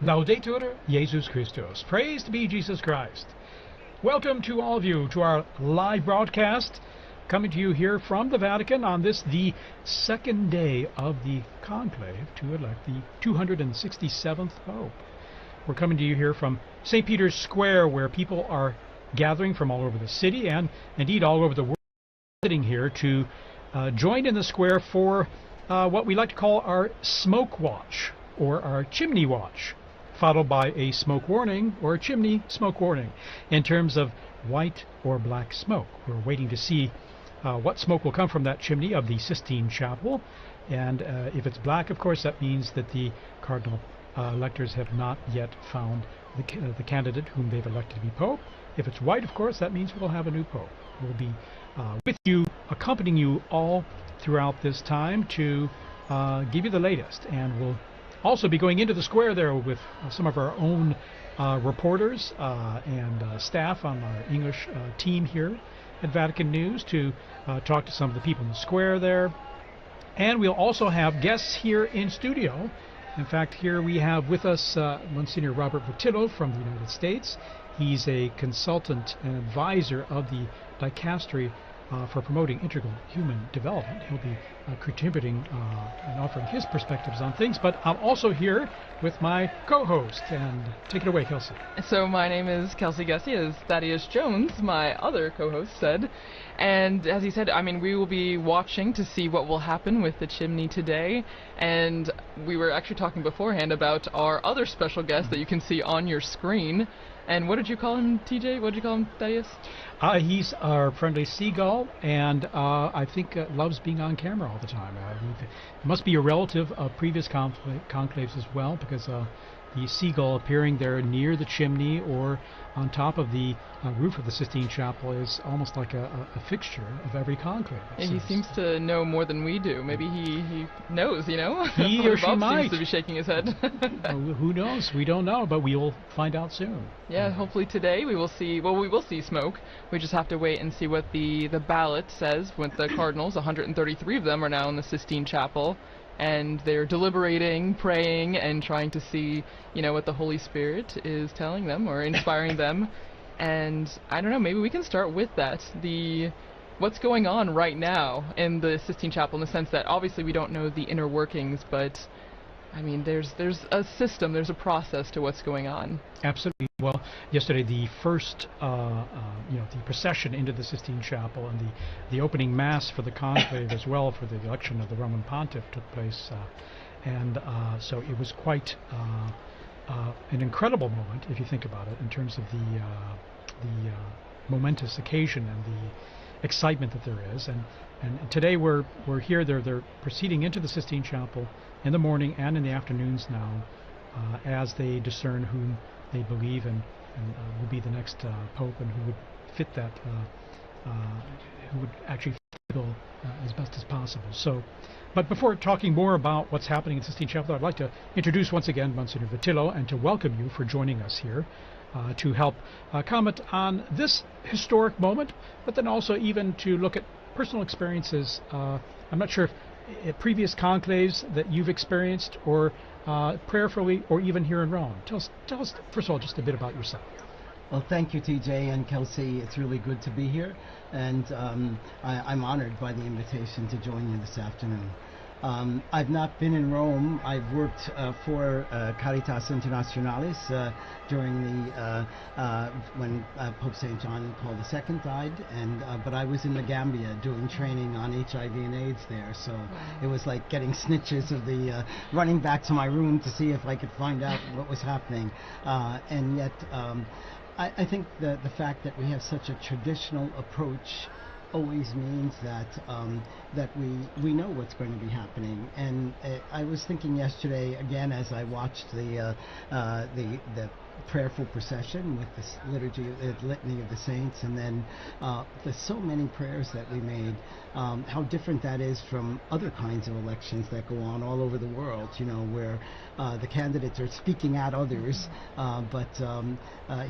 Laudetur Jesus Christus. Praise to be Jesus Christ. Welcome to all of you to our live broadcast, coming to you here from the Vatican on this, the second day of the conclave to elect the 267th Pope. We're coming to you here from St. Peter's Square, where people are gathering from all over the city and indeed all over the world, sitting here to join in the square for what we like to call our smoke watch, or our chimney watch, followed by a smoke warning or a chimney smoke warning in terms of white or black smoke. We're waiting to see what smoke will come from that chimney of the Sistine Chapel, and if it's black, of course, that means that the cardinal electors have not yet found the candidate whom they've elected to be Pope. If it's white, of course, that means we'll have a new Pope. We'll be with you, accompanying you all throughout this time to give you the latest, and we'll also be going into the square there with some of our own reporters and staff on our English team here at Vatican News to talk to some of the people in the square there. And we'll also have guests here in studio. In fact, here we have with us Monsignor Robert Prevost from the United States. He's a consultant and advisor of the dicastery for promoting integral human development. He'll be contributing and offering his perspectives on things, but I'm also here with my co-host, and take it away, Kelsey. So my name is Kelsey Gussie, as Thaddeus Jones, my other co-host, said, and as he said, I mean, we will be watching to see what will happen with the chimney today, and we were actually talking beforehand about our other special guest that you can see on your screen. And what did you call him, TJ? What did you call him, Thaddeus? He's our friendly seagull, and I think loves being on camera all the time. He must be a relative of previous conclaves as well, because the seagull appearing there near the chimney or on top of the roof of the Sistine Chapel is almost like a fixture of every conclave. And he seems to know more than we do. Maybe he knows, you know? He or she Bob might. seems to be shaking his head. Who knows? We don't know, but we'll find out soon. Yeah, hopefully today we will see, well, we will see smoke. We just have to wait and see what the ballot says with the cardinals. 133 of them are now in the Sistine Chapel, and they're deliberating, praying, and trying to see, you know, what the Holy Spirit is telling them or inspiring them. And I don't know, maybe we can start with that. What's going on right now in the Sistine Chapel, in the sense that obviously we don't know the inner workings, but I mean, there's a system, there's a process to what's going on. Absolutely. Well, yesterday the first, the procession into the Sistine Chapel and the opening mass for the conclave as well for the election of the Roman Pontiff took place, so it was quite an incredible moment if you think about it in terms of the momentous occasion and the excitement that there is. And today we're here. They're proceeding into the Sistine Chapel in the morning and in the afternoons now, as they discern whom they believe and will be the next Pope, and who would fit that, who would actually fit the bill as best as possible. So, but before talking more about what's happening in the Sistine Chapel, I'd like to introduce once again Monsignor Prevost and to welcome you for joining us here to help comment on this historic moment, but then also even to look at personal experiences. I'm not sure if previous conclaves that you've experienced, or prayerfully, or even here in Rome. Tell us, first of all, just a bit about yourself. Well, thank you, TJ and Kelsey. It's really good to be here, and I'm honored by the invitation to join you this afternoon. I've not been in Rome. I've worked for Caritas Internationalis during the when Pope St. John Paul II died, but I was in the Gambia doing training on HIV and AIDS there, so it was like getting snitches of the running back to my room to see if I could find out what was happening, and yet I think the fact that we have such a traditional approach always means that we know what's going to be happening. And I was thinking yesterday again, as I watched the prayerful procession with this liturgy, litany of the saints, and then there's so many prayers that we made. How different that is from other kinds of elections that go on all over the world, where the candidates are speaking at others, but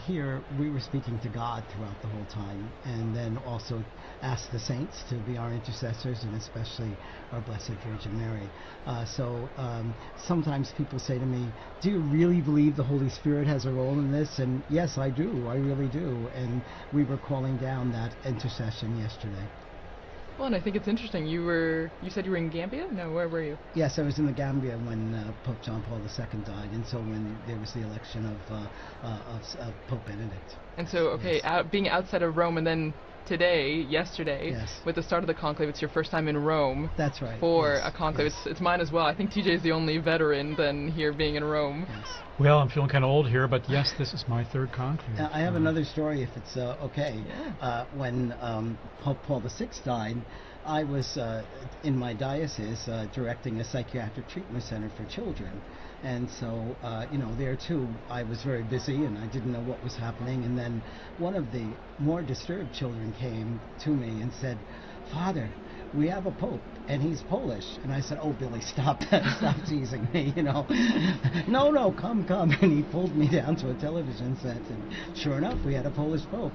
here we were speaking to God throughout the whole time, and then also ask the saints to be our intercessors, and especially our Blessed Virgin Mary. So sometimes people say to me, do you really believe the Holy Spirit has a role in this? And yes, I do. I really do. And we were calling down that intercession yesterday. Well, and I think it's interesting. You said you were in Gambia? No, where were you? Yes, I was in the Gambia when Pope John Paul II died, and so when there was the election of Pope Benedict. And so, okay, Yes. being outside of Rome, and then yesterday, Yes. with the start of the conclave, it's your first time in Rome. That's right. For Yes. a conclave. Yes. It's mine as well. I think TJ's the only veteran then here being in Rome. Yes. Well, I'm feeling kind of old here, but yes, this is my third conclave. I have another story, if it's okay. Yeah. When Pope Paul VI died, I was in my diocese directing a psychiatric treatment center for children. And so, there too, I was very busy and I didn't know what was happening. And then one of the more disturbed children came to me and said, "Father, we have a pope and he's Polish." And I said, "Oh, Billy, stop that. Stop teasing me, No, come. And he pulled me down to a television set, and sure enough, we had a Polish pope.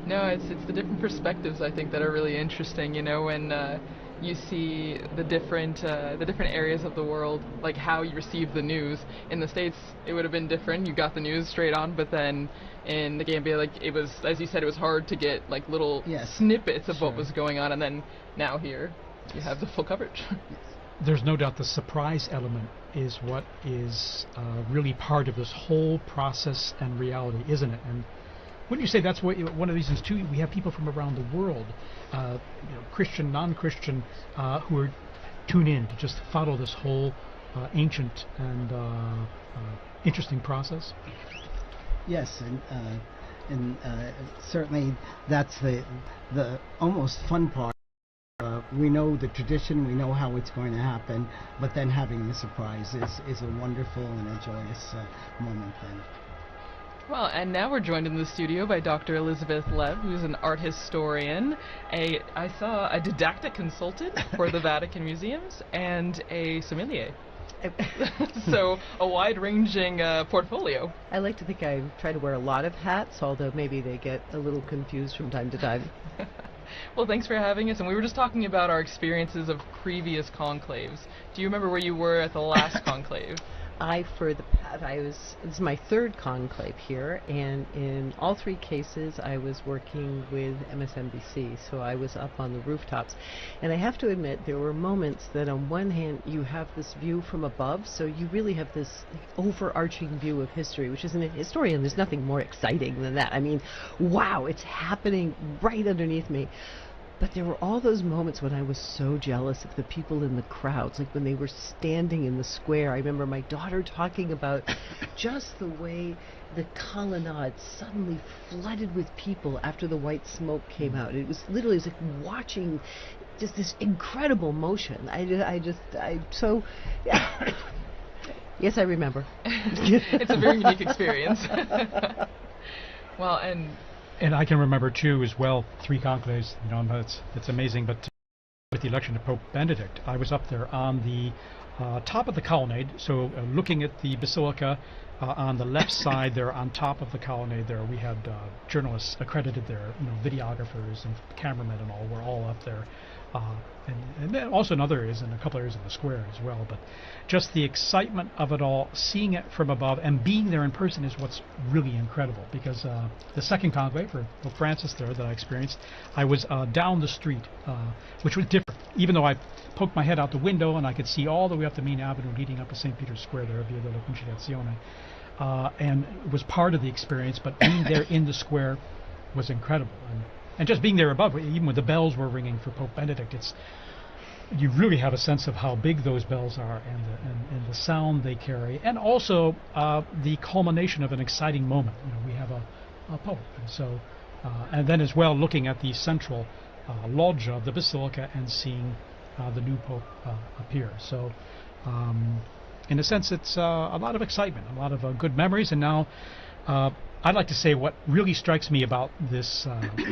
No, it's the different perspectives, I think, that are really interesting, when you see the different areas of the world, like how you receive the news. In the States, it would have been different. You got the news straight on, but then in the Gambia, it was, as you said, it was hard to get little snippets of what Sure. was going on, and then now here you have the full coverage. There's no doubt the surprise element is what is really part of this whole process and reality, isn't it? And wouldn't you say that's one of the reasons too? We have people from around the world, Christian, non-Christian, who are tuned in to just follow this whole ancient and interesting process. Yes, and certainly that's the almost fun part. We know the tradition, we know how it's going to happen, but then having the surprise is a wonderful and a joyous moment then. Well, and now we're joined in the studio by Dr. Elizabeth Lev, who's an art historian, I saw a didactic consultant for the Vatican Museums, and a sommelier. So, a wide-ranging portfolio. I like to think I try to wear a lot of hats, although maybe they get a little confused from time to time. Well, thanks for having us, and we were just talking about our experiences of previous conclaves. Do you remember where you were at the last conclave? This is my third conclave here, and in all three cases I was working with MSNBC, so I was up on the rooftops. And I have to admit, there were moments that on one hand you have this view from above, so you really have this overarching view of history, which as a historian, there's nothing more exciting than that. I mean, wow, it's happening right underneath me. But there were all those moments when I was so jealous of the people in the crowds, like when they were standing in the square. I remember my daughter talking about just the way the colonnade suddenly flooded with people after the white smoke came out. It was literally like watching just this incredible motion. Yes, I remember. It's a very unique experience. Well, And I can remember too, as well, 3 conclaves. It's amazing. But with the election of Pope Benedict, I was up there on the top of the colonnade, so looking at the basilica. On the left side there, on top of the colonnade there, we had journalists accredited there, videographers and cameramen and all were all up there. And then also in other areas, in a couple areas in the square as well. But just the excitement of it all, seeing it from above and being there in person is what's really incredible. Because the second conclave for Pope Francis there that I experienced, I was down the street, which was different. Even though I poked my head out the window and I could see all the way up the main avenue leading up to St. Peter's Square there, Via della Conciliazione, and it was part of the experience. But being there in the square was incredible. And just being there above, even when the bells were ringing for Pope Benedict, you really have a sense of how big those bells are and the sound they carry, and also the culmination of an exciting moment. We have a pope, and so and then as well looking at the central loggia of the basilica and seeing the new pope appear. So in a sense, it's a lot of excitement, a lot of good memories. And now, I'd like to say what really strikes me about this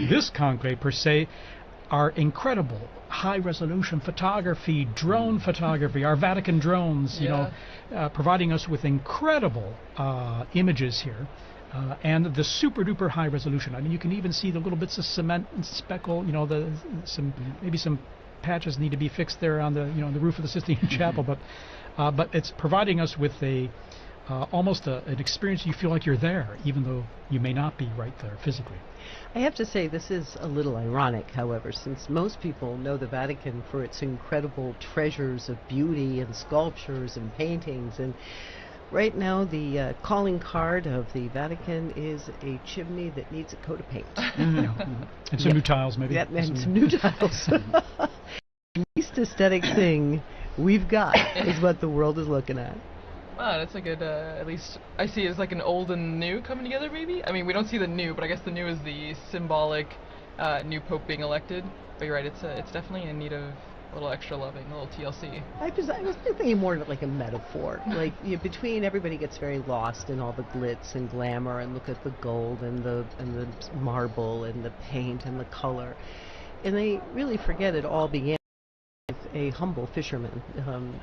this conclave per se are incredible high-resolution photography, drone photography, our Vatican drones, providing us with incredible images here. And the super-duper high resolution. I mean, you can even see the little bits of cement and speckle. Maybe some patches need to be fixed there on the the roof of the Sistine Chapel. But it's providing us with almost an experience. You feel like you're there, even though you may not be right there physically. I have to say this is a little ironic, however, since most people know the Vatican for its incredible treasures of beauty and sculptures and paintings, and right now the calling card of the Vatican is a chimney that needs a coat of paint. And some new tiles, maybe. Yeah, and some new tiles. The least aesthetic thing we've got is what the world is looking at. Wow, that's a good, at least I see it as like an old and new coming together, maybe? I mean, we don't see the new, but I guess the new is the symbolic new pope being elected. But you're right, it's definitely in need of a little extra loving, a little TLC. I was thinking more of it like a metaphor. Like, between everybody gets very lost in all the glitz and glamour, and look at the gold and the marble and the paint and the color. And they really forget it all began a humble fisherman,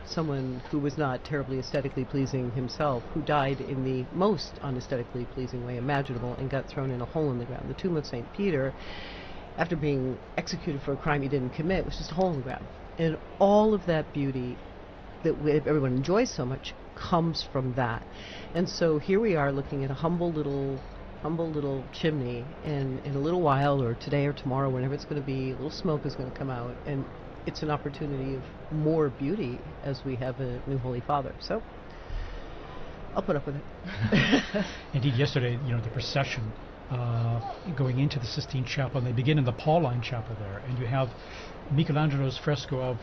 someone who was not terribly aesthetically pleasing himself, who died in the most unaesthetically pleasing way imaginable and got thrown in a hole in the ground. The tomb of St. Peter, after being executed for a crime he didn't commit, was just a hole in the ground. And all of that beauty that everyone enjoys so much comes from that. And so here we are looking at a humble little chimney, and in a little while, or today or tomorrow, whenever it's going to be, a little smoke is going to come out, and it's an opportunity of more beauty as we have a new Holy Father. So I'll put up with it. Indeed, yesterday, the procession going into the Sistine Chapel, and they begin in the Pauline Chapel there, and you have Michelangelo's fresco of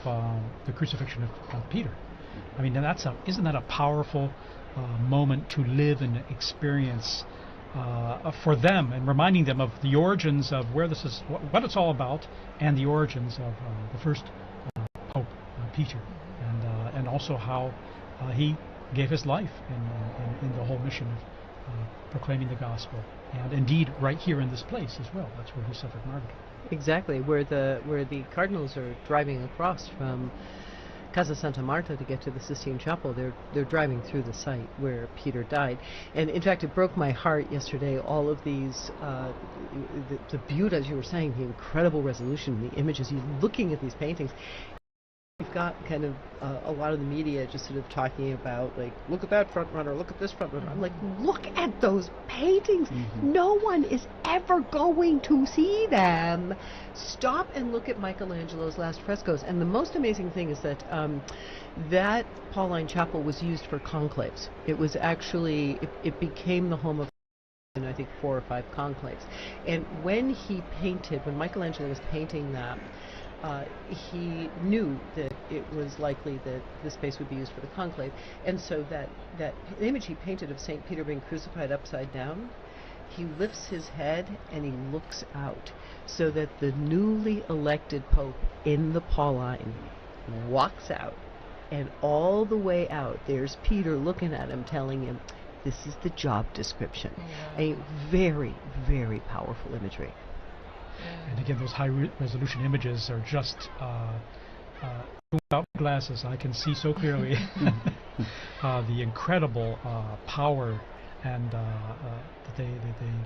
the crucifixion of Peter. I mean, isn't that a powerful moment to live and experience for them, and reminding them of the origins of where this is, what it's all about, and the origins of the first Pope Peter, and also how he gave his life in the whole mission of proclaiming the gospel, and indeed right here in this place as well. That's where he suffered martyrdom. Exactly, where the cardinals are driving across from Casa Santa Marta to get to the Sistine Chapel. They're driving through the site where Peter died, and in fact it broke my heart yesterday, all of these the beauty, as you were saying, the incredible resolution, the images, you looking at these paintings. We've got kind of a lot of the media just sort of talking about, like, look at that front runner, look at this front runner. I'm like, look at those paintings. No one is ever going to see them. Stop and look at Michelangelo's last frescoes. And the most amazing thing is that that Pauline Chapel was used for conclaves. It was actually, it became the home of, I think, 4 or 5 conclaves. And when Michelangelo was painting that, he knew that it was likely that the space would be used for the conclave, and so that image he painted of St. Peter being crucified upside down, he lifts his head and he looks out, so that the newly elected Pope in the Pauline walks out, and all the way out there's Peter looking at him, telling him, this is the job description. A very, very powerful imagery. And again, those high-resolution images are just, without glasses, I can see so clearly the incredible power and that they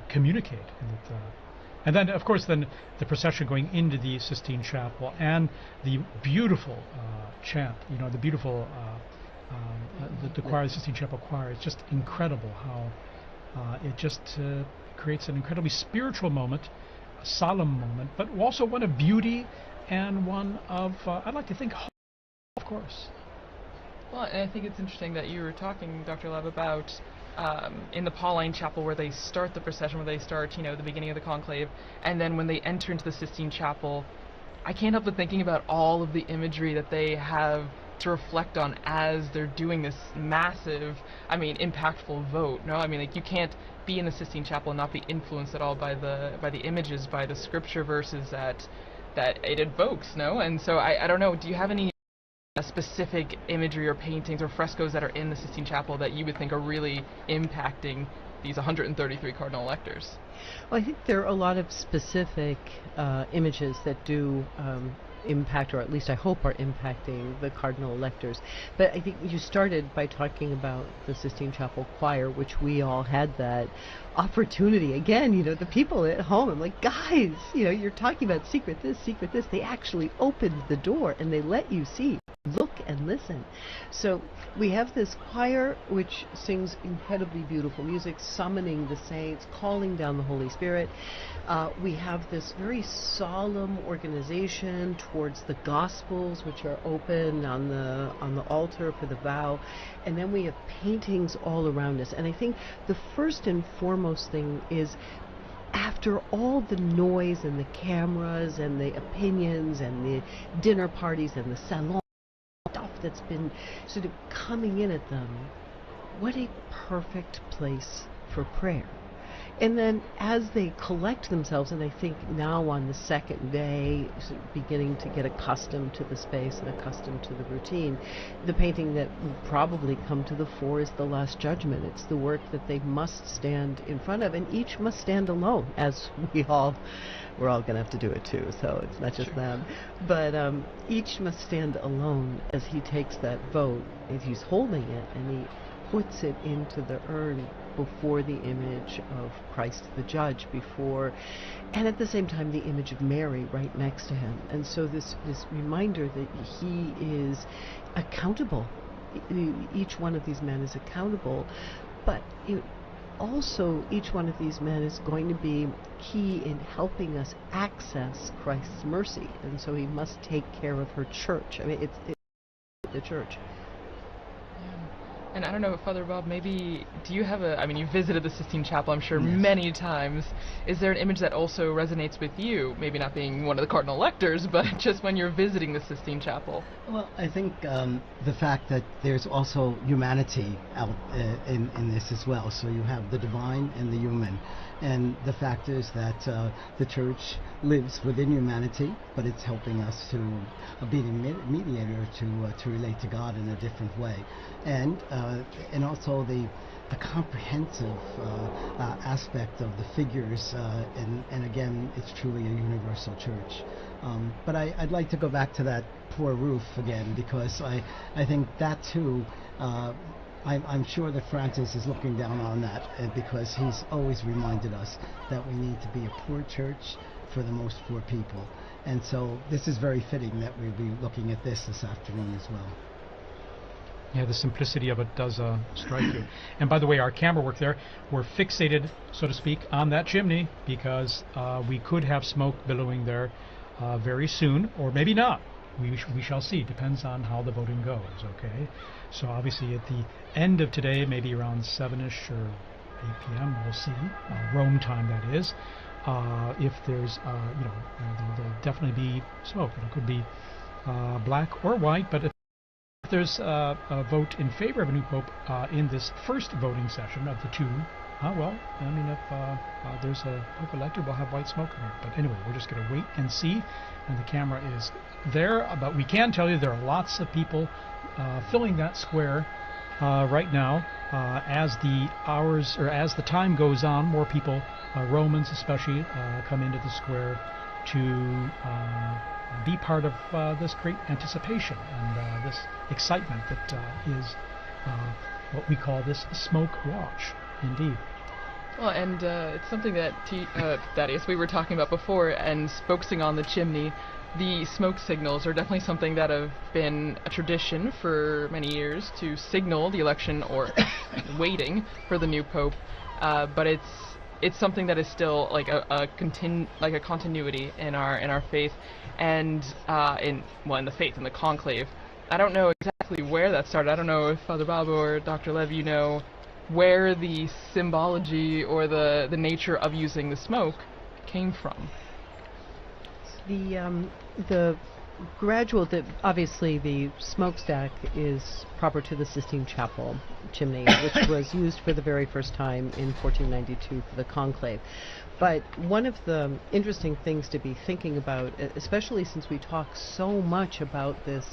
communicate. And then, of course, the procession going into the Sistine Chapel, and the beautiful chant, the beautiful the choir, the Sistine Chapel choir. It's just incredible how it just creates an incredibly spiritual moment, a solemn moment, but also one of beauty and one of, I'd like to think, hope, of course. Well, and I think it's interesting that you were talking, Dr. Lab, about in the Pauline Chapel, where they start the procession, where they start, the beginning of the conclave, and then when they enter into the Sistine Chapel, I can't help but thinking about all of the imagery that they have to reflect on as they're doing this massive, impactful vote. No, you can't be in the Sistine Chapel and not be influenced at all by the images, by the scripture verses that it invokes. No, and so I don't know. Do you have any specific imagery or paintings or frescoes that are in the Sistine Chapel that you would think are really impacting these 133 cardinal electors? Well, I think there are a lot of specific images that do impact, or at least I hope are impacting the cardinal electors. But I think you started by talking about the Sistine Chapel choir, which we all had that opportunity. Again, you know, the people at home, I'm like, guys, you know, you're talking about secret this, secret this. They actually opened the door and they let you see, look and listen. So we have this choir which sings incredibly beautiful music, summoning the saints, calling down the Holy Spirit. We have this very solemn organization towards the Gospels, which are open on the altar for the vow, and then we have paintings all around us. And I think the first and foremost thing is, after all the noise and the cameras and the opinions and the dinner parties and the salon stuff that's been sort of coming in at them, what a perfect place for prayer. And then as they collect themselves, and I think now on the second day, beginning to get accustomed to the space and accustomed to the routine, the painting that will probably come to the fore is the Last Judgment. It's the work that they must stand in front of, and each must stand alone, as we're all going to have to do it too, so it's not just them. But each must stand alone as he takes that vote, as he's holding it, and he puts it into the urn before the image of Christ the Judge, and at the same time the image of Mary right next to him. And so this reminder that he is accountable. Each one of these men is accountable, but also each one of these men is going to be key in helping us access Christ's mercy, and so he must take care of her church. I mean, it's the church. And I don't know, Father Bob, maybe, do you have you visited the Sistine Chapel, I'm sure, many times. Is there an image that also resonates with you? Maybe not being one of the cardinal electors, but just when you're visiting the Sistine Chapel. Well, I think the fact that there's also humanity out in this as well. So you have the divine and the human. And the fact is that the church lives within humanity, but it's helping us to be the mediator to relate to God in a different way. And also the comprehensive aspect of the figures, and again, it's truly a universal church. But I'd like to go back to that poor roof again, because I think that too, I'm sure that Francis is looking down on that, because he's always reminded us that we need to be a poor church for the most poor people. And so this is very fitting that we'll be looking at this afternoon as well. Yeah, the simplicity of it does strike you. And by the way, our camera work there, we're fixated, so to speak, on that chimney, because we could have smoke billowing there very soon, or maybe not. We shall see. Depends on how the voting goes, okay? So obviously at the end of today, maybe around 7-ish or 8 p.m., we'll see, Rome time that is, if there's, there'll definitely be smoke. It could be black or white, but if there's a vote in favor of a new pope in this first voting session of the two, if there's a pope elected, we'll have white smoke in here. But anyway, we're just going to wait and see, and the camera is there. But we can tell you there are lots of people filling that square right now. As the hours, or as the time goes on, more people, Romans especially, come into the square to be part of this great anticipation and this excitement that is what we call this smoke watch, indeed. Well, and it's something that Thaddeus, we were talking about before, and focusing on the chimney. The smoke signals are definitely something that have been a tradition for many years to signal the election or waiting for the new pope, but it's something that is still like a continuity in our faith, and in the faith, in the conclave. I don't know exactly where that started. I don't know if Father Bob or Dr. Lev, you know where the symbology or the nature of using the smoke came from. The gradual, obviously the smokestack is proper to the Sistine Chapel chimney, which was used for the very first time in 1492 for the conclave. But one of the interesting things to be thinking about, especially since we talk so much about this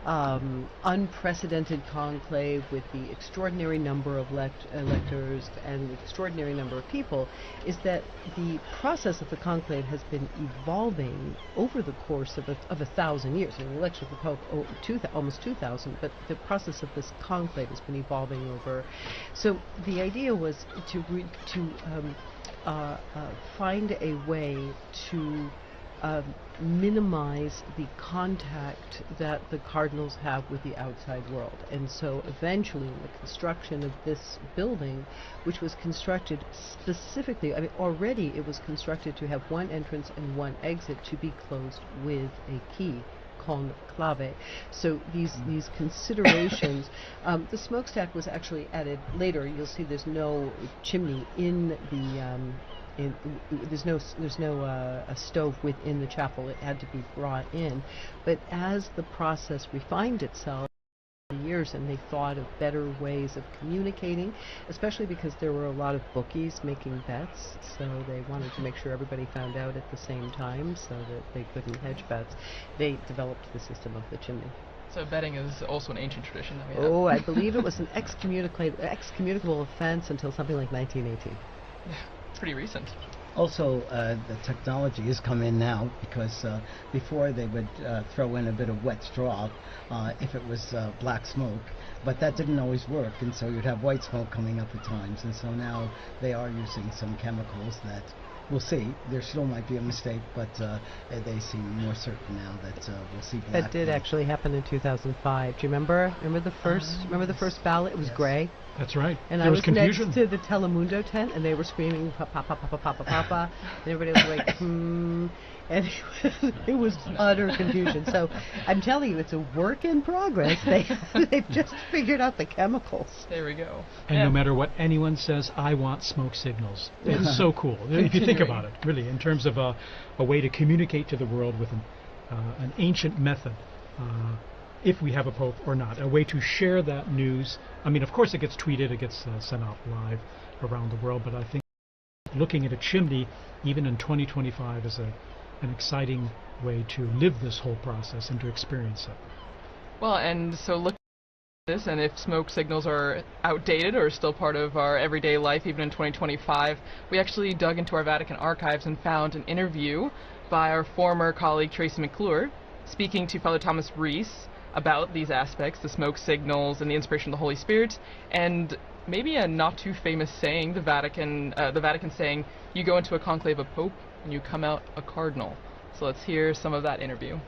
unprecedented conclave with the extraordinary number of electors and the extraordinary number of people is that the process of the conclave has been evolving over the course of 1,000 years. And the election of the Pope, almost 2,000, but the process of this conclave has been evolving over. So the idea was to find a way to minimize the contact that the cardinals have with the outside world. And so eventually in the construction of this building, which was constructed specifically, I mean already it was constructed to have one entrance and one exit to be closed with a key, conclave. So these considerations, the smokestack was actually added later. You'll see there's no chimney in the there's no a stove within the chapel. It had to be brought in. But as the process refined itself over the years, and they thought of better ways of communicating, especially because there were a lot of bookies making bets, so they wanted to make sure everybody found out at the same time so that they couldn't hedge bets. They developed the system of the chimney. So betting is also an ancient tradition that we have. Oh, I believe it was an excommunicable offense until something like 1918. Yeah. Pretty recent. Also, the technology has come in now because before they would throw in a bit of wet straw if it was black smoke, but that didn't always work, and so you'd have white smoke coming up at times, and so now they are using some chemicals that we'll see. There still might be a mistake, but they seem more certain now that we'll see black. That did actually happen in 2005. Do you remember? Remember the first? Remember the first ballot? It was gray. That's right. And there I was was confusion. next to the Telemundo tent, and they were screaming "Papa, Papa, Papa, Papa," and everybody was like, "Hmm," and it was utter confusion. So I'm telling you, it's a work in progress. They've just figured out the chemicals. There we go. And no matter what anyone says, I want smoke signals. It's so cool. If you think about it, really, in terms of a way to communicate to the world with an ancient method. If we have a pope or not, a way to share that news. I mean, of course it gets tweeted, it gets sent out live around the world, but I think looking at a chimney, even in 2025, is an exciting way to live this whole process and to experience it. Well, and so look at this, and if smoke signals are outdated or still part of our everyday life, even in 2025, we actually dug into our Vatican archives and found an interview by our former colleague Tracy McClure, speaking to Father Thomas Rees about these aspects, the smoke signals and the inspiration of the Holy Spirit, and maybe a not too famous saying, the Vatican saying, you go into a conclave a pope and you come out a cardinal. So let's hear some of that interview.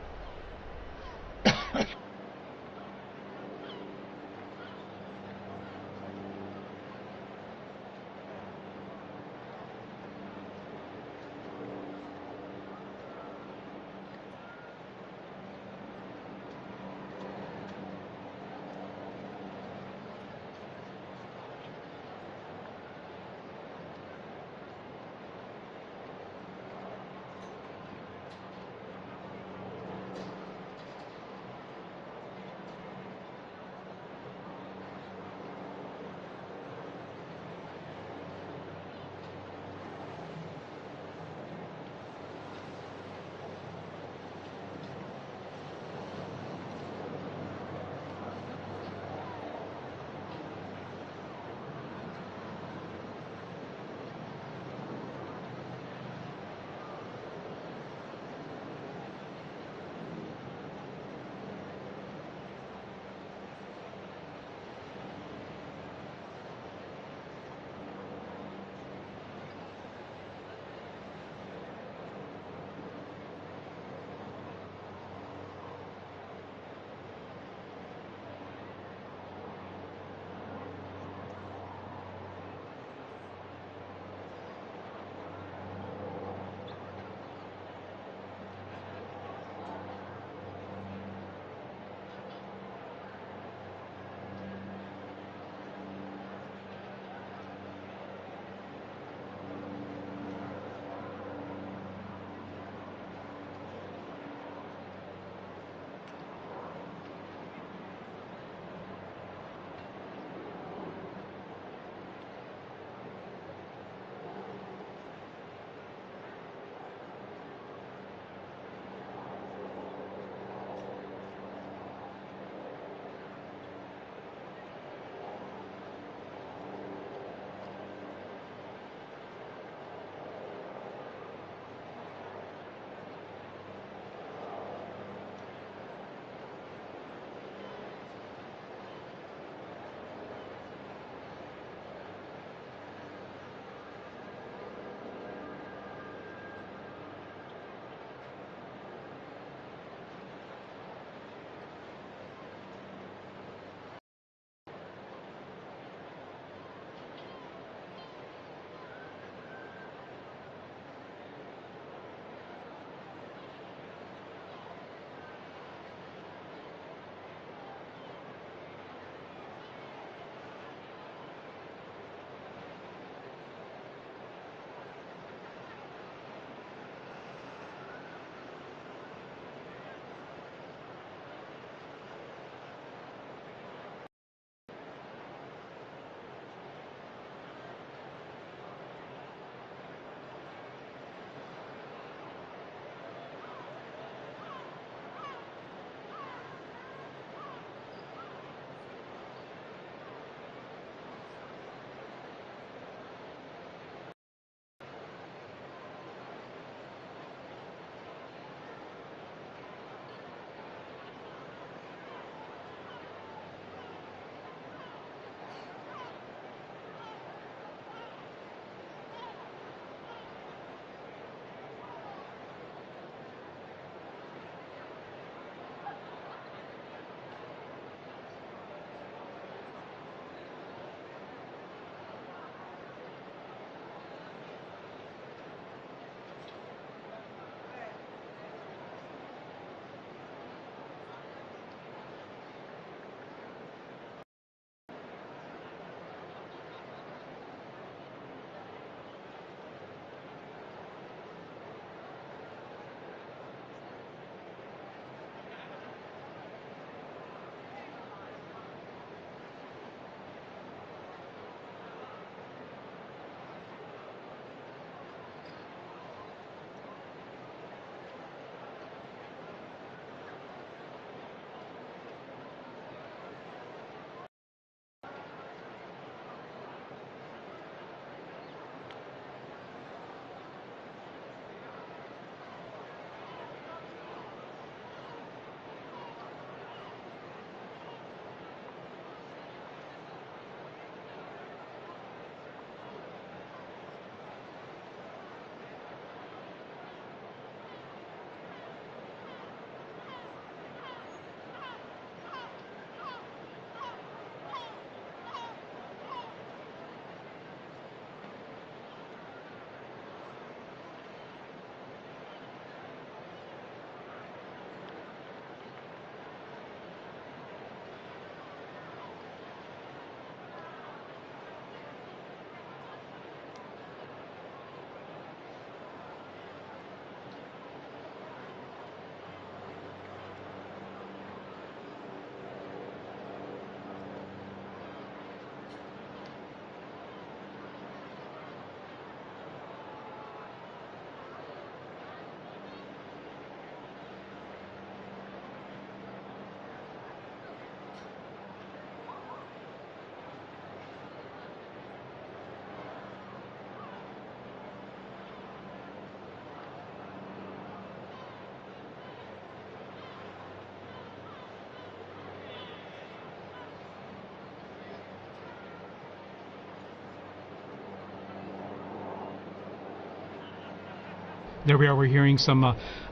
There we are. We're hearing some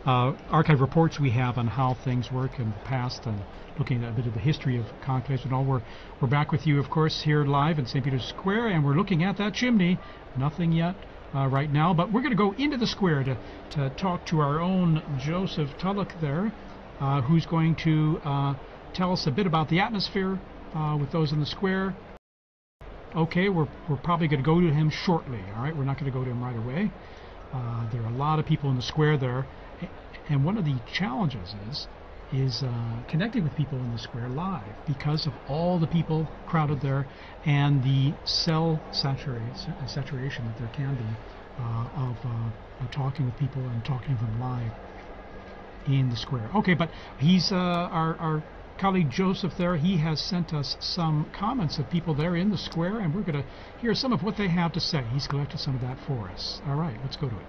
archive reports we have on how things work in the past and looking at a bit of the history of conclaves and all. We're back with you, of course, here live in St. Peter's Square, and we're looking at that chimney. Nothing yet right now, but we're going to go into the square to talk to our own Joseph Tulloch there, who's going to tell us a bit about the atmosphere with those in the square. Okay, we're probably going to go to him shortly. All right, we're not going to go to him right away. There are a lot of people in the square there, and one of the challenges is connecting with people in the square live because of all the people crowded there and the cell saturation that there can be of talking with people and talking to them live in the square. Okay, but he's our colleague Joseph there. He has sent us some comments of people there in the square, and we're going to hear some of what they have to say. He's collected some of that for us. All right, let's go to it.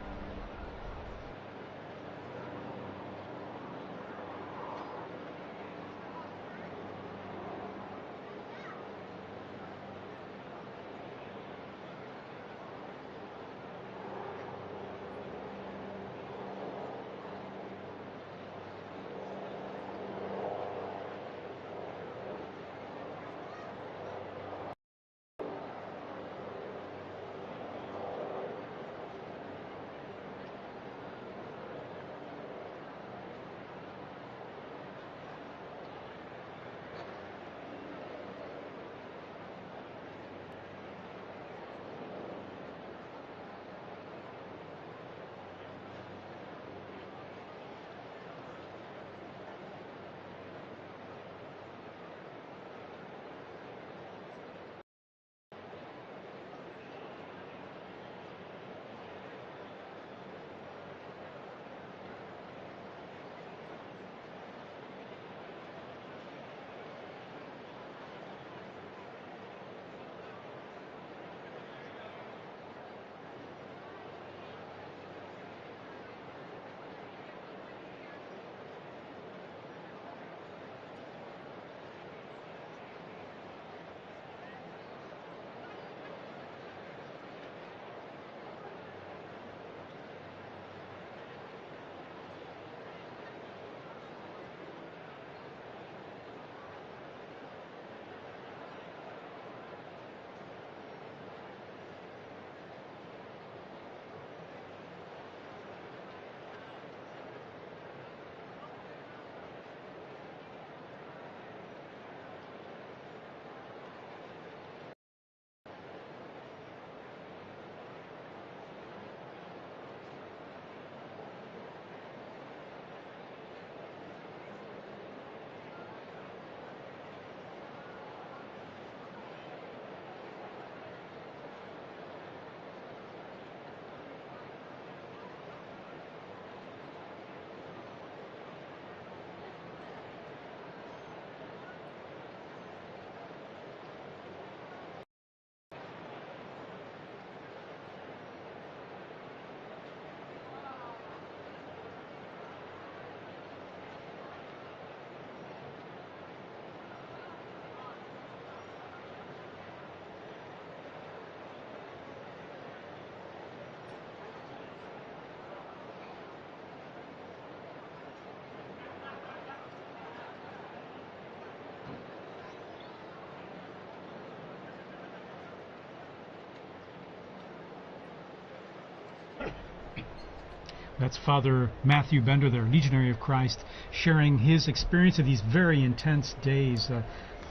That's Father Matthew Bender there, Legionary of Christ, sharing his experience of these very intense days,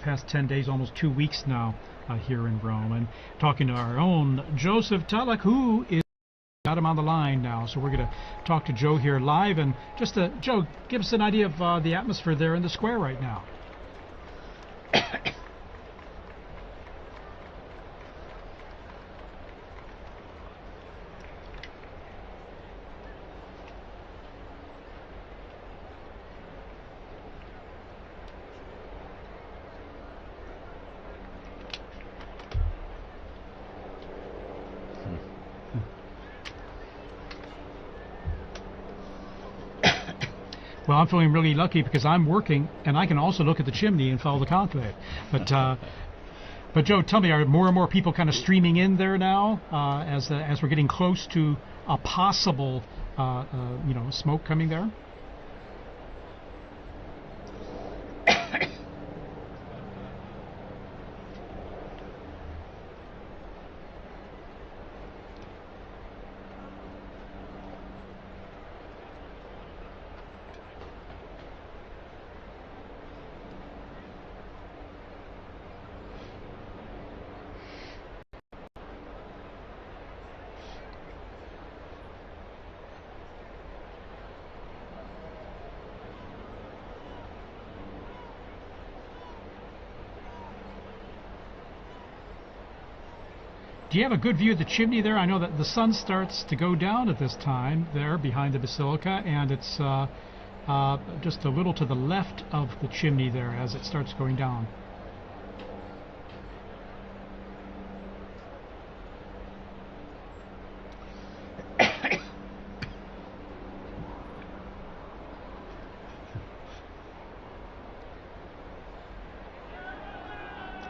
past 10 days, almost 2 weeks now here in Rome, and talking to our own Joseph Tulloch, who is got him on the line now. So we're going to talk to Joe here live, and just Joe, give us an idea of the atmosphere there in the square right now. Well, I'm feeling really lucky because I'm working and I can also look at the chimney and follow the conclave. But But Joe, tell me, are more and more people kind of streaming in there now as we're getting close to a possible smoke coming there? Do you have a good view of the chimney there? I know that the sun starts to go down at this time there behind the basilica, and it's just a little to the left of the chimney there as it starts going down.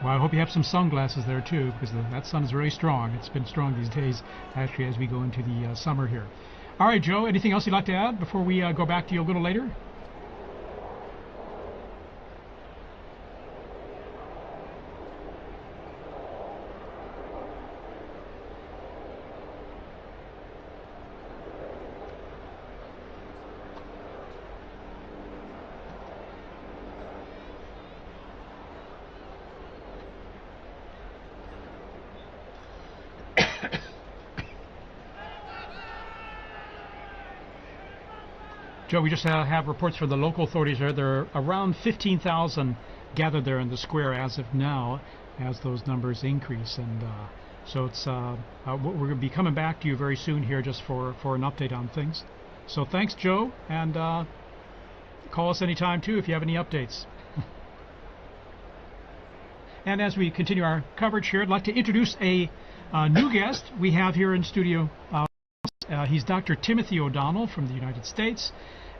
Well, I hope you have some sunglasses there too, because that sun is very strong. It's been strong these days, actually, as we go into the summer here. All right, Joe, anything else you'd like to add before we go back to you a little later? Joe, we just have reports from the local authorities there. There are around 15,000 gathered there in the square as of now, as those numbers increase. And so it's we're going to be coming back to you very soon here just for an update on things. So thanks, Joe, and call us anytime too if you have any updates. And as we continue our coverage here, I'd like to introduce a new guest we have here in studio. He's Dr. Timothy O'Donnell from the United States,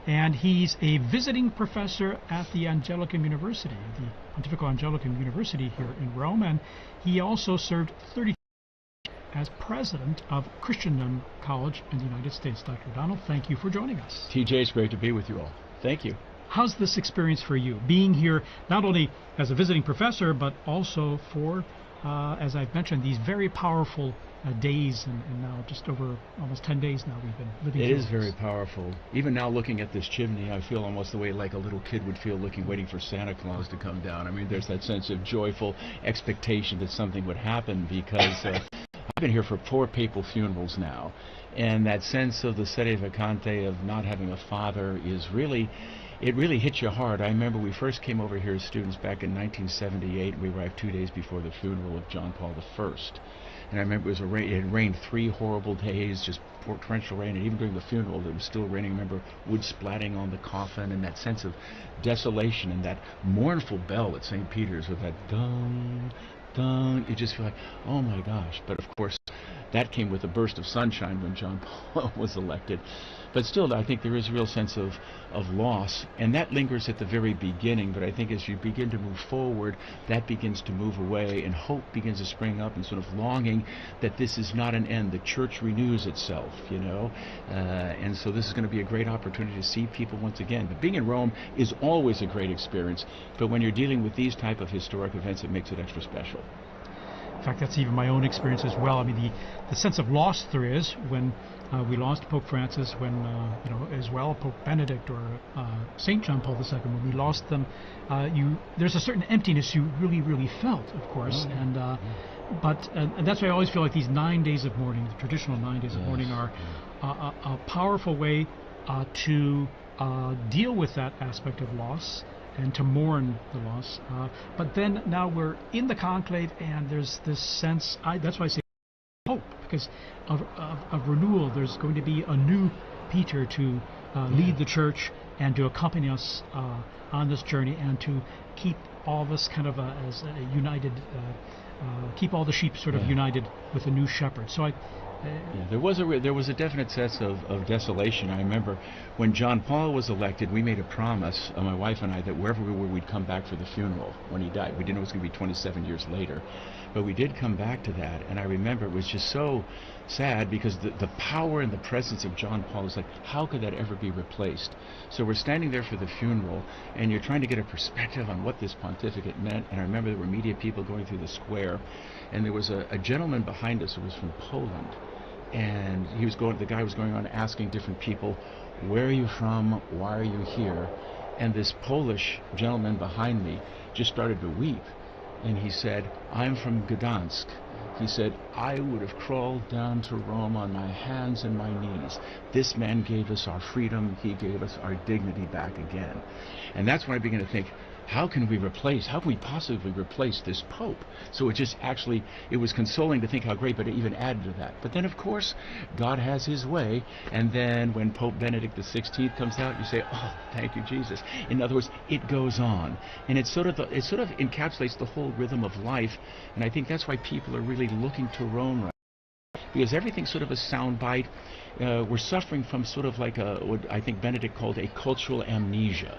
and he's a visiting professor at the Angelicum University, the Pontifical Angelicum University here in Rome, and he also served 30 years as president of Christendom College in the United States. Dr. O'Donnell, thank you for joining us. TJ, it's great to be with you all. Thank you. How's this experience for you, being here not only as a visiting professor, but also for, as I've mentioned, these very powerful days, and now just over almost 10 days now we've been living It through is this. very powerful. Even now looking at this chimney, I feel almost the way like a little kid would feel waiting for Santa Claus to come down. I mean, there's that sense of joyful expectation that something would happen, because I've been here for 4 papal funerals now, and that sense of the sede vacante of not having a father is really, it really hits you hard. I remember we first came over here as students back in 1978. We arrived 2 days before the funeral of John Paul I. And I remember it had rained 3 horrible days, just torrential rain, and even during the funeral it was still raining. I remember wood splatting on the coffin, and that sense of desolation, and that mournful bell at St. Peter's with that dung, dung. You just feel like, oh my gosh. But of course, that came with a burst of sunshine when John Paul was elected. But still, I think there is a real sense of loss, and that lingers at the very beginning. But I think as you begin to move forward, that begins to move away, and hope begins to spring up, and sort of longing that this is not an end. The church renews itself, you know, and so this is going to be a great opportunity to see people once again. But being in Rome is always a great experience, but when you're dealing with these type of historic events, it makes it extra special. In fact, that's even my own experience as well. I mean, the sense of loss there is when we lost Pope Francis, when, as well Pope Benedict or St. John Paul II, when we lost them, there's a certain emptiness you really, really felt, of course. But that's why I always feel like these 9 days of mourning, the traditional 9 days of mourning, are a powerful way to deal with that aspect of loss and to mourn the loss. But then now we're in the conclave, and there's this sense, that's why I say hope, because of renewal. There's going to be a new Peter to lead the church and to accompany us on this journey, and to keep all of us kind of as a united, keep all the sheep sort of united with a new shepherd. So Yeah, there was a definite sense of desolation. I remember when John Paul was elected, we made a promise, my wife and I, that wherever we were, we'd come back for the funeral when he died. We didn't know it was going to be 27 years later, but we did come back to that. And I remember it was just so sad because the power and the presence of John Paul is like, how could that ever be replaced? So we're standing there for the funeral, and you're trying to get a perspective on what this pontificate meant. And I remember there were media people going through the square, and there was a gentleman behind us who was from Poland. And the guy was going on asking different people, where are you from? Why are you here? And this Polish gentleman behind me just started to weep. And he said, I'm from Gdansk. He said, I would have crawled down to Rome on my hands and my knees. This man gave us our freedom. He gave us our dignity back again. And that's when I began to think, how can we possibly replace this Pope? So it was consoling to think how great, but it even added to that. But then, of course, God has his way, and then when Pope Benedict XVI comes out, you say, oh, thank you, Jesus. In other words, it goes on. And it sort of encapsulates the whole rhythm of life, and I think that's why people are really looking to Rome right now, because everything's sort of a soundbite. We're suffering from sort of like what I think Benedict called a cultural amnesia.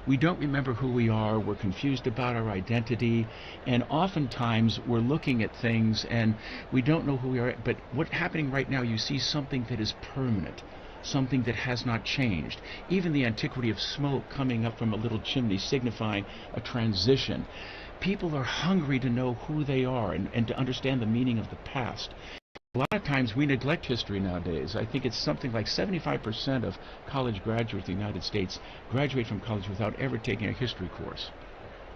We don't remember who we are, we're confused about our identity, and oftentimes we're looking at things and we don't know who we are. But what's happening right now, you see something that is permanent, something that has not changed. Even the antiquity of smoke coming up from a little chimney signifying a transition. People are hungry to know who they are and to understand the meaning of the past. A lot of times we neglect history nowadays. I think it's something like 75% of college graduates in the United States graduate from college without ever taking a history course.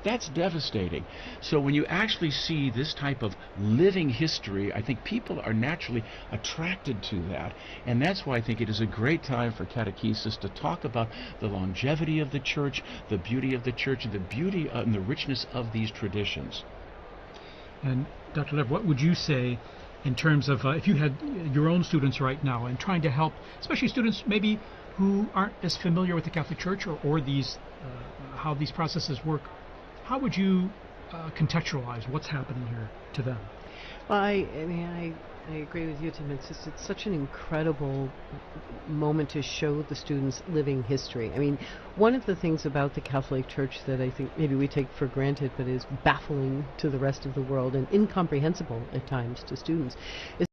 That's devastating. So when you actually see this type of living history, I think people are naturally attracted to that. And that's why I think it is a great time for catechesis to talk about the longevity of the church, the beauty of the church, and the beauty and the richness of these traditions. And Dr. Lev, what would you say in terms of if you had your own students right now and trying to help, especially students maybe who aren't as familiar with the Catholic Church or these how these processes work, how would you contextualize what's happening here to them? Well, I agree with you, Tim. It's such an incredible moment to show the students living history. I mean, one of the things about the Catholic Church that I think maybe we take for granted but is baffling to the rest of the world and incomprehensible at times to students is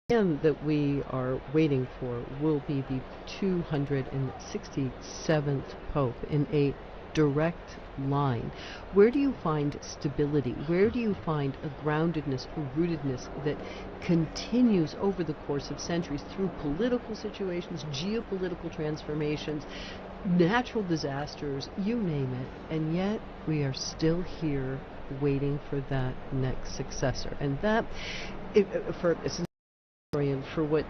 the man that we are waiting for will be the 267th Pope in a direct line. Where do you find stability? Where do you find a groundedness, a rootedness that continues over the course of centuries through political situations, geopolitical transformations, natural disasters, you name it, and yet we are still here waiting for that next successor. And that, for what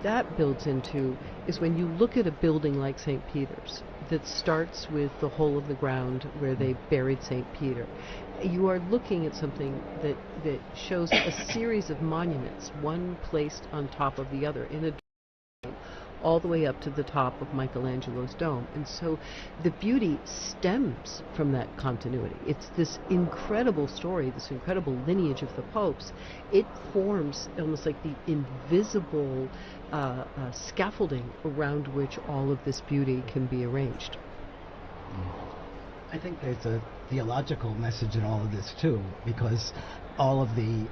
that builds into is when you look at a building like St. Peter's that starts with the hole of the ground where they buried St. Peter, you are looking at something that shows a series of monuments, one placed on top of the other in a all the way up to the top of Michelangelo's dome. And so the beauty stems from that continuity. It's this incredible story, this incredible lineage of the popes. It forms almost like the invisible scaffolding around which all of this beauty can be arranged. I think there's a theological message in all of this too, because all of the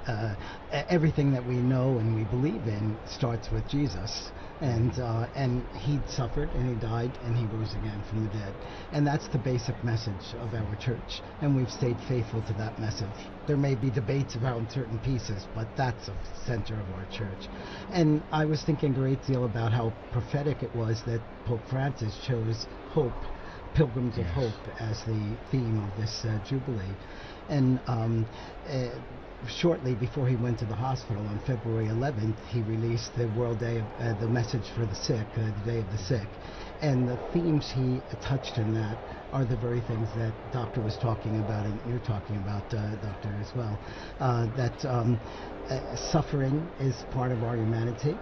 everything that we know and we believe in starts with Jesus, and he suffered and he died and he rose again from the dead, and that's the basic message of our church, and we've stayed faithful to that message. There may be debates around certain pieces, but that's the center of our church. And I was thinking a great deal about how prophetic it was that Pope Francis chose hope, Pilgrims of Hope, as the theme of this Jubilee. And shortly before he went to the hospital on February 11th, he released the World Day of the Message for the Sick, the Day of the Sick. And the themes he touched in that are the very things that Doctor was talking about, and you're talking about, Doctor, as well. That suffering is part of our humanity.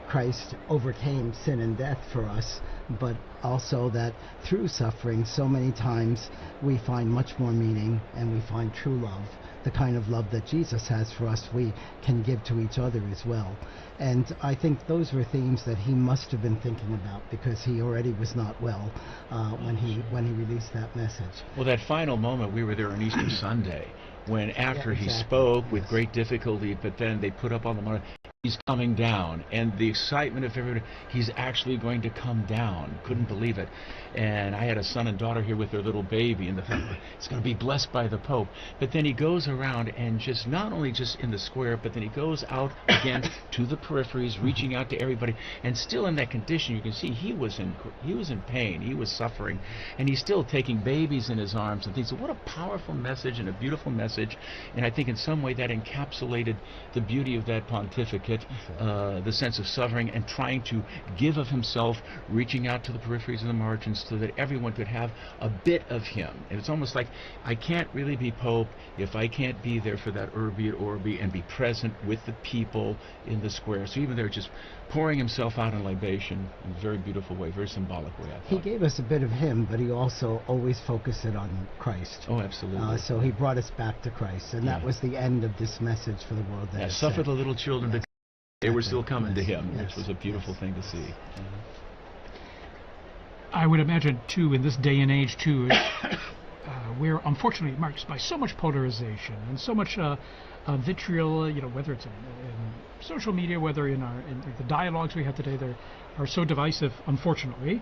Christ overcame sin and death for us, but also that through suffering so many times we find much more meaning and we find true love. The kind of love that Jesus has for us, we can give to each other as well. And I think those were themes that he must have been thinking about, because he already was not well when he released that message. Well, that final moment, we were there on Easter Sunday, when after Yeah, he exactly. spoke with Yes. great difficulty, but then they put up on the mountain, he's coming down, and the excitement of everybody, he's actually going to come down. Couldn't believe it. And I had a son and daughter here with their little baby, and the family, it's going to be blessed by the Pope. But then he goes around and just not only just in the square, but then he goes out again to the peripheries, reaching out to everybody, and still in that condition. You can see he was in pain, he was suffering, and he's still taking babies in his arms and things. So what a powerful message and a beautiful message. And I think in some way that encapsulated the beauty of that pontificate, the sense of suffering and trying to give of himself, reaching out to the peripheries and the margins so that everyone could have a bit of him. And it's almost like, I can't really be Pope if I can't be there for that Urbi et Orbi and be present with the people in the square. So even there, just pouring himself out in libation in a very beautiful way, very symbolic way, I thought. He gave us a bit of him, but he also always focused it on Christ. Oh, absolutely. So he brought us back to Christ, and that Yeah. was the end of this message for the world. That Yeah, it suffer said. the little children to they were still coming to him, Yes. which was a beautiful thing to see. I would imagine, too, in this day and age, too, we're unfortunately marked by so much polarization and so much vitriol, whether it's in social media, whether in the dialogues we have today, they are so divisive, unfortunately,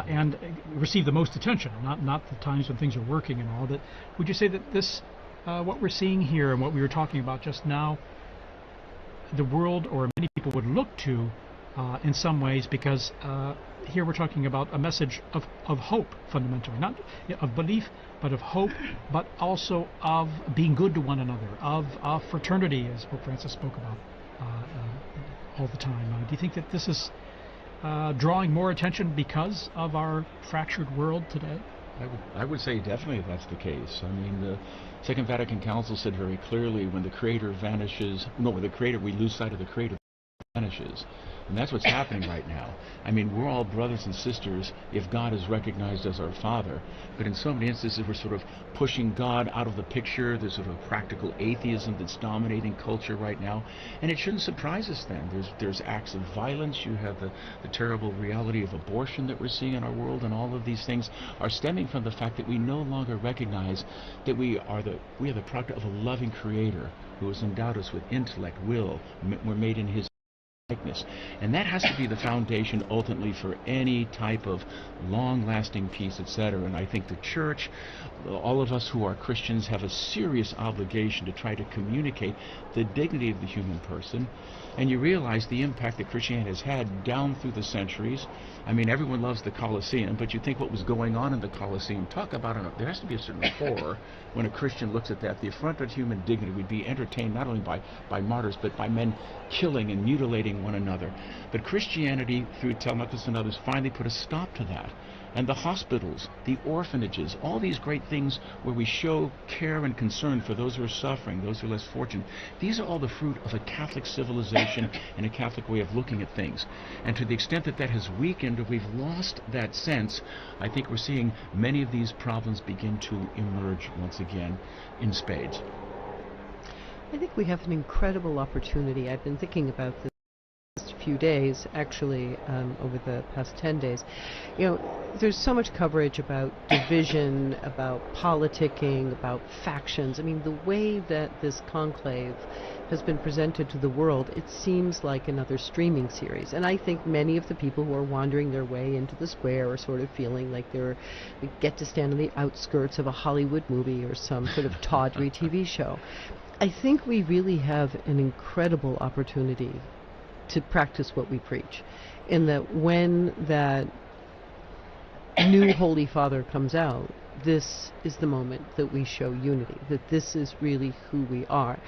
and receive the most attention, not the times when things are working and all. But would you say that this, what we're seeing here and what we were talking about just now, the world or many people would look to in some ways, because here we're talking about a message of hope, fundamentally, not of belief, but of hope, but also of being good to one another, of fraternity, as Pope Francis spoke about all the time. Do you think that this is drawing more attention because of our fractured world today? I would say definitely that's the case. I mean, the Second Vatican Council said very clearly, when the Creator vanishes, we lose sight of the Creator vanishes. And that's what's happening right now. I mean, we're all brothers and sisters if God is recognized as our Father. But in so many instances, we're sort of pushing God out of the picture. There's sort of practical atheism that's dominating culture right now. And it shouldn't surprise us then. There's acts of violence. You have the terrible reality of abortion that we're seeing in our world. And all of these things are stemming from the fact that we no longer recognize that we are the product of a loving Creator who has endowed us with intellect, will. We're made in His likeness. And that has to be the foundation ultimately for any type of long-lasting peace, etc. And I think the Church, all of us who are Christians, have a serious obligation to try to communicate the dignity of the human person. And you realize the impact that Christianity has had down through the centuries. I mean, everyone loves the Colosseum, but you think what was going on in the Colosseum, talk about it, there has to be a certain horror when a Christian looks at that. The affront of human dignity would be entertained not only by martyrs, but by men killing and mutilating one another. But Christianity, through Telemachus and others, finally put a stop to that. And the hospitals, the orphanages, all these great things where we show care and concern for those who are suffering, those who are less fortunate, these are all the fruit of a Catholic civilization and a Catholic way of looking at things. And to the extent that that has weakened, or we've lost that sense, I think we're seeing many of these problems begin to emerge once again in spades. I think we have an incredible opportunity. I've been thinking about this few days, actually, over the past 10 days. There's so much coverage about division, about politicking, about factions. I mean, the way that this conclave has been presented to the world, it seems like another streaming series. And I think many of the people who are wandering their way into the square are sort of feeling like they get to stand on the outskirts of a Hollywood movie or some sort of tawdry TV show. I think we really have an incredible opportunity to practice what we preach, in that when that new Holy Father comes out, this is the moment that we show unity, that this is really who we are.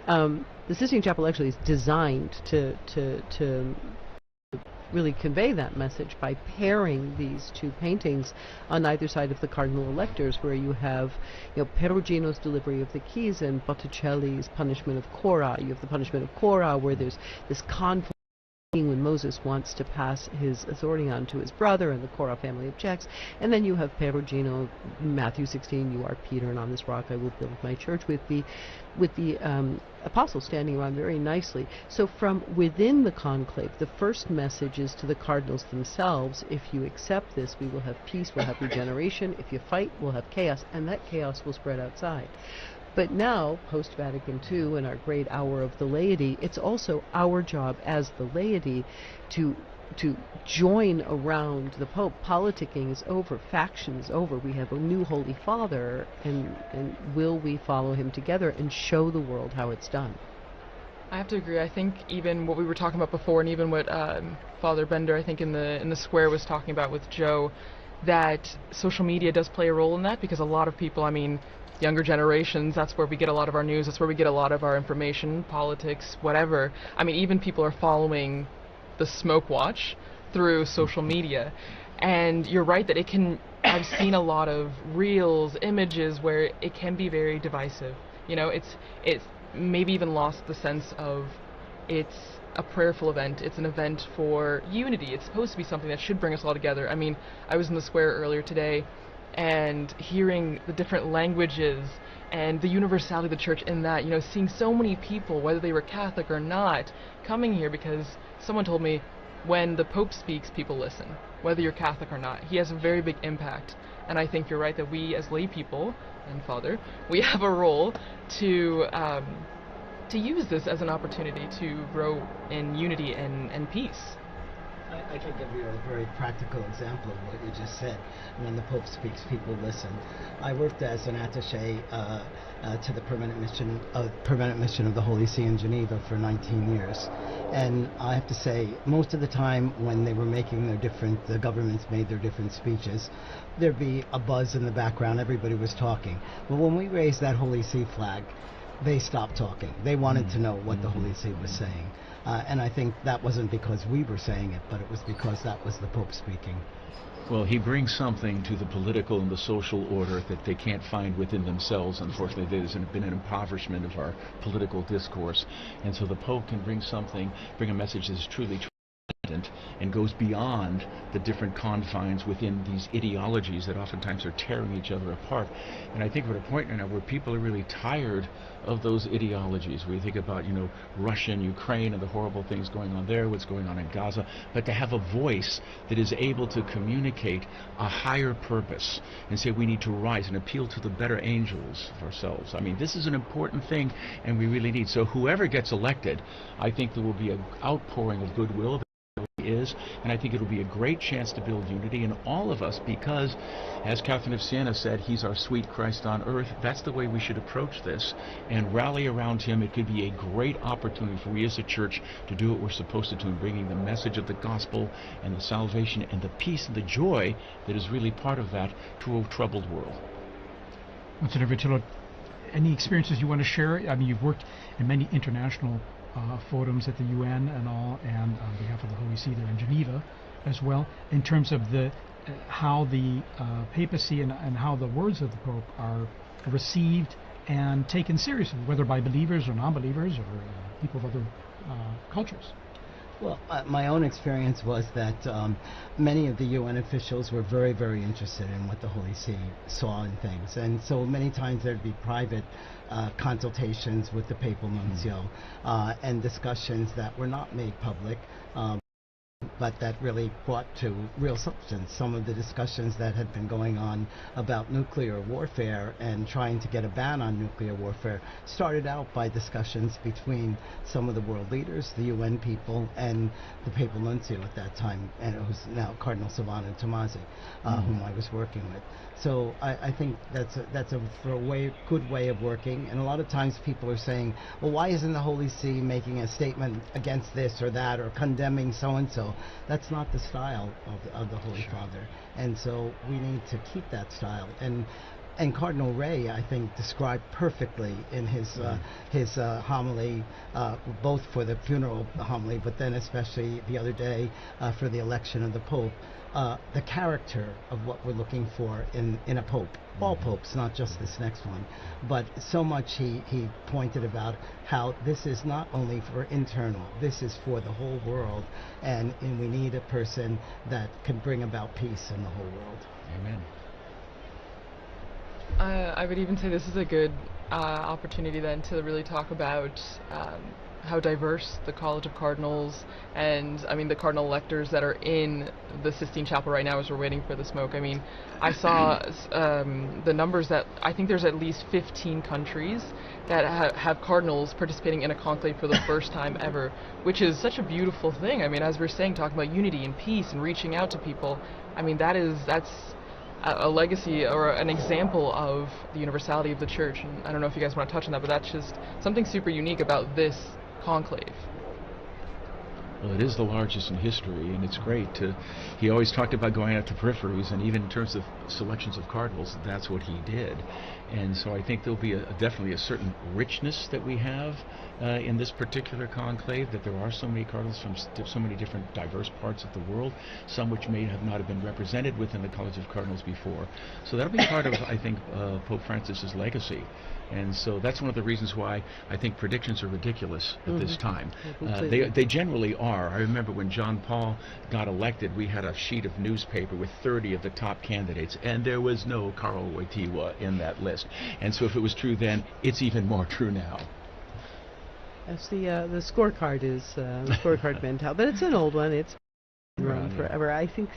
The Sistine Chapel actually is designed to really convey that message by pairing these two paintings on either side of the cardinal electors, where you have Perugino's delivery of the keys and Botticelli's punishment of Cora. You have the punishment of Cora, where there's this conflict when Moses wants to pass his authority on to his brother, and the Korah family objects. And then you have Perugino, Matthew 16, you are Peter, and on this rock I will build my church, with the apostles standing around very nicely. So from within the conclave, the first message is to the cardinals themselves: if you accept this, we will have peace, we'll have regeneration. If you fight, we'll have chaos, and that chaos will spread outside. But now, post-Vatican II, in our great hour of the laity, it's also our job as the laity to join around the Pope. Politicking is over. Faction is over. We have a new Holy Father, and will we follow him together and show the world how it's done? I have to agree. I think even what we were talking about before, and even what Father Bender, I think in the square, was talking about with Joe, that social media does play a role in that, because a lot of people, I mean, younger generations, that's where we get a lot of our news, that's where we get a lot of our information, politics, whatever. I mean, even people are following the smoke watch through social media. And you're right that it can, I've seen a lot of reels, images where it can be very divisive. You know, it's maybe even lost the sense of it's a prayerful event, it's an event for unity, it's supposed to be something that should bring us all together. I mean, I was in the square earlier today, and hearing the different languages and the universality of the church in that, you know, seeing so many people, whether they were Catholic or not, coming here because someone told me when the Pope speaks, people listen, whether you're Catholic or not. He has a very big impact, and I think you're right that we as lay people, and Father, we have a role to use this as an opportunity to grow in unity and peace. I can give you a very practical example of what you just said. When the Pope speaks, people listen. I worked as an attaché to the permanent mission of the Holy See in Geneva for 19 years. And I have to say, most of the time when they were making the governments made their different speeches, there'd be a buzz in the background, everybody was talking. But when we raised that Holy See flag, they stopped talking. They wanted to know what the Holy See was saying. And I think that wasn't because we were saying it, but it was because that was the Pope speaking. Well, he brings something to the political and the social order that they can't find within themselves. Unfortunately, there's been an impoverishment of our political discourse. And so the Pope can bring a message that's truly and goes beyond the different confines within these ideologies that oftentimes are tearing each other apart. And I think we're at a point now where people are really tired of those ideologies. We think about, Russia and Ukraine and the horrible things going on there, what's going on in Gaza, but to have a voice that is able to communicate a higher purpose and say we need to rise and appeal to the better angels of ourselves. I mean, this is an important thing, and we really need. So whoever gets elected, I think there will be an outpouring of goodwill. And I think it'll be a great chance to build unity in all of us, because, as Catherine of Siena said, he's our sweet Christ on earth. That's the way we should approach this and rally around him. It could be a great opportunity for we as a church to do what we're supposed to do in bringing the message of the gospel and the salvation and the peace and the joy that is really part of that to a troubled world. Monsignor Vitillo, any experiences you want to share? I mean, you've worked in many international forums at the UN and all, and on behalf of the Holy See there in Geneva as well, in terms of the how the papacy and how the words of the Pope are received and taken seriously, whether by believers or non-believers or people of other cultures. Well, my own experience was that many of the UN officials were very, very interested in what the Holy See saw in things. And so many times there'd be private consultations with the papal nuncio and discussions that were not made public, but that really brought to real substance. Some of the discussions that had been going on about nuclear warfare and trying to get a ban on nuclear warfare started out by discussions between some of the world leaders, the UN people, and the papal nuncio at that time, and it was now Cardinal Silvano Tomasi, whom I was working with. So I think that's a good way of working. And a lot of times people are saying, well, why isn't the Holy See making a statement against this or that or condemning so-and-so? That's not the style of the Holy Father. And so we need to keep that style. And And Cardinal Ray, I think, described perfectly in his homily, both for the funeral homily, but then especially the other day for the election of the Pope, the character of what we're looking for in a Pope. All popes, not just this next one. But so much he pointed about how this is not only for internal, this is for the whole world, and we need a person that can bring about peace in the whole world. Amen. I would even say this is a good opportunity then to really talk about how diverse the College of Cardinals and, I mean, the cardinal electors that are in the Sistine Chapel right now as we're waiting for the smoke. I mean, I saw the numbers that I think there's at least 15 countries that have cardinals participating in a conclave for the first time ever, which is such a beautiful thing. I mean, as we're saying, talking about unity and peace and reaching out to people, I mean, that's a legacy or an example of the universality of the church. And I don't know if you guys want to touch on that, but that's just something super unique about this conclave. Well, it is the largest in history, and it's great. He always talked about going out to peripheries, and even in terms of selections of cardinals, that's what he did. And so I think there'll be definitely a certain richness that we have in this particular conclave, that there are so many cardinals from so many different diverse parts of the world, some which may not have been represented within the College of Cardinals before. So that'll be part of, I think, Pope Francis's legacy. And so that's one of the reasons why I think predictions are ridiculous at this time. They generally are. I remember when John Paul got elected, we had a sheet of newspaper with 30 of the top candidates, and there was no Karl Wojtyła in that list. And so if it was true then, it's even more true now. Yes, the scorecard is the scorecard mentality, but it's an old one. It's run forever. I think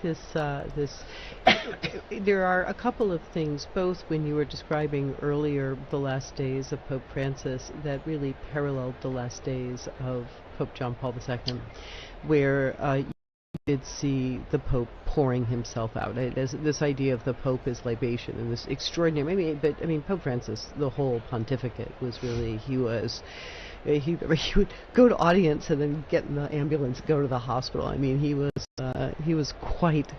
there are a couple of things, both when you were describing earlier the last days of Pope Francis, that really paralleled the last days of Pope John Paul II, where you did see the Pope pouring himself out. This idea of the Pope as libation and this extraordinary. I mean, Pope Francis, the whole pontificate was really, he would go to audience and then get in the ambulance, go to the hospital. I mean, he was quite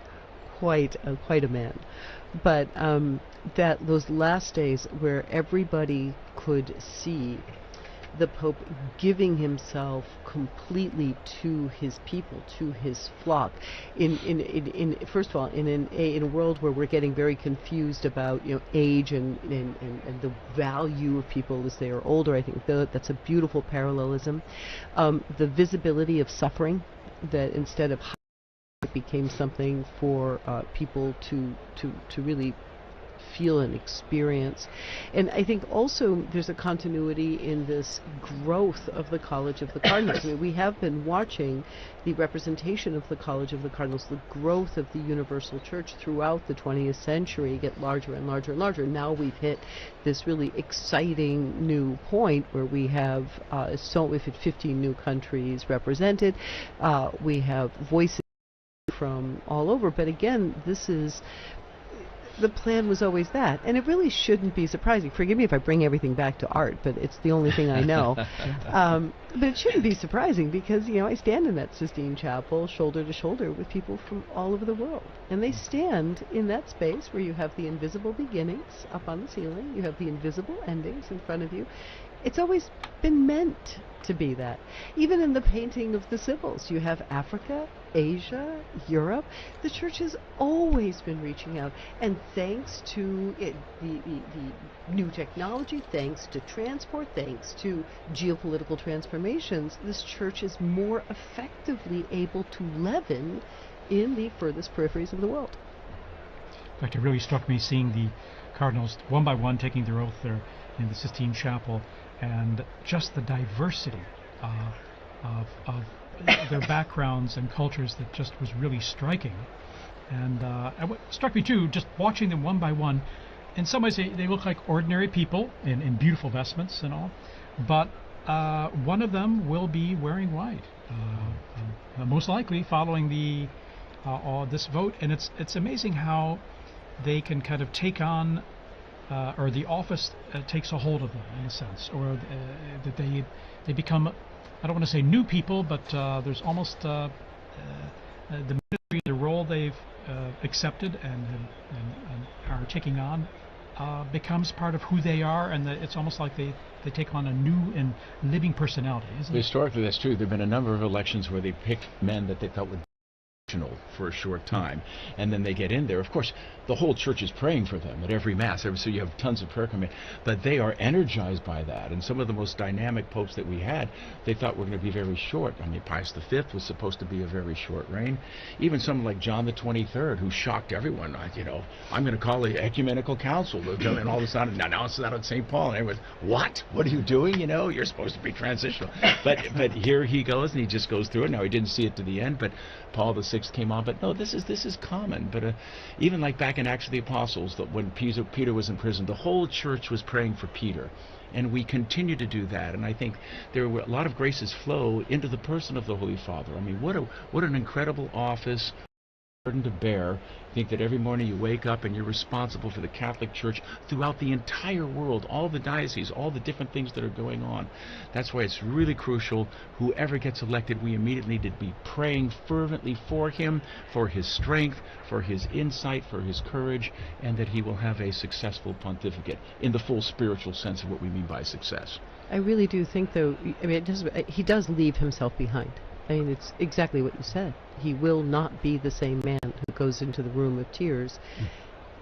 a man. But that those last days where everybody could see the Pope giving himself completely to his people, to his flock, in first of all, in a world where we're getting very confused about age and the value of people as they are older. I think that's a beautiful parallelism. The visibility of suffering, that instead of it became something for people to really feel and experience. And I think also there's a continuity in this growth of the College of the Cardinals. I mean, we have been watching the representation of the College of the Cardinals, the growth of the Universal Church throughout the 20th century get larger and larger and larger. Now we've hit this really exciting new point where we have we've hit 15 new countries represented. We have voices from all over, but again, the plan was always that, and it really shouldn't be surprising. Forgive me if I bring everything back to art, but it's the only thing I know. But it shouldn't be surprising because, I stand in that Sistine Chapel shoulder to shoulder with people from all over the world. And they stand in that space where you have the invisible beginnings up on the ceiling, you have the invisible endings in front of you. It's always been meant to be that. Even in the painting of the Sibyls, you have Africa, Asia, Europe. The Church has always been reaching out, and thanks to the new technology, thanks to transport, thanks to geopolitical transformations, this Church is more effectively able to leaven in the furthest peripheries of the world. In fact, it really struck me seeing the cardinals one by one taking their oath there in the Sistine Chapel, and just the diversity of their backgrounds and cultures that just was really striking. And what struck me too, just watching them one by one, in some ways they look like ordinary people in beautiful vestments and all, but one of them will be wearing white, most likely following this vote. And it's amazing how they can kind of take on or the office takes a hold of them in a sense, or that they become, I don't want to say new people, but there's almost the ministry, the role they've accepted and are taking on becomes part of who they are, and it's almost like they take on a new and living personality, isn't it? Historically, that's true. There have been a number of elections where they picked men that they felt would for a short time, and then they get in there. Of course, the whole church is praying for them at every mass, so you have tons of prayer coming, but they are energized by that. And some of the most dynamic popes that we had, they thought were going to be very short. I mean, Pius V was supposed to be a very short reign. Even someone like John the 23rd, who shocked everyone. I'm going to call the ecumenical council, and all of a sudden announce that on St. Paul, and everyone's, what are you doing? You're supposed to be transitional. But here he goes, and he just goes through it. Now, he didn't see it to the end, but Paul VI came on. But no, this is common. But even like back in Acts of the Apostles, that when Peter was in prison, the whole church was praying for Peter, and we continue to do that. And I think there were a lot of graces flow into the person of the Holy Father. I mean, what an incredible office, burden to bear. Think that every morning you wake up and you're responsible for the Catholic Church throughout the entire world, all the dioceses, all the different things that are going on. That's why it's really crucial, whoever gets elected, we immediately need to be praying fervently for him, for his strength, for his insight, for his courage, and that he will have a successful pontificate in the full spiritual sense of what we mean by success. I really do think, though, he does leave himself behind. I mean, it's exactly what you said. He will not be the same man who goes into the room of tears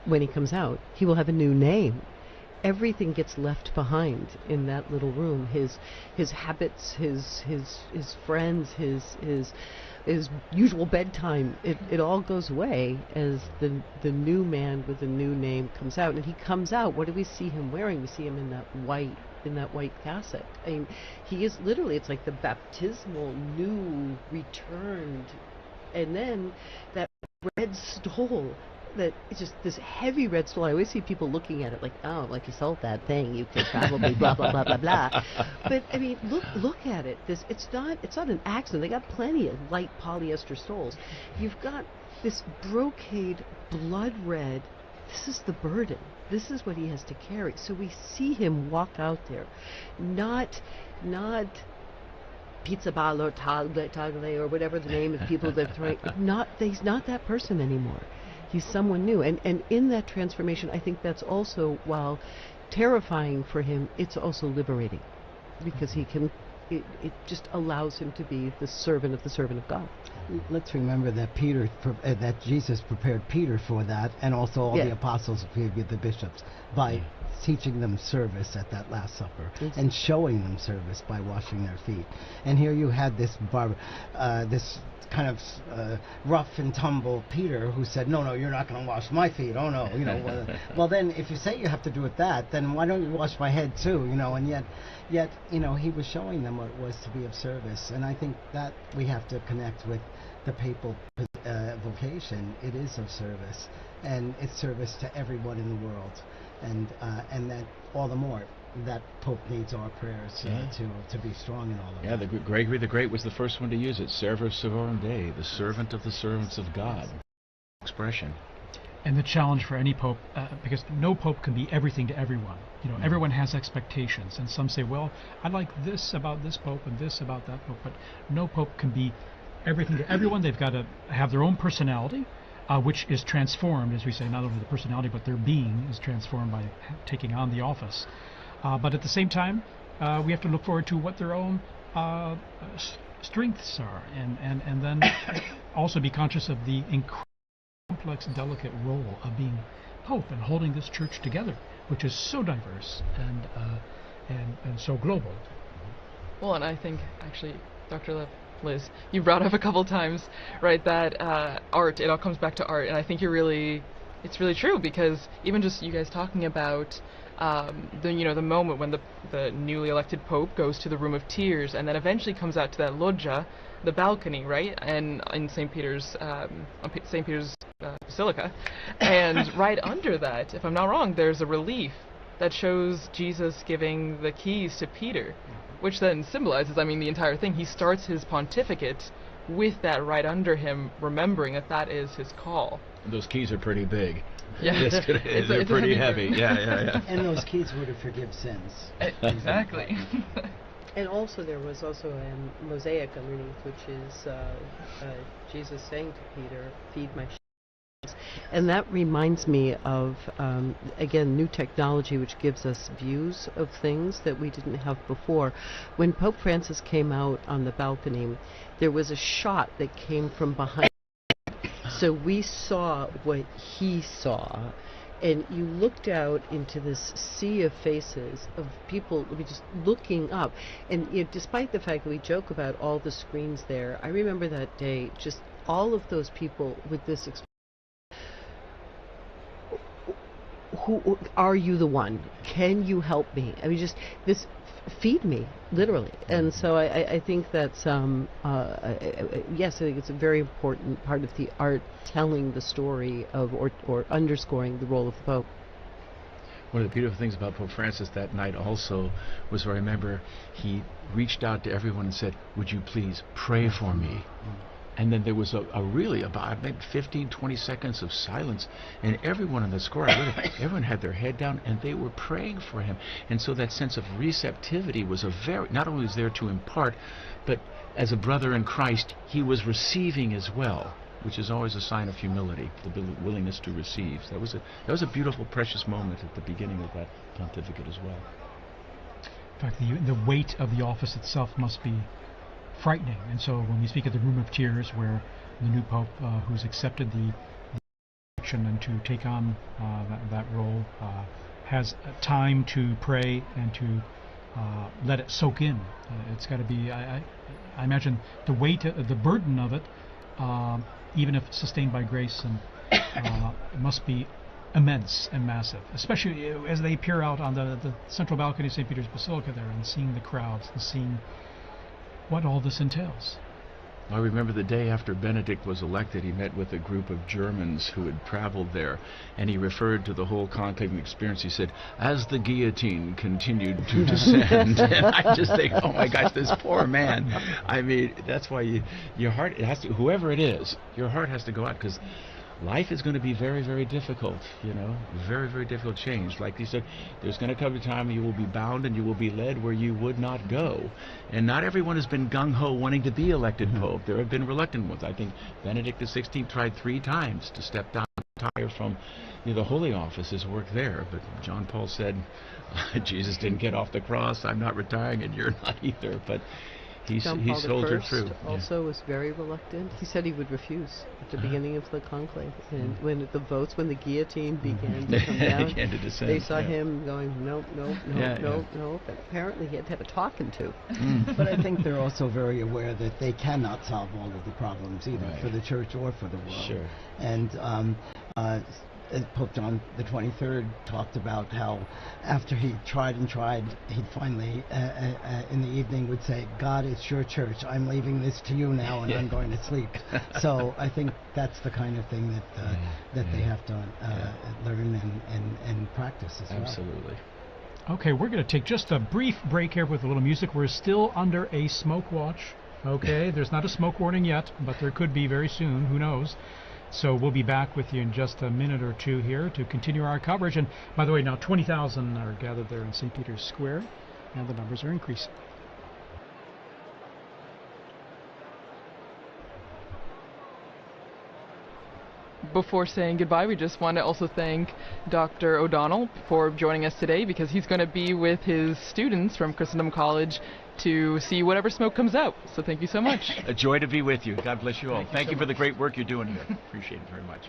when he comes out. He will have a new name. Everything gets left behind in that little room. His habits, his friends, his usual bedtime. It all goes away as the new man with the new name comes out. And he comes out. What do we see him wearing? We see him in that white cassock. I mean, he is literally, it's like the baptismal new returned, and then that red stole, that it's just this heavy red stole. I always see people looking at it like, oh, like you sold that thing, you could probably blah blah blah blah blah. But I mean, look at it. It's not an accident. They got plenty of light polyester stoles. You've got this brocade blood red. This is the burden. This is what he has to carry. So we see him walk out there, not pizza ball or tagle or whatever the name of people they're throwing. He's not that person anymore. He's someone new. And in that transformation, I think that's also, while terrifying for him, it's also liberating, because it just allows him to be the servant of God. Let's remember that that Jesus prepared Peter for that, and also all the apostles prepared the bishops by teaching them service at that Last Supper and showing them service by washing their feet. And here you had this kind of rough and tumble Peter who said, no, you're not going to wash my feet. Oh no, well then if you say you have to do it then why don't you wash my head too? And yet he was showing them what it was to be of service. And I think that we have to connect with the papal vocation. It is of service, and it's service to everyone in the world, and that all the more that Pope needs our prayers to be strong in all of that. Yeah, Gregory the Great was the first one to use it. Servus servorum Dei, the servant of the servants of God. Expression. And the challenge for any pope, because no pope can be everything to everyone. Everyone has expectations, and some say, well, I like this about this pope and this about that pope, but no pope can be everything to everyone. They've got to have their own personality, which is transformed, as we say, not only the personality, but their being is transformed by taking on the office. But at the same time, we have to look forward to what their own strengths are, and then also be conscious of the incredible complex, delicate role of being Pope and holding this church together, which is so diverse and so global. Well, and I think, actually, Dr. Liz, you brought up a couple times, right, that art, it all comes back to art, and I think it's really true, because even just you guys talking about the moment when the newly elected Pope goes to the Room of Tears, and then eventually comes out to that loggia, the balcony, right, and in St. Peter's Basilica, and right under that, if I'm not wrong, there's a relief that shows Jesus giving the keys to Peter, which then symbolizes, the entire thing. He starts his pontificate with that right under him, remembering that is his call. Those keys are pretty big. Yeah, they're pretty heavy. Yeah. And those keys were to forgive sins. Exactly. And also there was also a mosaic underneath, which is Jesus saying to Peter, "Feed my sheep." And that reminds me of, again, new technology which gives us views of things that we didn't have before. When Pope Francis came out on the balcony, there was a shot that came from behind. So we saw what he saw. And you looked out into this sea of faces of people just looking up. And despite the fact that we joke about all the screens there, I remember that day, just all of those people with this who are you the one? Can you help me? I mean, just this, feed me, literally. And so I think that's, yes, I think it's a very important part of the art, telling the story of, or underscoring the role of the Pope. One of the beautiful things about Pope Francis that night also was, where I remember he reached out to everyone and said, "Would you please pray for me?" And then there was a really about maybe 15, 20 seconds of silence, and everyone in the square, everyone had their head down, and they were praying for him. And so that sense of receptivity was not only was there to impart, but as a brother in Christ, he was receiving as well, which is always a sign of humility, the willingness to receive. So that was a beautiful, precious moment at the beginning of that pontificate as well. In fact, the weight of the office itself must be frightening. And so when we speak of the Room of Tears, where the new Pope, who's accepted the action and to take on that role, has time to pray and to let it soak in. It's got to be, I imagine, the weight, the burden of it, even if sustained by grace, and it must be immense and massive, especially as they peer out on the central balcony of St. Peter's Basilica there and seeing the crowds and seeing what all this entails. I remember the day after Benedict was elected, he met with a group of Germans who had traveled there, and he referred to the whole conclave experience. He said, "As the guillotine continued to descend," and I just think, oh my gosh, this poor man. I mean, that's why your heart, it has to, whoever it is, your heart has to go out, because life is going to be very, very difficult, very, very difficult change. Like he said, there's going to come a time you will be bound and you will be led where you would not go. And not everyone has been gung-ho wanting to be elected Pope. There have been reluctant ones. I think Benedict XVI tried 3 times to step down, retire from the Holy Office, his work there. But John Paul said, Jesus didn't get off the cross, I'm not retiring, and you're not either. But John Paul soldiered I through. also was very reluctant. He said he would refuse at the beginning of the conclave. And when the guillotine began to come down, began to descend, they saw him going, nope. And apparently he had to have a talking to. But I think they're also very aware that they cannot solve all of the problems, either for the Church or for the world. Sure. And Pope John the 23rd talked about how after he tried and tried, he'd finally, in the evening, would say, "God, it's your church. I'm leaving this to you now, and I'm going to sleep." So I think that's the kind of thing that they have to learn and practice as well. Absolutely. Okay, we're going to take just a brief break here with a little music. We're still under a smoke watch. Okay, there's not a smoke warning yet, but there could be very soon. Who knows? So we'll be back with you in just a minute or two here to continue our coverage. And by the way, now 20,000 are gathered there in St. Peter's Square, and the numbers are increasing. Before saying goodbye, we just want to also thank Dr. O'Donnell for joining us today, because he's going to be with his students from Christendom College to see whatever smoke comes out. So thank you so much. A joy to be with you. God bless you all. Thank you for the great work you're doing here. Appreciate it very much.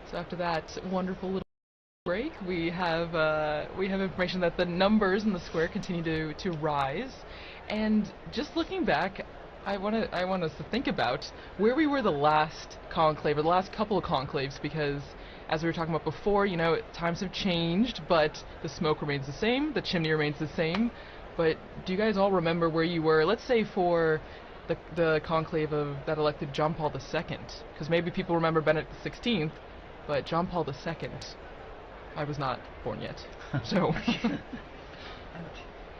So after that wonderful little break, we have information that the numbers in the square continue to rise, and just looking back, I want us to think about where we were the last conclave, or the last couple of conclaves, because as we were talking about before, you know, times have changed, but the smoke remains the same, the chimney remains the same. But do you guys all remember where you were, let's say for the conclave that elected John Paul II? Because maybe people remember Benedict XVI, but John Paul II, I was not born yet, so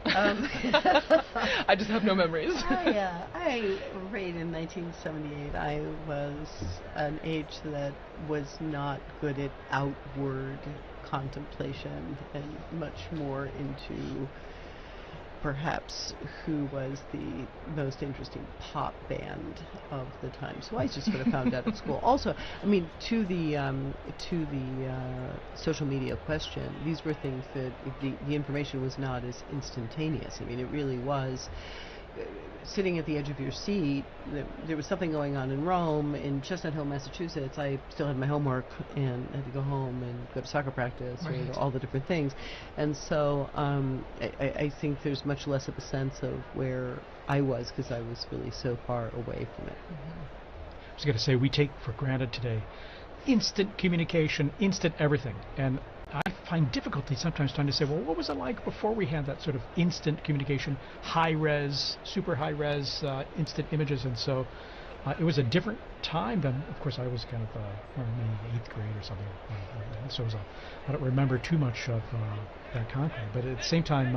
I just have no memories. I reigned in 1978. I was an age that was not good at outward contemplation and much more into perhaps who was the most interesting pop band of the time. So I just sort of found out at school. Also, I mean, to the social media question, these were things that the information was not as instantaneous. I mean, it really was sitting at the edge of your seat. There was something going on in Rome, in Chestnut Hill, Massachusetts. I still had my homework and had to go home and go to soccer practice, right, or all the different things. And so I think there's much less of a sense of where I was, because I was really so far away from it. I was going to say, we take for granted today instant communication, instant everything. And I find difficulty sometimes trying to say, well, what was it like before we had that sort of instant communication, high-res, super high-res, instant images? And so it was a different time than, of course, I was kind of maybe 8th grade or something. So I don't remember too much of that conclave. But at the same time,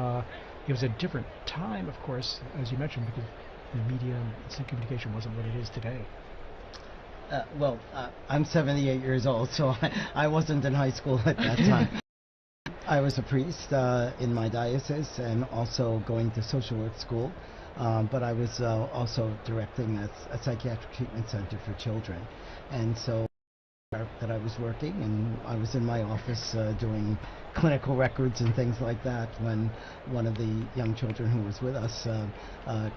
it was a different time, of course, as you mentioned, because the media and instant communication wasn't what it is today. I'm 78 years old, so I wasn't in high school at that time. I was a priest in my diocese and also going to social work school, but I was also directing a psychiatric treatment center for children. And so that I was working, and I was in my office doing clinical records and things like that when one of the young children who was with us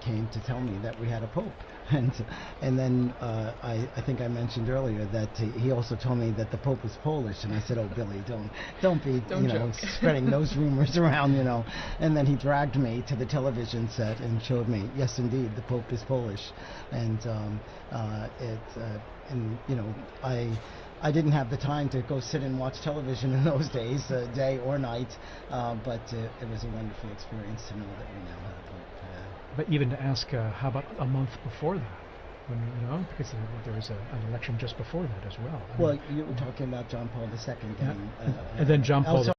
came to tell me that we had a pope. And then I think I mentioned earlier that he also told me that the pope was Polish, and I said, "Oh, Billy, don't be spreading those rumors around, you know." And then he dragged me to the television set and showed me, yes, indeed, the pope is Polish, and I didn't have the time to go sit and watch television in those days, day or night, but it was a wonderful experience to know that we now have a pope. But even to ask, how about a month before that? When, because there was an election just before that as well. Well, you were talking about John Paul II. And then John Paul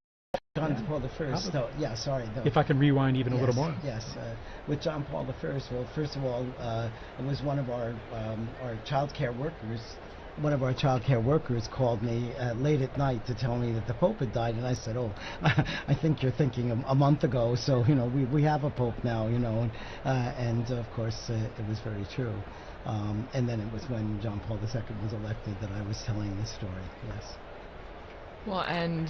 John Paul I. So, yeah, sorry. No. If I can rewind even a little more. Yes. With John Paul I, well, first of all, it was one of our child care workers. One of our child care workers called me late at night to tell me that the Pope had died, and I said, "Oh, I think you're thinking a month ago. So we have a Pope now, and of course it was very true. And then it was when John Paul II was elected that I was telling this story. Yes. Well, and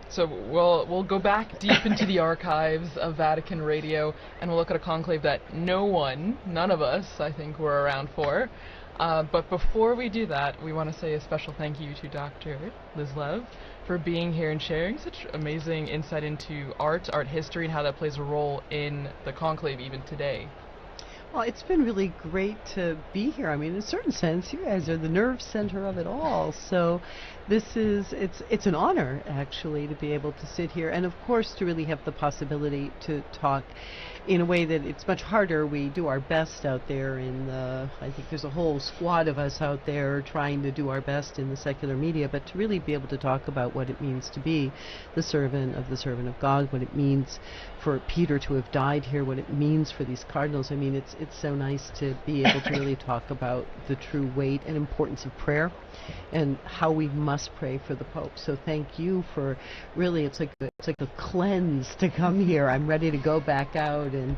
so we'll go back deep into the archives of Vatican Radio, and we'll look at a conclave that none of us, I think, were around for. But before we do that, we want to say a special thank you to Dr. Liz Lev for being here and sharing such amazing insight into art history, and how that plays a role in the conclave even today. Well, it's been really great to be here. I mean, in a certain sense, you guys are the nerve center of it all. So it's an honor, actually, to be able to sit here, and of course to really have the possibility to talk in a way that it's much harder. We do our best out there I think there's a whole squad of us out there trying to do our best in the secular media, but to really be able to talk about what it means to be the servant of God, what it means for Peter to have died here, what it means for these cardinals. I mean, it's so nice to be able to really talk about the true weight and importance of prayer and how we must pray for the Pope. So thank you for really, it's like a cleanse to come here. I'm ready to go back out and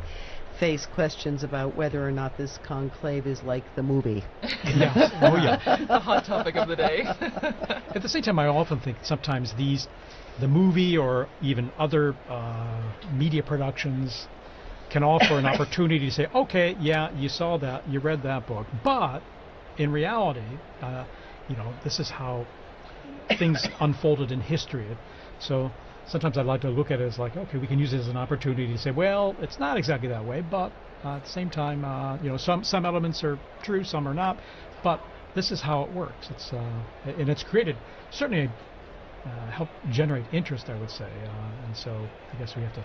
face questions about whether or not this conclave is like the movie. Yes. Oh, yeah. The hot topic of the day. At the same time, I often think sometimes the movie or even other media productions can offer an opportunity to say, okay, yeah, you saw that, you read that book, but in reality, this is how things unfolded in history. So sometimes I like to look at it as like, okay, we can use it as an opportunity to say, well, it's not exactly that way, but at the same time, some elements are true, some are not, but this is how it works. And it's created certainly helped generate interest, I would say, and so I guess we have to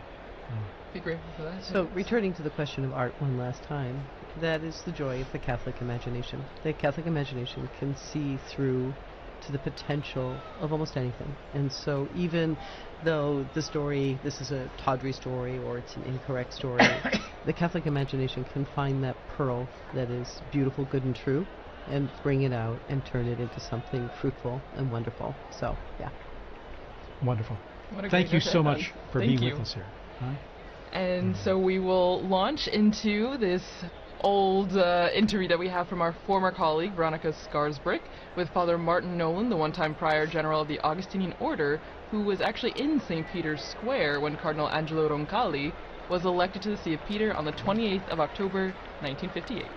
be grateful for that. So, returning to the question of art one last time, that is the joy of the Catholic imagination. The Catholic imagination can see through to the potential of almost anything. And so, even though this is a tawdry story or it's an incorrect story, the Catholic imagination can find that pearl that is beautiful, good, and true, and bring it out and turn it into something fruitful and wonderful. So, yeah. Wonderful. Thank you so much for being with us here. And so we will launch into this old interview that we have from our former colleague, Veronica Skarsbrick, with Father Martin Nolan, the one-time prior general of the Augustinian Order, who was actually in St. Peter's Square when Cardinal Angelo Roncalli was elected to the See of Peter on the 28th of October, 1958.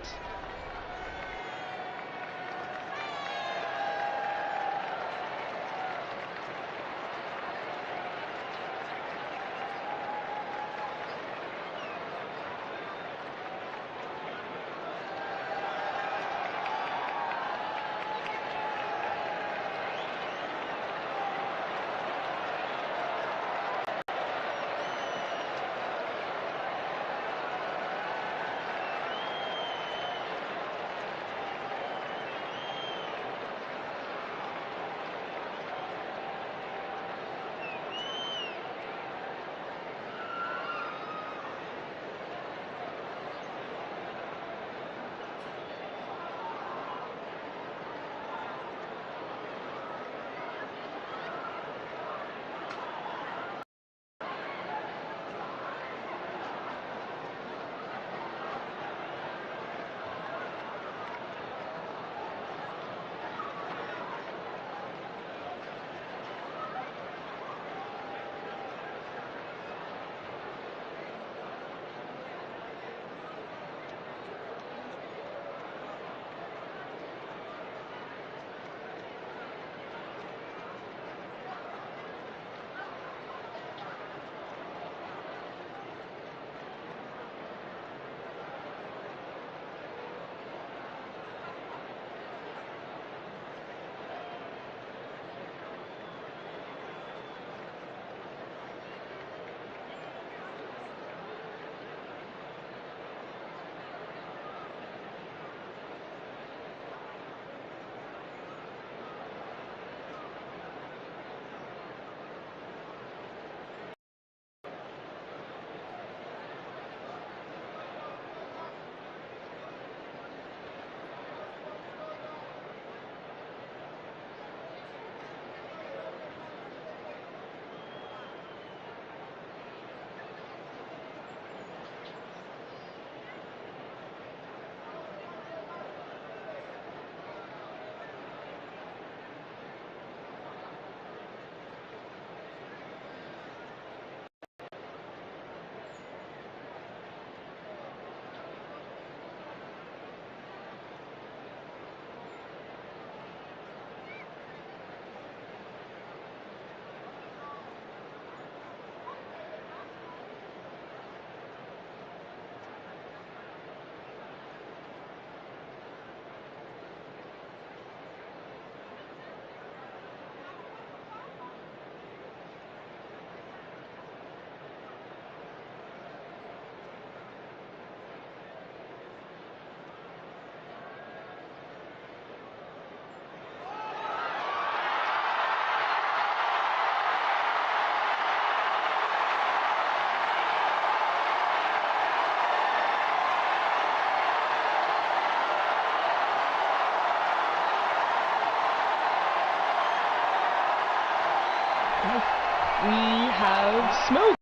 We have smoke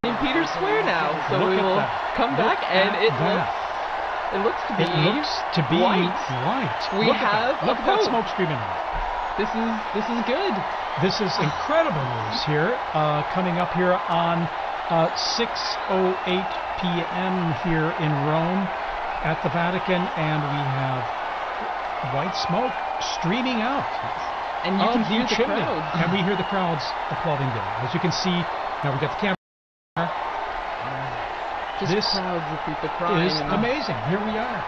in Peter's Square now, so we will come back, and it looks to be white. We have look at that smoke streaming out. This is good. This is incredible news here, coming up here on 6:08 p.m. here in Rome at the Vatican, and we have white smoke streaming out. And you of can the hear the chimney. crowds. And we hear the crowds applauding there. As you can see, now we got the camera. Just This crowds of people crying is amazing. Here we are.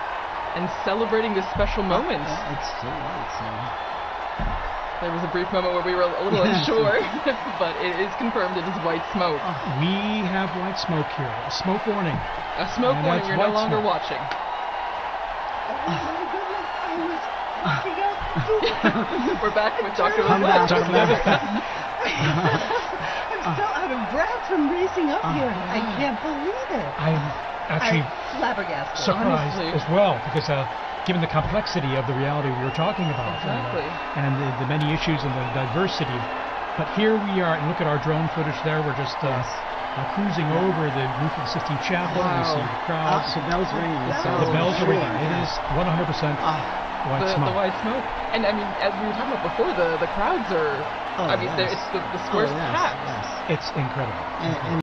and celebrating this special moment. It's still light, so. There was a brief moment where we were a little unsure, but it is confirmed it is white smoke. We have white smoke here. A smoke warning. A smoke And warning, that's you're no white longer smoke. watching. We're back with Dr. Come back, Levitt. come back. I'm so out of breath from racing up here. I can't believe it. I'm actually I'm flabbergasted. surprised honestly. as well, because given the complexity of the reality we were talking about, Exactly. and the many issues and the diversity. But here we are, and look at our drone footage there. We're just cruising over the roof of the Sistine Chapel. Wow. We see the crowds. The bells ringing. The bells are ringing. It is 100% white The smoke. white smoke. And I mean, as we were talking about before, the crowds are, I mean, yes. it's the square's packed. Yes. It's incredible. And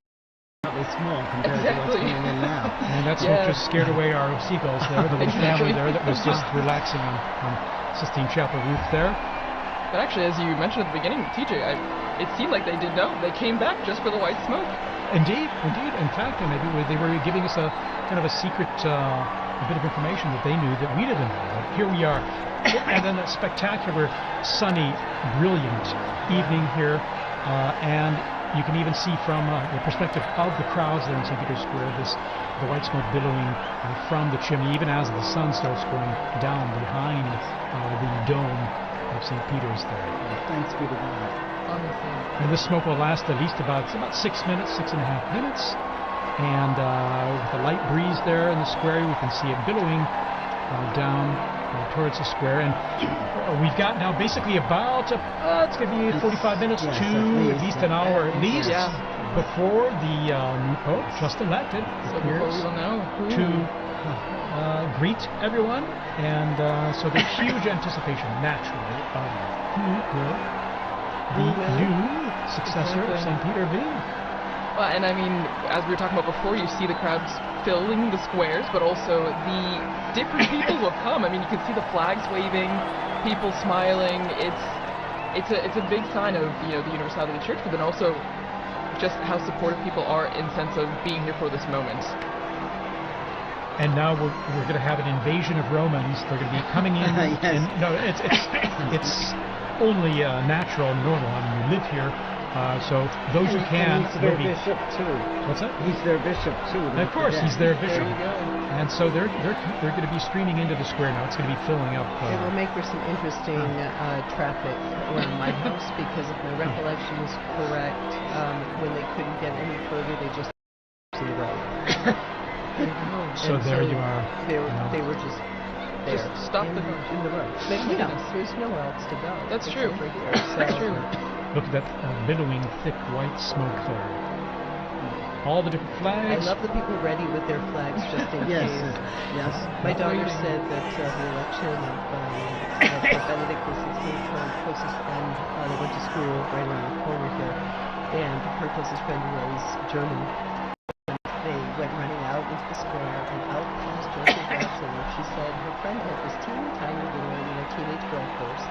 probably small compared to what's Exactly. going in now. And that smoke just scared away our seagulls there, the little family there that was just relaxing on Sistine Chapel roof there. But actually, as you mentioned at the beginning, TJ, it seemed like they did know. They came back just for the white smoke. Indeed. In fact, and maybe they were giving us a kind of a secret a bit of information that they knew that we didn't know. But here we are, and then a spectacular, sunny, brilliant evening here, and you can even see from the perspective of the crowds there in St. Peter's Square, the white smoke billowing from the chimney, even as the sun starts going down behind the dome of St. Peter's there. Thanks be to God. Honestly. And this smoke will last at least about 6 minutes, 6.5 minutes. And with a light breeze there in the square, we can see it billowing down towards the square. And we've got now basically about, it's going to be 45 minutes Yes, to at least an hour at least Yeah. before the new Pope, just elected, So before appears we will know who. to greet everyone. And so there's huge anticipation, naturally, of who will the new successor of St. Peter be. Well, and I mean, as we were talking about before, you see the crowds filling the squares, but also the different people who have come. I mean, you can see the flags waving, people smiling. It's a big sign of the universality of the church, but then also just how supportive people are in sense of being here for this moment. And now we're going to have an invasion of Romans. They're going to be coming in. Yes. And no, it's only natural and normal. I mean, you live here, so those who can He's will their be. bishop too. What's that? He's their bishop too. And of course, he's their bishop. There you go. And so they're going to be streaming into the square now. It's going to be filling up. It will make for some interesting traffic around my house because if my recollection is correct, when they couldn't get any further, they just in the road. So And there you are. They were just there. Just stop in, the road. in the road. But there's nowhere else to go. That's It's true. over here, That's so- true. Look at that billowing, thick white smoke there. All the different I flags. love the people ready with their flags just in Yes, case. yes. My daughter said that the election of Benedict XVI, her closest friend, they went to school right around the corner here, and her closest friend was German. They went running out into the square, and out comes Joseph Ratzinger. She said her friend had this teeny tiny little teenage girl horse.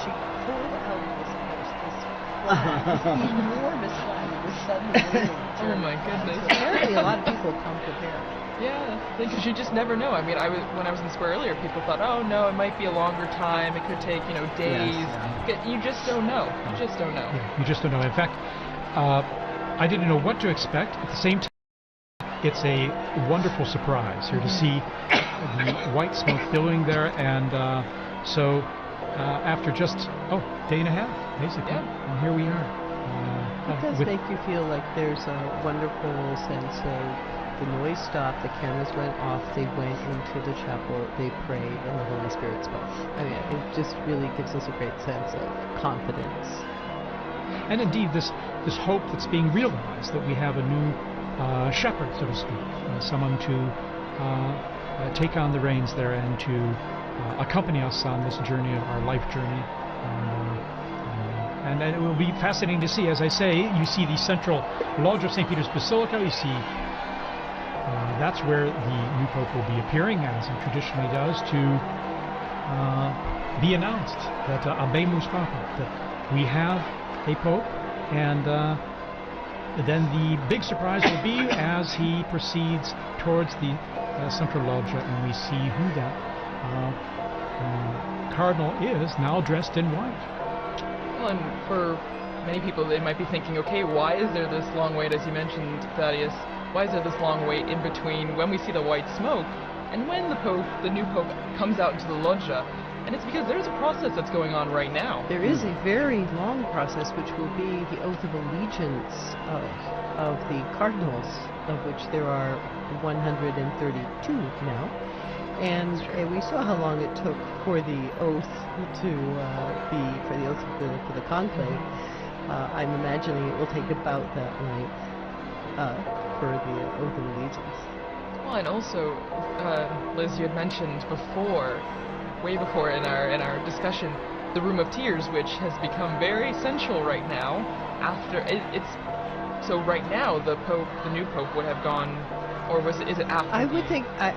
She pulled out of this horse this flag, this enormous flag. It was suddenly waving. Oh my goodness. So apparently, a lot of people come prepared. Yeah, because you just never know. I mean, when I was in the square earlier, people thought, oh no, it might be a longer time. It could take days. You just don't know. You just don't know. Yeah, you just don't know. In fact, I didn't know what to expect. At the same time, it's a wonderful surprise here to see the white smoke billowing there, and so after just day and a half, basically, and here we are. It does make you feel like there's a wonderful sense of the noise stopped, the cameras went off, they went into the chapel, they prayed, and the Holy Spirit spoke. I mean, it just really gives us a great sense of confidence. And indeed, this hope that's being realized, that we have a new shepherd, so to speak, someone to take on the reins there and to accompany us on this journey, our life journey. And it will be fascinating to see. As I say, you see the central lodge of St. Peter's Basilica. You see that's where the new Pope will be appearing, as he traditionally does, to be announced that Abemus Papa, that we have a pope, and then the big surprise will be as he proceeds towards the central loggia, and we see who that cardinal is, now dressed in white. Well, and for many people, they might be thinking, okay, why is there this long wait, as you mentioned, Thaddeus? Why is there this long wait in between when we see the white smoke and when the new pope, comes out into the loggia? And it's because there's a process that's going on right now. There is a very long process, which will be the oath of allegiance of the cardinals, of which there are 132 now. And we saw how long it took for the oath for the conclave. I'm imagining it will take about that length for the oath of allegiance. Well, and also, Liz, you had mentioned before, way before in our discussion, the Room of Tears, which has become very essential right now. So right now the new pope would have gone, or is it after? I would think that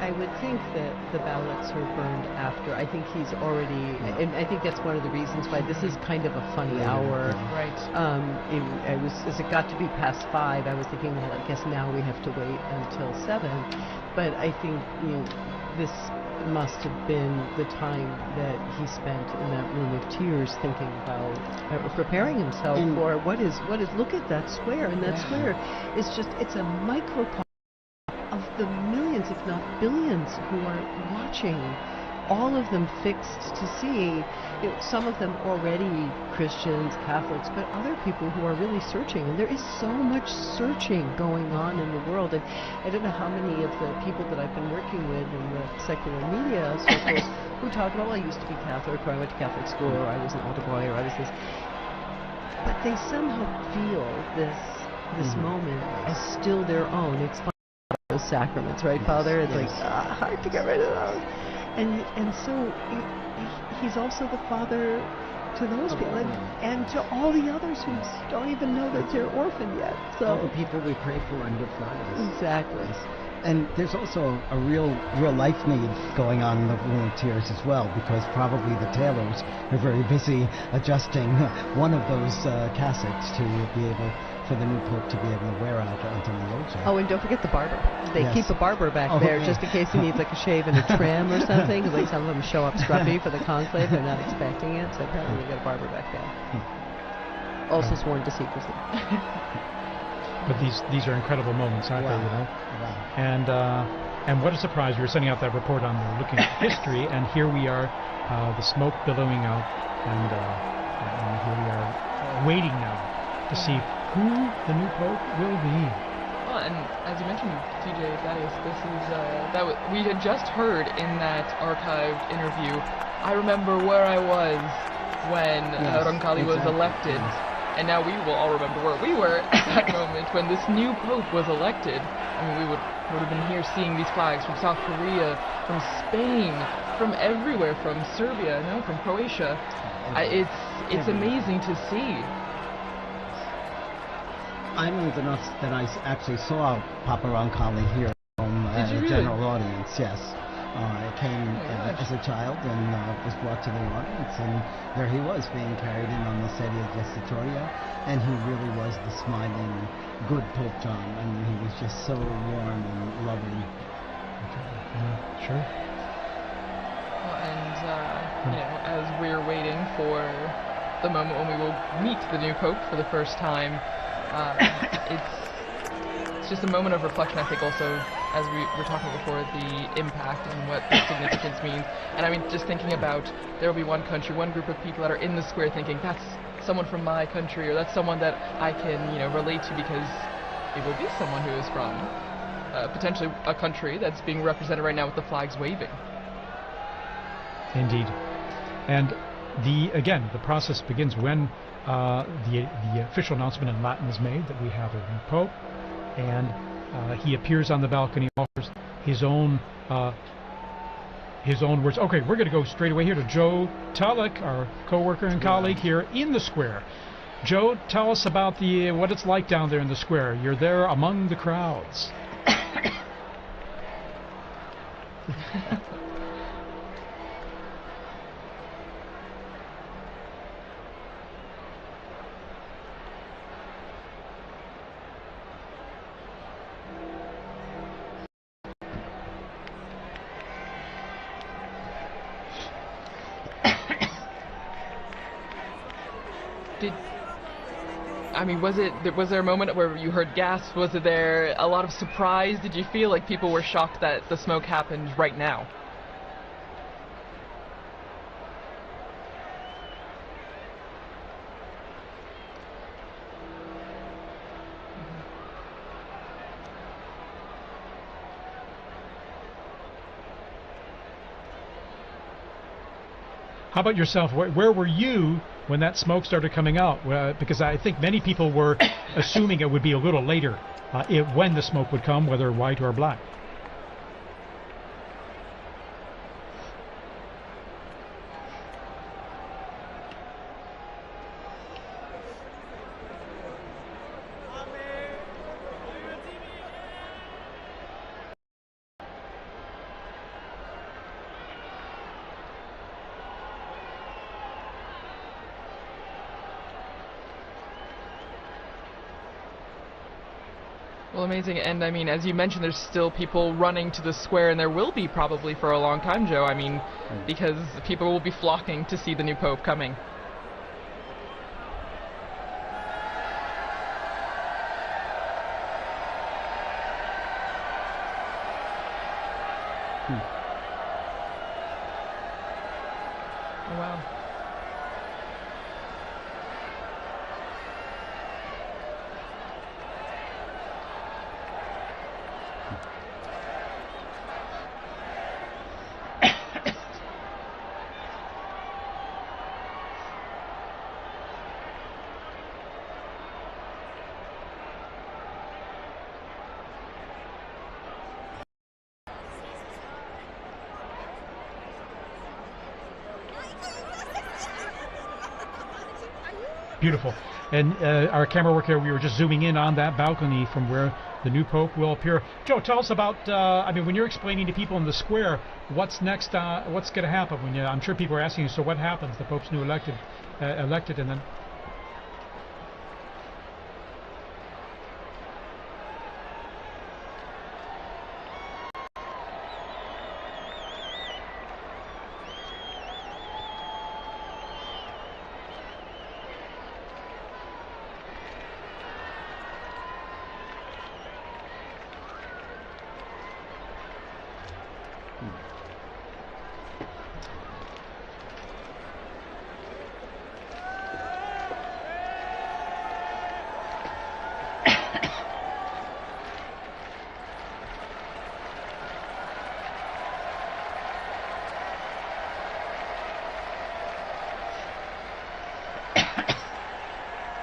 the ballots are burned after. I think he's already, and I think that's one of the reasons why this is kind of a funny hour. Right. As it got to be past 5, I was thinking, well, I guess now we have to wait until 7. But I think this must have been the time that he spent in that Room of Tears thinking about preparing himself for what is look at that square, and that square is just, it's a microcosm of the millions, if not billions, who are watching, all of them fixed to see, some of them already Christians, Catholics, but other people who are really searching. And there is so much searching going on in the world. And I don't know how many of the people that I've been working with in the secular media circles who talk about, well, I used to be Catholic, or I went to Catholic school, or I was an altar boy, or I was this. But they somehow feel this moment as still their own. It's like those sacraments, right, Father? It's like hard to get rid of those. And so he's also the father to those people, and to all the others who don't even know that they're orphaned yet. So all the people we pray for on Good Fridays. Exactly. And there's also a real life need going on in the Room of Tears as well, because probably the tailors are very busy adjusting one of those cassocks to be able, for the new pope to be able to wear out onto the loggia. Oh, and don't forget the barber. They keep a barber back there just in case he needs like a shave and a trim or something. Because like some of them show up scruffy for the conclave, they're not expecting it. So apparently we got a barber back there. Also sworn to secrecy. But these are incredible moments, aren't they? You know? Wow. And what a surprise! We were sending out that report on looking at history, and here we are, the smoke billowing out, and here we are waiting now to see who the new pope will be. Well, and as you mentioned, TJ Thaddeus, this is we had just heard in that archived interview. I remember where I was when Roncalli was elected. And now we will all remember where we were at that moment when this new pope was elected. I mean, we would have been here seeing these flags from South Korea, from Spain, from everywhere, from Serbia, from Croatia. It's amazing to see. I'm old enough that I actually saw Papa Roncalli here at a general audience. Yes. I came as a child and was brought to the audience, and there he was being carried in on the sedia gestatoria, and he really was the smiling, good Pope John. I mean, he was just so warm and loving. Sure. Well, and as we're waiting for the moment when we will meet the new Pope for the first time, it's just a moment of reflection, I think, also, as we were talking before, the impact and what the significance means. And I mean, just thinking about, there will be one country, one group of people that are in the square thinking, that's someone from my country, or that's someone that I can, relate to, because it will be someone who is from potentially a country that's being represented right now with the flags waving. Indeed. And the process begins when the official announcement in Latin is made that we have a new pope, and he appears on the balcony, offers his own words. Okay, we're going to go straight away here to Joe Tulloch, our co-worker and colleague here in the square. Joe, tell us about what it's like down there in the square. You're there among the crowds. Was there a moment where you heard gasps? Was there a lot of surprise? Did you feel like people were shocked that the smoke happened right now? How about yourself? Where were you when that smoke started coming out? Because I think many people were assuming it would be a little later when the smoke would come, whether white or black. Well, amazing. And I mean, as you mentioned, there's still people running to the square, and there will be probably for a long time, Joe. I mean, because people will be flocking to see the new Pope coming. Oh, wow. Beautiful. And our camera work here, we were just zooming in on that balcony from where the new Pope will appear. Joe, tell us about, when you're explaining to people in the square, what's next, what's going to happen? I'm sure people are asking you, so what happens? The Pope's new elected, and then...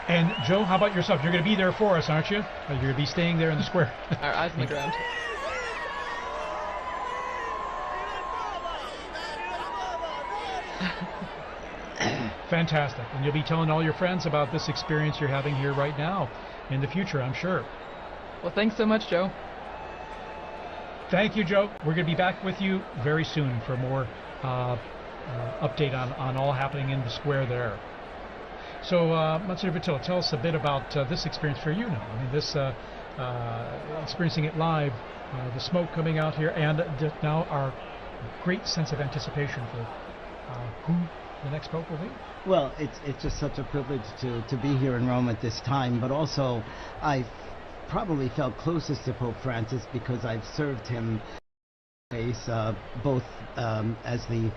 And Joe, how about yourself? You're going to be there for us, aren't you? You're going to be staying there in the square. Our eyes on the ground. Fantastic. And you'll be telling all your friends about this experience you're having here right now in the future, I'm sure. Well, thanks so much, Joe. Thank you, Joe. We're going to be back with you very soon for more update on all happening in the square there. So, Monsignor Vitilla, tell us a bit about this experience for you now. I mean, this experiencing it live, the smoke coming out here, and now our great sense of anticipation for who the next Pope will be. Well, it's just such a privilege to be here in Rome at this time, but also I've probably felt closest to Pope Francis because I've served him both as the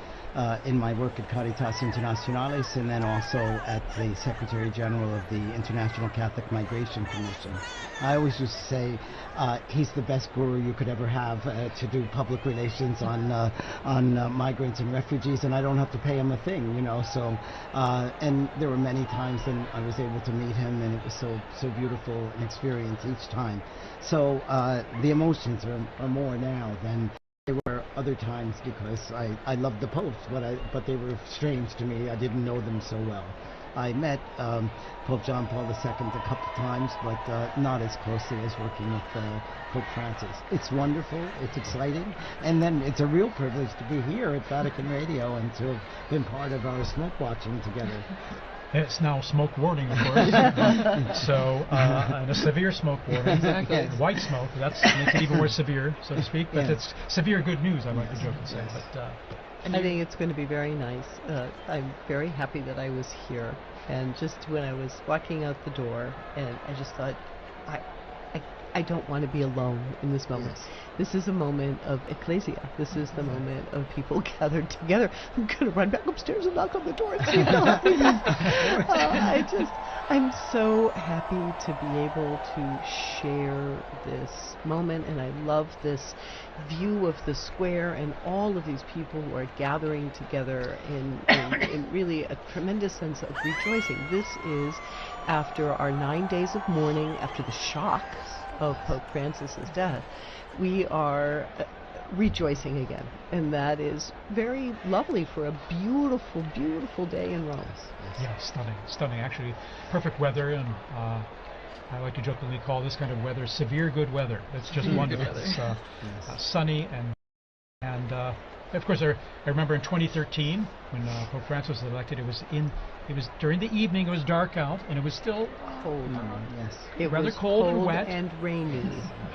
in my work at Caritas Internationalis and then also at the Secretary General of the International Catholic Migration Commission. I always used to say he's the best guru you could ever have to do public relations on migrants and refugees, and I don't have to pay him a thing, you know. So and there were many times when I was able to meet him, and it was so beautiful an experience each time. So the emotions are more now than they were other times because I loved the popes, but they were strange to me. I didn't know them so well. I met Pope John Paul II a couple times, but not as closely as working with Pope Francis. It's wonderful, it's exciting, and then it's a real privilege to be here at Vatican Radio and to have been part of our smoke watching together. It's now smoke warning, of course. So, and a severe smoke warning. Exactly. And white smoke, that's makes it even more severe, so to speak. But it's severe good news, I like to joke and say. But I think it's going to be very nice. I'm very happy that I was here. And just when I was walking out the door, and I just thought, I don't want to be alone in this moment. This is a moment of ecclesia. This is the moment of people gathered together. I'm going to run back upstairs and knock on the door and see if they'll please. I'm so happy to be able to share this moment, and I love this view of the square and all of these people who are gathering together in really a tremendous sense of rejoicing. This is after our 9 days of mourning, after the shock of Pope Francis's death. We are rejoicing again, and that is very lovely for a beautiful, beautiful day in Rome. yeah, stunning. Actually, perfect weather, and I like to jokingly call this kind of weather severe good weather. It's just wonderful. It's sunny and of course, I remember in 2013 when Pope Francis was elected. It was during the evening. It was dark out, and it was still Cold. It rather was cold and wet and rainy.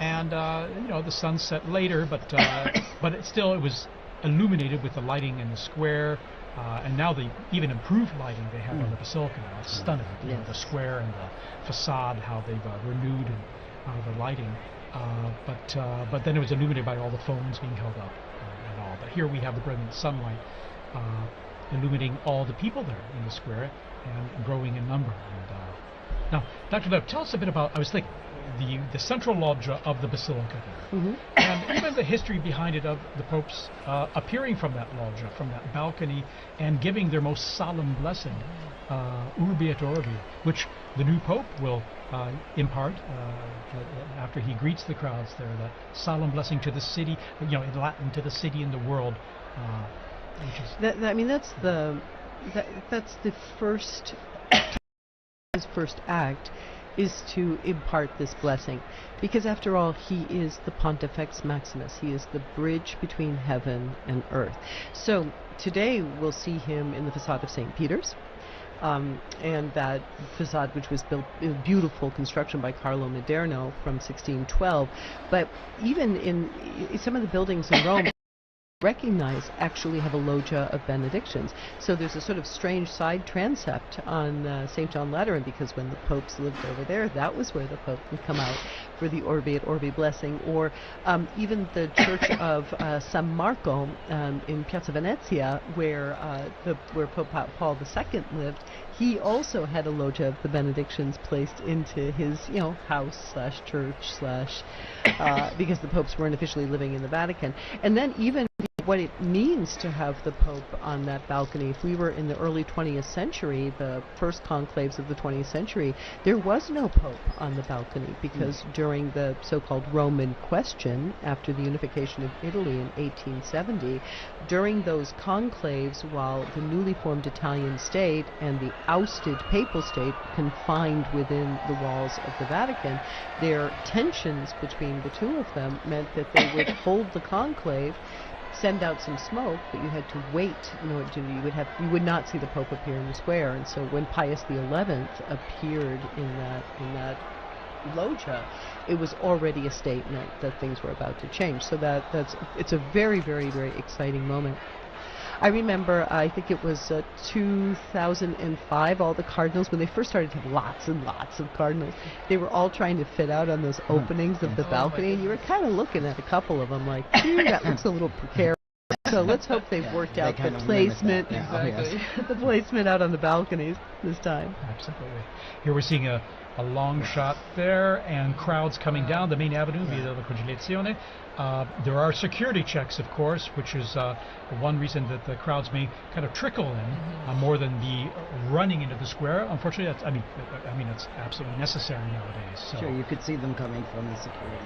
And the sun set later, but it was illuminated with the lighting in the square, and now the even improved lighting they have on the basilica now. It's stunning. You know, the square and the facade, how they've renewed the lighting. But then it was illuminated by all the phones being held up and all. But here we have the brilliant sunlight illuminating all the people there in the square and growing in number. And now, Dr. Lev, tell us a bit about, I was thinking, the central loggia of the basilica there, and even the history behind it of the popes appearing from that loggia, from that balcony, and giving their most solemn blessing, Urbi et Orbi, which the new pope will impart after he greets the crowds there, that solemn blessing to the city, in Latin, to the city and the world. That's the first. His first act is to impart this blessing, because after all, he is the Pontifex Maximus. He is the bridge between heaven and earth. So today we'll see him in the facade of St. Peter's, and that facade, which was built in beautiful construction by Carlo Maderno from 1612. But even in some of the buildings in Rome, recognize actually have a loggia of benedictions. So there's a sort of strange side transept on St. John Lateran, because when the popes lived over there, that was where the pope would come out for the Orbi et Orbi blessing. Or even the church of San Marco in Piazza Venezia, where Pope Paul II lived, he also had a loggia of the benedictions placed into his house/church/ because the popes weren't officially living in the Vatican. And then even what it means to have the Pope on that balcony. If we were in the early 20th century, the first conclaves of the 20th century, there was no Pope on the balcony, because during the so-called Roman question, after the unification of Italy in 1870, during those conclaves, while the newly formed Italian state and the ousted papal state confined within the walls of the Vatican, their tensions between the two of them meant that they would hold the conclave, send out some smoke, but you had to wait in order to, you would not see the Pope appear in the square. And so when Pius XI appeared in that loggia, it was already a statement that things were about to change. So it's a very, very, very exciting moment. I remember, I think it was 2005, all the cardinals, when they first started to have lots and lots of cardinals, they were all trying to fit out on those openings of the balcony, and you were kind of looking at a couple of them like, that looks a little precarious. So let's hope they've worked out the placement, the placement out on the balconies this time. Absolutely. Here we're seeing a long shot there, and crowds coming down the main avenue via the Conciliazione. There are security checks, of course, which is one reason that the crowds may kind of trickle in more than be running into the square. Unfortunately, it's absolutely necessary nowadays. So sure, you could see them coming from the security.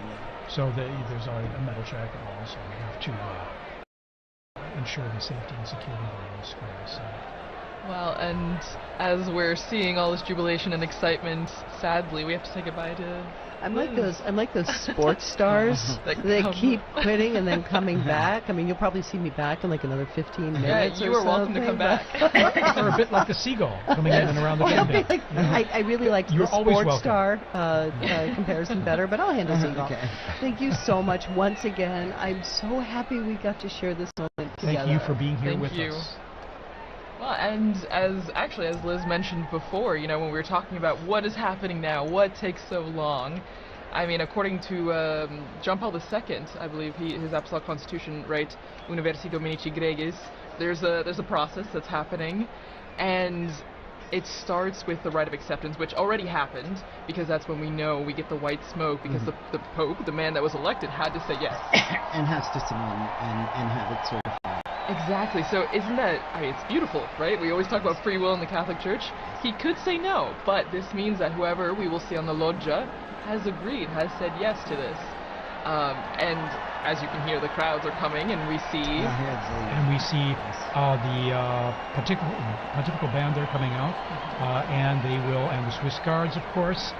So there's already a metal check, and also we have to ensure the safety and security there in the square. So Well, and as we're seeing all this jubilation and excitement, sadly, we have to say goodbye to I'm Liz. like those sports stars That that come- keep quitting and then coming back. I mean, you'll probably see me back in like another 15 minutes. you or are welcome to come something, back. Or a bit like the seagull coming in and around the Well, chimney. like, I really liked You're the always sports welcome. star comparison better, but I'll handle seagull. Okay. Thank you so much once again. I'm so happy we got to share this moment together. Thank you for being here Thank with you. us. Well, and as Liz mentioned before, you know, when we were talking about what is happening now, what takes so long, I mean, according to John Paul II, I believe his Apostolic Constitution, right, Universi Dominici Gregis, there's a process that's happening, and it starts with the rite of acceptance, which already happened, because that's when we know we get the white smoke, because the Pope, the man that was elected, had to say yes. And has to sign and have it certified. Exactly. So isn't that, I mean, it's beautiful, right? We always talk about free will in the Catholic Church. He could say no, but this means that whoever we will see on the loggia has agreed, has said yes to this. And as you can hear, the crowds are coming, and we see... And we see the pontifical band there coming out, and and the Swiss Guards, of course.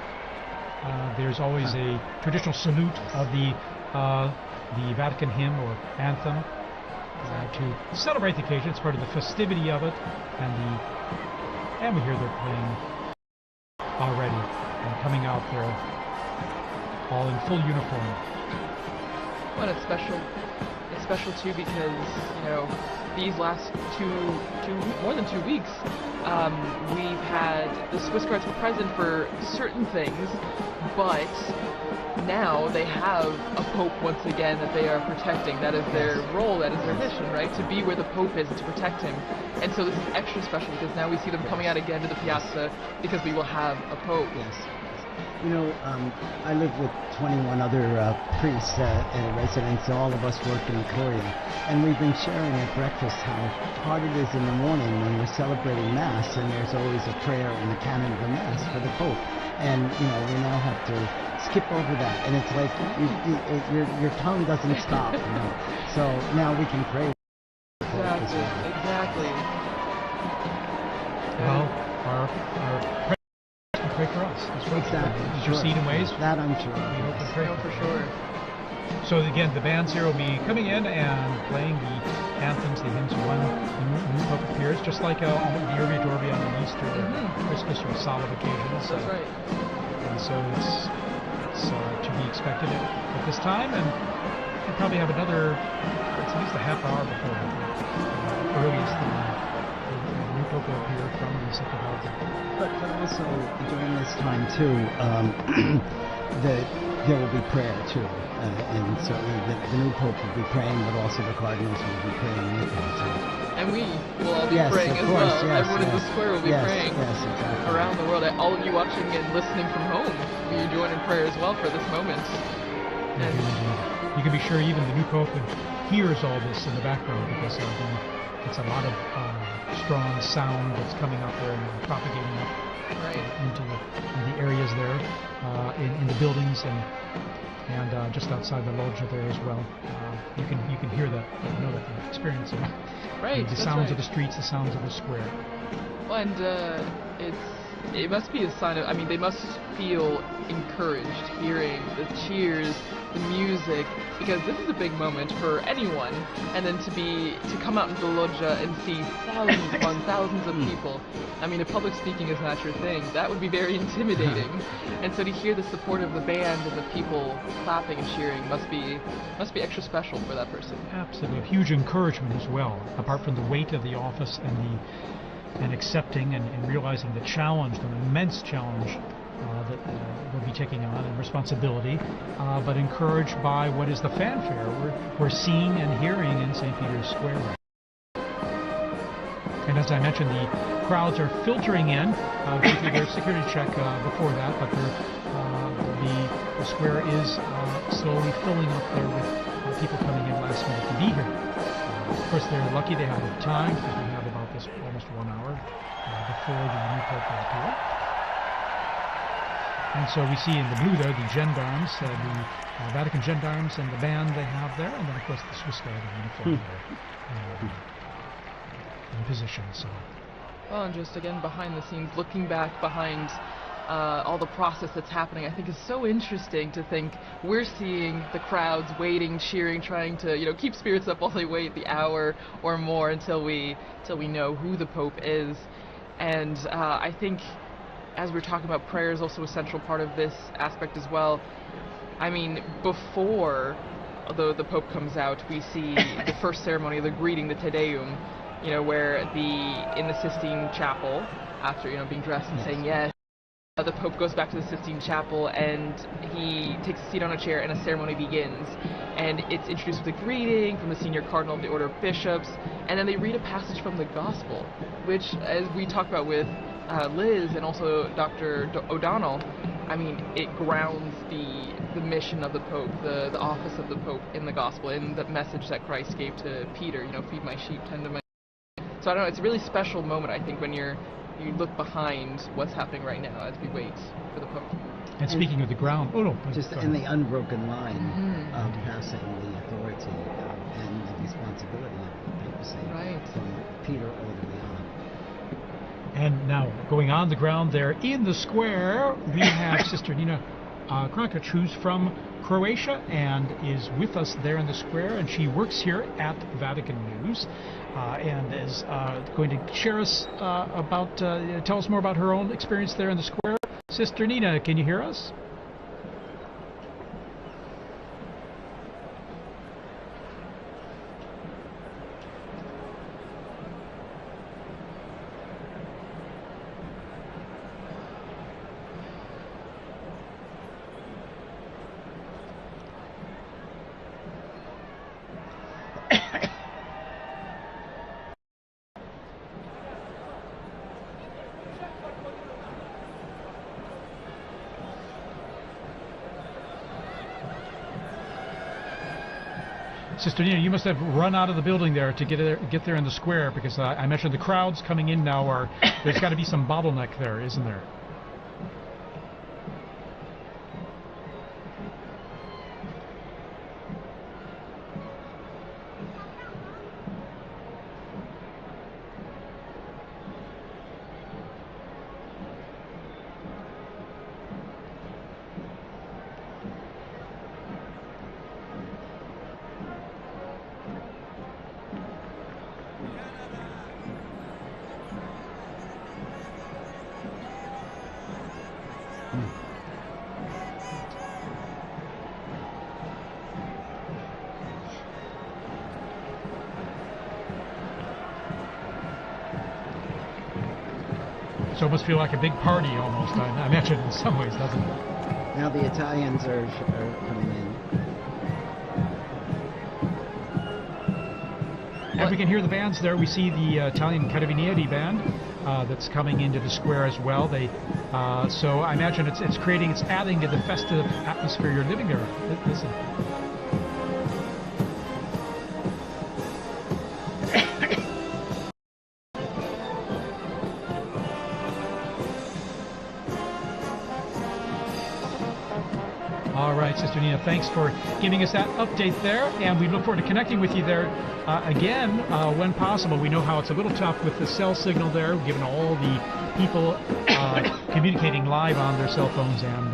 There's always a traditional salute of the Vatican hymn or anthem to celebrate the occasion. It's part of the festivity of it, and we hear they're playing already and coming out there all in full uniform. Well, it's special. It's special too because, you know, these last more than 2 weeks, we've had the Swiss Guards were present for certain things, but now they have a Pope once again that they are protecting. That is their role, that is their mission, right? To be where the Pope is and to protect him. And so this is extra special because now we see them coming out again to the piazza because we will have a Pope. Yes. You know, I live with 21 other priests and residents. All of us work in Korea. And we've been sharing at breakfast how hard it is in the morning when we're celebrating Mass, and there's always a prayer in the canon of the Mass for the Pope. And, you know, we now have to skip over that. And it's like your tongue doesn't stop, you know. So now we can pray. Exactly. Well, our pray for us. That's right. Exactly. Intercede in ways. That I'm sure. We hope and pray No, for sure. So again, the bands here will be coming in and playing the anthems, the hymns when the new Pope appears, just like the Urbi et Orbi on the Easter, Christmas, or solemn occasions. That's right. And so it's to be expected at this time, and we'll probably have another, it's at least a half hour before earliest the new Pope will appear from the second hour. But also during this time too, there will be prayer too, and certainly the new Pope will be praying, but also the cardinals will be praying with him too. And we will all be Yes, praying of as course, well. yes, Everyone in the yes. square will be Yes, praying yes, exactly. around the world. All of you watching and listening from home, will you join in prayer as well for this moment? And You can be sure even the new Pope hears all this in the background because it's a lot of strong sound that's coming up there and propagating up into the areas there, in the buildings and just outside the loggia there as well. You can hear that, know that, and experience it. right, The that's sounds right. of the streets, the sounds of the square. Well, and it must be a sign of, I mean, they must feel encouraged hearing the cheers, the music, because this is a big moment for anyone, and then to come out into the loggia and see thousands upon thousands of people. I mean, if public speaking is not your thing, that would be very intimidating. And so to hear the support of the band and the people clapping and cheering must be extra special for that person. Absolutely, a huge encouragement as well, apart from the weight of the office and accepting and realizing the challenge, the immense challenge that we'll be taking on and responsibility, but encouraged by what is the fanfare we're seeing and hearing in St. Peter's Square. And as I mentioned, the crowds are filtering in. Go through their security check before that, but the square is slowly filling up there with people coming in last minute to be here. Of course, they're lucky they have time because we have about this almost 1 hour before the new Pope will appear. And so we see in the blue there the gendarmes, the Vatican gendarmes and the band they have there, and then of course the Swiss Guard in uniform there in position. So Well, and just again behind the scenes, looking back behind all the process that's happening, I think is so interesting to think we're seeing the crowds waiting, cheering, trying to keep spirits up while they wait the hour or more until we know who the Pope is. And I think, as we're talking about, prayer is also a central part of this aspect as well. I mean, before the Pope comes out, we see the first ceremony, the greeting, the Te Deum, where in the Sistine Chapel, after being dressed and saying yes, the Pope goes back to the Sistine Chapel and he takes a seat on a chair and a ceremony begins. And it's introduced with a greeting from the senior cardinal of the Order of Bishops, and then they read a passage from the Gospel, which, as we talked about with Liz and also Dr. O'Donnell, I mean, it grounds the mission of the Pope, the office of the Pope in the Gospel, in the message that Christ gave to Peter, feed my sheep, tend to my... So I don't know, it's a really special moment, I think, when you look behind what's happening right now as we wait for the Pope. And speaking of the ground, just in the unbroken line of passing the authority and the responsibility of the papacy from Peter all the way on. And now, going on the ground there in the square, we have Sister Nina Krankic, who's from Croatia and is with us there in the square, and she works here at Vatican News and is going to share us tell us more about her own experience there in the square. Sister Nina, can you hear us? Sister Nina, you must have run out of the building there to get there in the square, because I mentioned the crowds coming in now there's got to be some bottleneck there, isn't there? So it must feel like a big party almost, I imagine, in some ways, doesn't it? Now the Italians are coming in. And we can hear the bands there. We see the Italian Carabinieri band that's coming into the square as well. So I imagine it's adding to the festive atmosphere you're living there. Listen. All right, Sister Nina, thanks for giving us that update there, and we look forward to connecting with you there again when possible. We know how it's a little tough with the cell signal there, given all the people communicating live on their cell phones and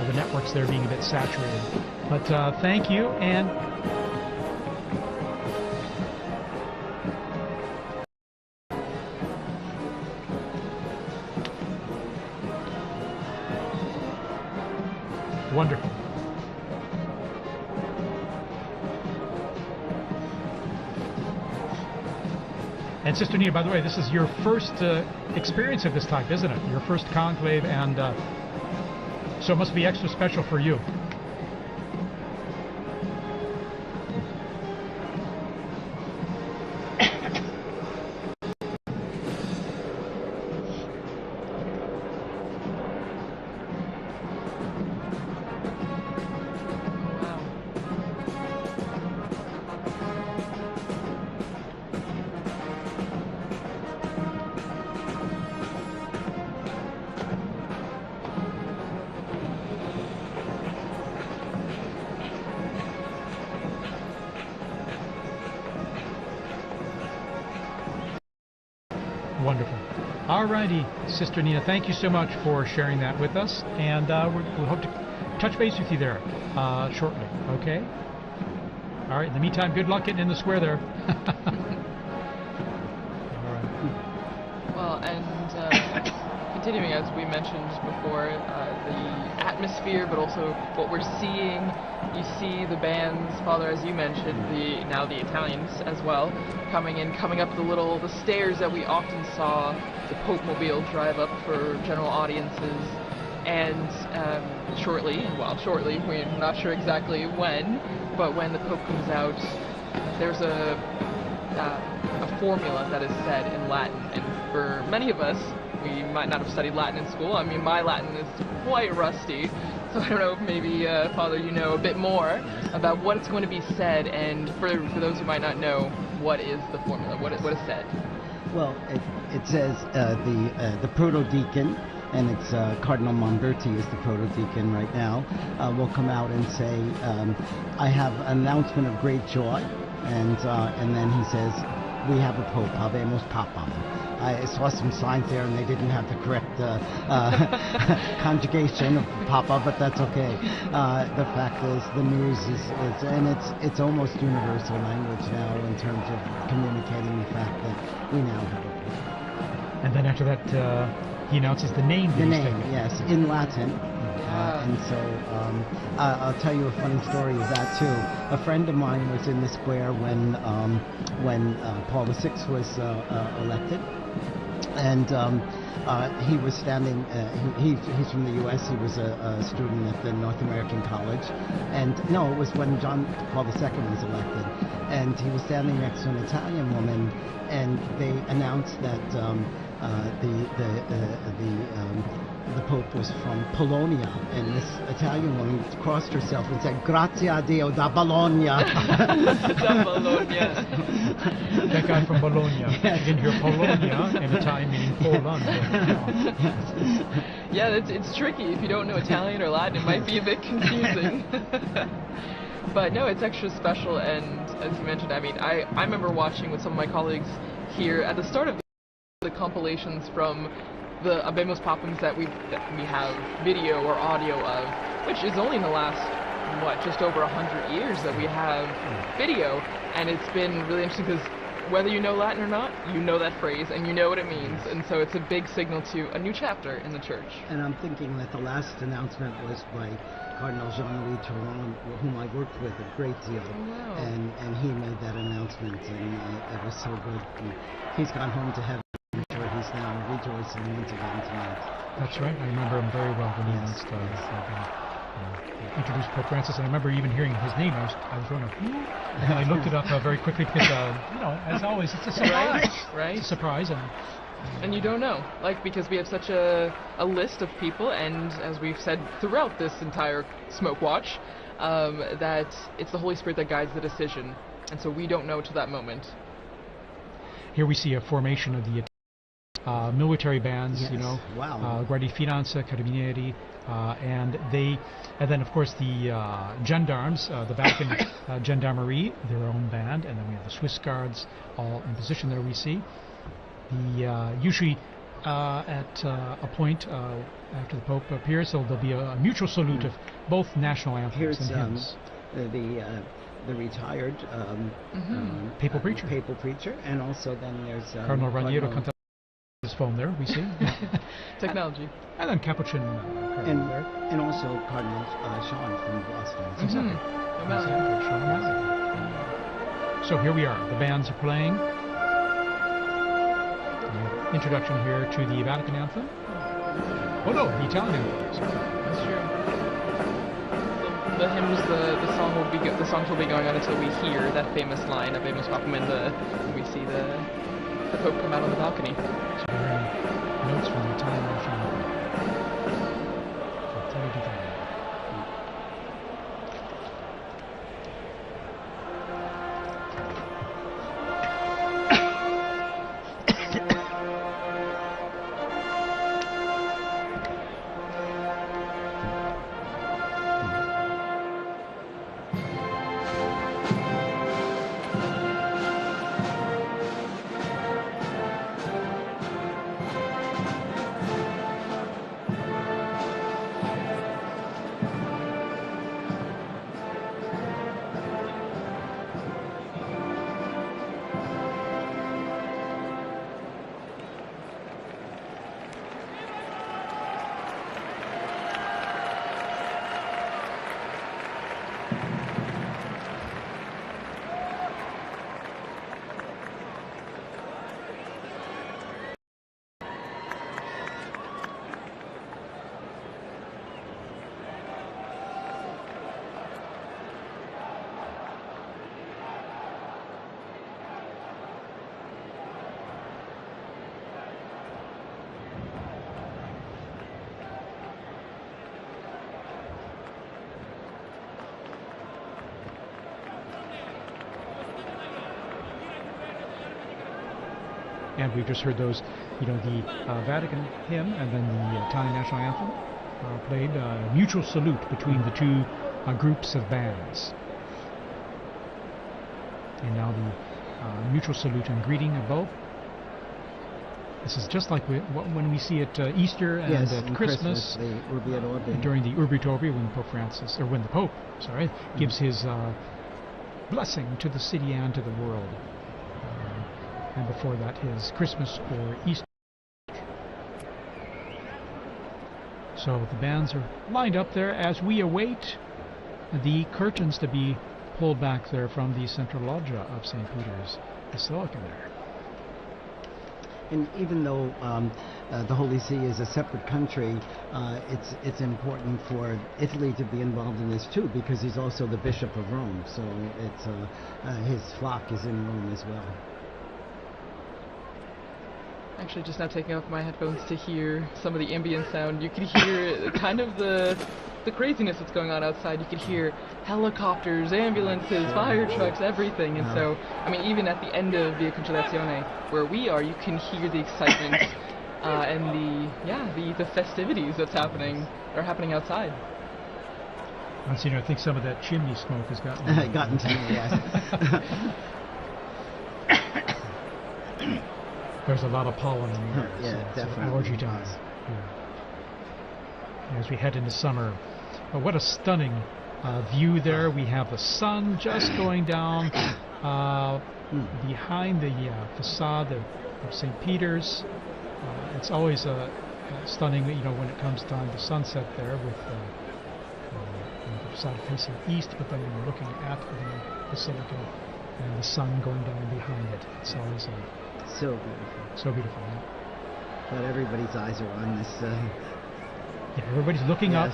the networks there being a bit saturated. But thank you, and wonderful. And Sister Nina, by the way, this is your first experience of this type, isn't it? Your first conclave, and so it must be extra special for you. Alrighty, Sister Nina, thank you so much for sharing that with us, and we'll hope to touch base with you there shortly, okay? All right, in the meantime, good luck getting in the square there. All right. Well, and continuing as we mentioned before, the atmosphere, but also what we're seeing. You see the bands, Father, as you mentioned, now the Italians as well, coming up the stairs that we often saw the Pope Mobile drive up for general audiences. And shortly, we're not sure exactly when, but when the Pope comes out, there's a formula that is said in Latin, and for many of us, we might not have studied Latin in school. I mean, my Latin is quite rusty, so I don't know if maybe, Father, you know a bit more about what is going to be said, and for those who might not know, what is the formula? What is said? Well, it says the proto-deacon, and it's Cardinal Monberti is the proto-deacon right now, will come out and say, I have an announcement of great joy, and then he says, we have a Pope, Habemus Papam. I saw some signs there, and they didn't have the correct conjugation of Papa, but that's okay. The fact is, the news is and it's almost universal language now in terms of communicating the fact that we now have a Pope. And then after that, he announces the name. The name, yes, in Latin. And so I'll tell you a funny story of that too. A friend of mine was in the square when Paul VI was elected, and he was standing. He's from the U.S. He was a student at the North American College, and no, it was when Paul II was elected, and he was standing next to an Italian woman, and they announced that the Pope was from Polonia, and this Italian woman crossed herself and said, "Grazie a Dio da Bologna." Da Bologna. That guy from Bologna. Yes. You can hear Polonia in Italian meaning Poland. Yeah, it's tricky. If you don't know Italian or Latin, it might be a bit confusing. But no, it's extra special, and as you mentioned, I mean, I remember watching with some of my colleagues here at the start of the compilations from the Habemus Papams that we have video or audio of, which is only in the last, just over 100 years that we have video, and it's been really interesting because whether you know Latin or not, you know that phrase and you know what it means, and so it's a big signal to a new chapter in the church. And I'm thinking that the last announcement was by Cardinal Jean-Louis Touron, whom I worked with a great deal, and he made that announcement, and it was so good. And he's gone home to heaven. I'm sure he's now rejoicing once again tonight. That's right. I remember him very well when he announced introduced Pope Francis, and I remember even hearing his name. I was going, and I looked it up very quickly because, as always, it's a surprise. Right? It's a surprise, and you don't know, because we have such a list of people, and as we've said throughout this entire Smoke Watch, that it's the Holy Spirit that guides the decision, and so we don't know to that moment. Here we see a formation of the military bands, Yes. Wow. Guardia Finanza, Carabinieri, and then of course the gendarmes, the Vatican Gendarmerie, their own band, and then we have the Swiss Guards all in position there. We see usually at a point after the Pope appears, so there'll be a mutual salute of both national anthems Here's and hymns. the retired Papal preacher. Papal preacher, and also then there's Cardinal Raniero canta his phone there, we see. Technology. And then Capuchin Cardinal there. and also Cardinal Sean from Boston. Exactly. O'Malley. Sean O'Malley. So here we are. The bands are playing. The introduction here to the Vatican anthem. Oh no, the Italian anthem. Sorry. That's true. The hymns, the songs will be going on until we hear that famous line of Habemus Papam, and we see the Pope come out on the balcony. So we're hearing notes from the Italian national anthem. Fratelli d'Italia. And we've just heard those, the Vatican hymn and then the Italian national anthem played. Mutual salute between the two groups of bands. And now the mutual salute and greeting of both. This is just like when we see at Easter and at Christmas, during the Urbi et Orbi, when when the Pope, gives his blessing to the city and to the world. And before that, his Christmas or Easter. So the bands are lined up there as we await the curtains to be pulled back there from the central loggia of St. Peter's Basilica there. And even though the Holy See is a separate country, it's important for Italy to be involved in this too, because he's also the Bishop of Rome. So it's his flock is in Rome as well. Actually, just now taking off my headphones to hear some of the ambient sound, you could hear kind of the craziness that's going on outside. You could hear helicopters, ambulances, fire trucks, everything. And so, I mean, even at the end of Via Conciliazione, where we are, you can hear the excitement and the festivities are happening outside. Monsignor, I think some of that chimney smoke has gotten to me, yes. There's a lot of pollen in the air. Yeah, so definitely. Allergy time. Yeah. As we head into summer. But what a stunning view there. We have the sun just going down behind the facade of St. Peter's. It's always stunning, when it comes time to sunset there with the facade facing east, but then when you're looking at the Basilica and the sun going down behind it. It's always so beautiful. So beautiful. Yeah. But everybody's eyes are on this. Yeah, everybody's looking up,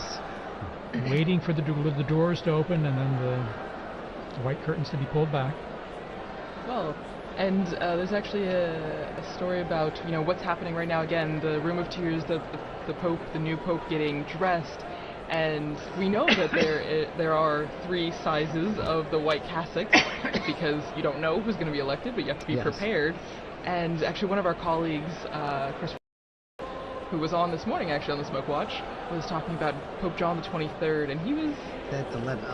waiting for the doors to open and then the white curtains to be pulled back. Well, and there's actually a story about what's happening right now. Again, the Room of Tears, the Pope, the new Pope getting dressed, and we know that there are 3 sizes of the white cassocks because you don't know who's going to be elected, but you have to be prepared. And actually, one of our colleagues, Chris, who was on this morning actually on the Smoke Watch, was talking about Pope John the 23rd, and he was. That's 11.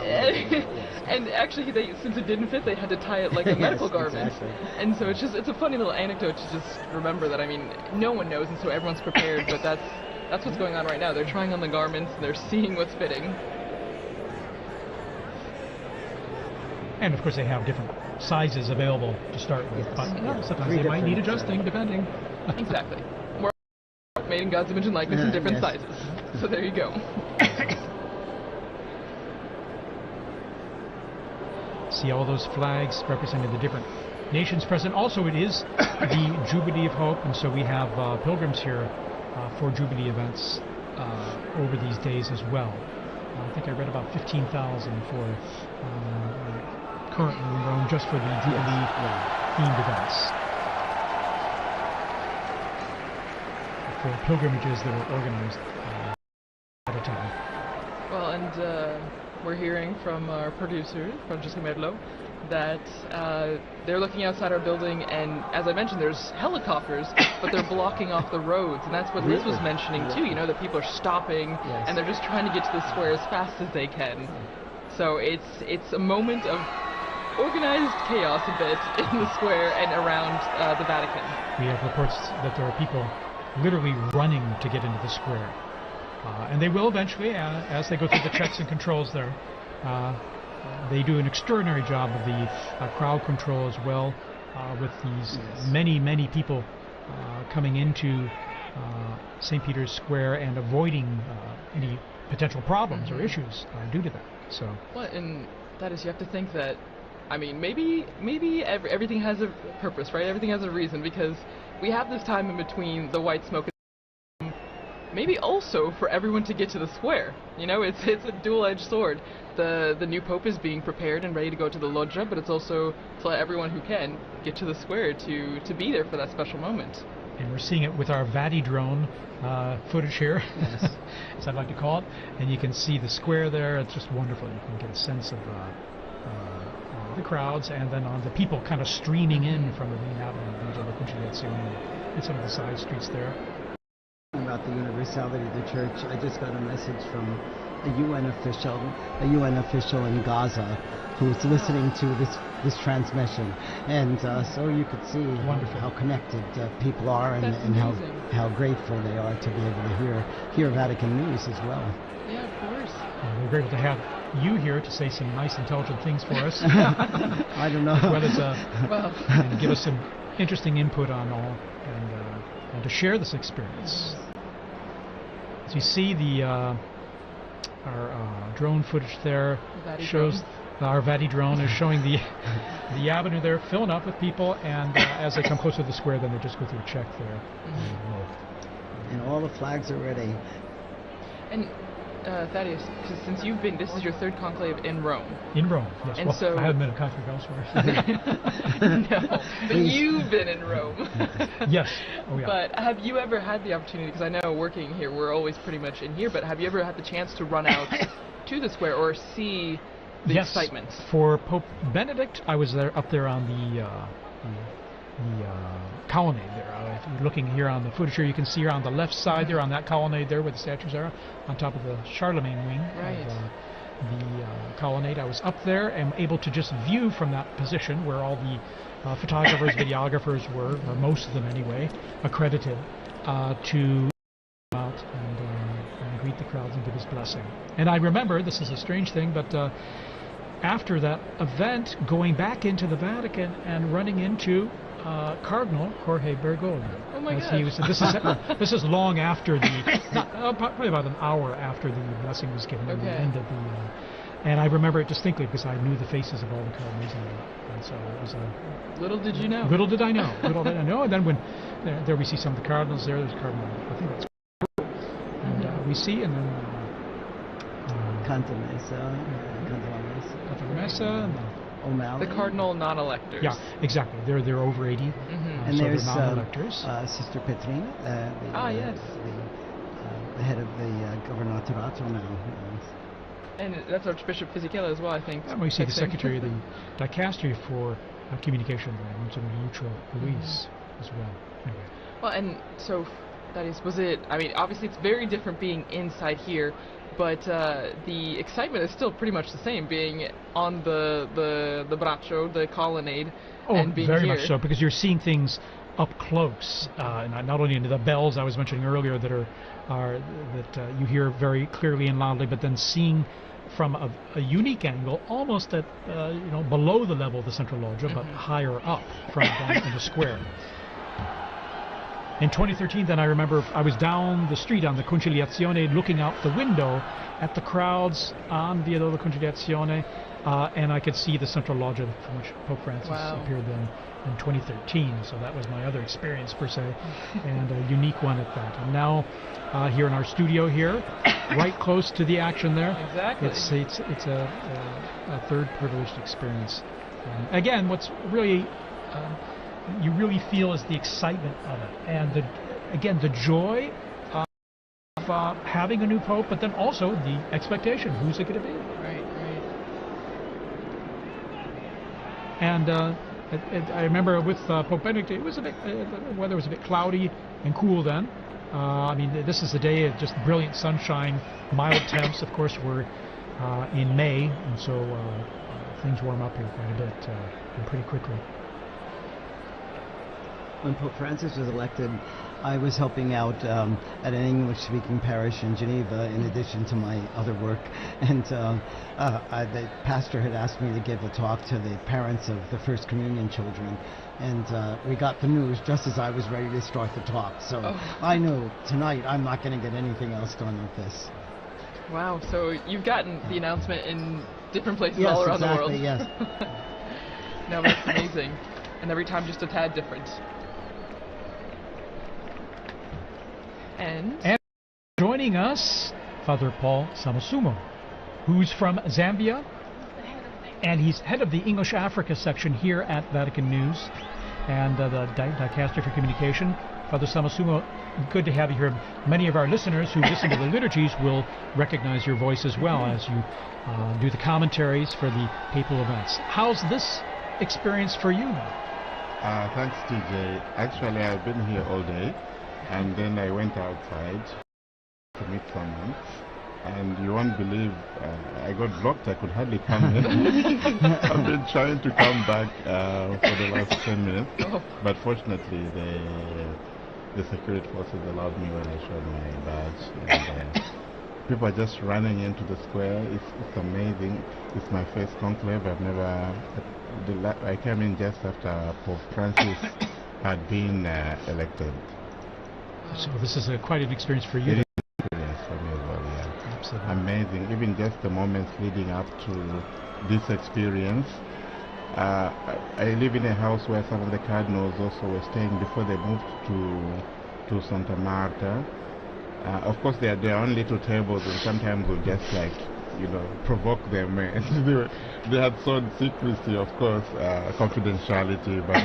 And actually, since it didn't fit, they had to tie it like a medical garment. Exactly. And so it's a funny little anecdote to just remember that. I mean, no one knows, and so everyone's prepared. But that's what's going on right now. They're trying on the garments, and they're seeing what's fitting. And of course, they have different sizes available to start with, but sometimes they might need adjusting depending. Exactly. More made in God's image and likeness in different sizes. So there you go. See all those flags representing the different nations present. Also, it is the Jubilee of Hope, and so we have pilgrims here for Jubilee events over these days as well. I think I read about 15,000 for currently in Rome just for the Jubilee themed events. For pilgrimages that were organized at a time. Well, and we're hearing from our producer, Francesca Merlo, that they're looking outside our building, and as I mentioned, there's helicopters, but they're blocking off the roads, and that's what Liz was mentioning too, that people are stopping, and they're just trying to get to the square as fast as they can. So it's a moment of organized chaos a bit in the square and around the Vatican. We have reports that there are people literally running to get into the square. And they will eventually, as they go through the checks and controls there. They do an extraordinary job of the crowd control as well, with these many people coming into St. Peter's Square and avoiding any potential problems or issues due to that. So. Well, and that is, you have to think that, I mean, maybe everything has a purpose, right? Everything has a reason, because we have this time in between the white smoke. Maybe also for everyone to get to the square. It's a dual-edged sword. The new Pope is being prepared and ready to go to the loggia, but it's also to let everyone who can get to the square to be there for that special moment. And we're seeing it with our Vati drone footage here, as I'd like to call it. And you can see the square there. It's just wonderful. You can get a sense of the crowds, and then on the people kind of streaming in from the main avenue to the Conciliazione and some of the side streets there. About the universality of the church, I just got a message from a UN official in Gaza who's listening to this transmission, and so you could see how connected people are, and how grateful they are to be able to hear Vatican news as well. Yeah, of course. We're grateful to have you here to say some nice, intelligent things for us. I don't know. As well as and give us some interesting input on all, and to share this experience. As you see, our drone footage there shows our Vati drone is showing the avenue there filling up with people, and as they come closer to the square, then they just go through a check there. And all the flags are ready. And Thaddeus, since you've been, this is your third conclave in Rome. In Rome, yes. And well, so I haven't been a conclave elsewhere. No, but you've been in Rome. Yes. Oh, yeah. But have you ever had the opportunity, because I know working here, we're always pretty much in here, but have you ever had the chance to run out to the square or see the excitement? For Pope Benedict, I was up there on the colonnade there. If you're looking here on the footage here, you can see here on the left side there on that colonnade there where the statues are, on top of the Charlemagne wing of the colonnade. I was up there and able to just view from that position where all the photographers, videographers were, or most of them anyway, accredited to go out and greet the crowds and give his blessing. And I remember, this is a strange thing, but after that event, going back into the Vatican and running into Cardinal Jorge Bergoglio. Oh my gosh. This is long after probably about an hour after the blessing was given at the end of the. And I remember it distinctly because I knew the faces of all the cardinals, and so it was a. Little did you know. Little did I know. Little did I know. And then when there we see some of the cardinals there. There's Cardinal. I think that's. And we see, and then. Cantalamessa. O'Malley. The cardinal non-electors. Yeah, exactly. They're over 80, and so there's they're non-electors. Sister Petrina, the head of the Governatorato now. And that's Archbishop Fisichella as well, I think. And we see the secretary of the dicastery for communication, Monsignor Luis, as well. Anyway. Well, and so that is, was it? I mean, obviously it's very different being inside here. But the excitement is still pretty much the same, being on the braccio, the colonnade, and being very here. much so, because you're seeing things up close, and not only into the bells I was mentioning earlier that you hear very clearly and loudly, but then seeing from a unique angle, almost at below the level of the central loggia, but higher up from down in the square. In 2013, then I remember I was down the street on the Conciliazione looking out the window at the crowds on Via della Conciliazione, and I could see the central loggia from which Pope Francis appeared then in 2013. So that was my other experience, per se, and a unique one at that. And now here in our studio here, right close to the action there. Exactly. It's a third privileged experience. Again, what's really... you really feel is the excitement of it, and the joy of having a new pope, but then also the expectation. Who's it going to be? Right. And I remember with Pope Benedict, it was a bit, the weather was a bit cloudy and cool then. I mean, this is a day of just brilliant sunshine, mild temps. Of course, we're in May, and so things warm up here quite a bit and pretty quickly. When Pope Francis was elected, I was helping out at an English-speaking parish in Geneva, in addition to my other work. And the pastor had asked me to give a talk to the parents of the First Communion children. And we got the news just as I was ready to start the talk. So I knew tonight I'm not going to get anything else done with this. Wow, so you've gotten the announcement in different places all around the world. Yes. No, that's amazing. And every time just a tad different. And joining us, Father Paul Samasumo, who's from Zambia, and he's head of the English Africa section here at Vatican News and the Dicastery for Communication. Father Samasumo, good to have you here. Many of our listeners who listen to the liturgies will recognize your voice as well as you do the commentaries for the papal events. How's this experience for you now? Thanks, TJ. Actually, I've been here all day, and then I went outside to meet someone, and you won't believe I got blocked. I could hardly come in. I've been trying to come back for the last 10 minutes, but fortunately the security forces allowed me when I showed my badge, and people are just running into the square. It's amazing. It's my first conclave. I've never... I came in just after Pope Francis had been elected. So this is quite an experience for you. It is an experience for me as well, yeah. Absolutely. Amazing. Even just the moments leading up to this experience. I live in a house where some of the cardinals also were staying before they moved to Santa Marta. Of course, they are their own little tables, and sometimes we'll just provoke them. They had shown secrecy, of course, confidentiality, but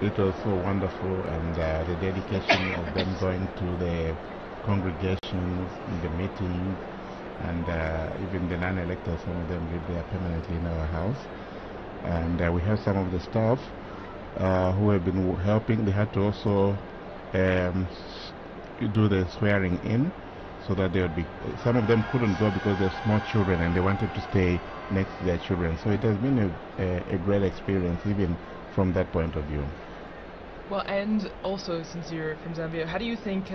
it was so wonderful, and the dedication of them going to the congregations, the meetings, and even the non-electors, some of them live there permanently in our house. And we have some of the staff who have been helping. They had to also do the swearing in, so that they would be... Some of them couldn't go because they're small children and they wanted to stay next to their children. So it has been a great experience, even from that point of view. Well, and also, since you're from Zambia, how do you think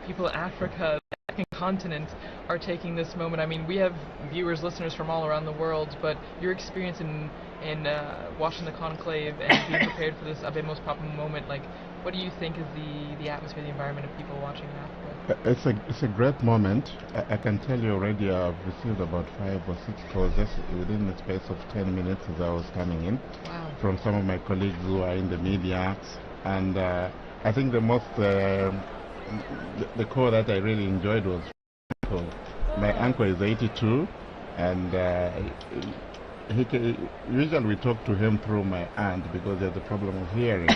people in Africa, the African continent, are taking this moment? I mean, we have viewers, listeners from all around the world, but your experience in watching the conclave and being prepared for this Abemos Papa moment, like, what do you think is the atmosphere, the environment of people watching in Africa? It's a great moment. I can tell you already I've received about 5 or 6 calls just within the space of 10 minutes as I was coming in. Wow. From some of my colleagues who are in the media. And I think the most, the call that I really enjoyed was my uncle is 82, and usually we talk to him through my aunt because there's a problem of hearing.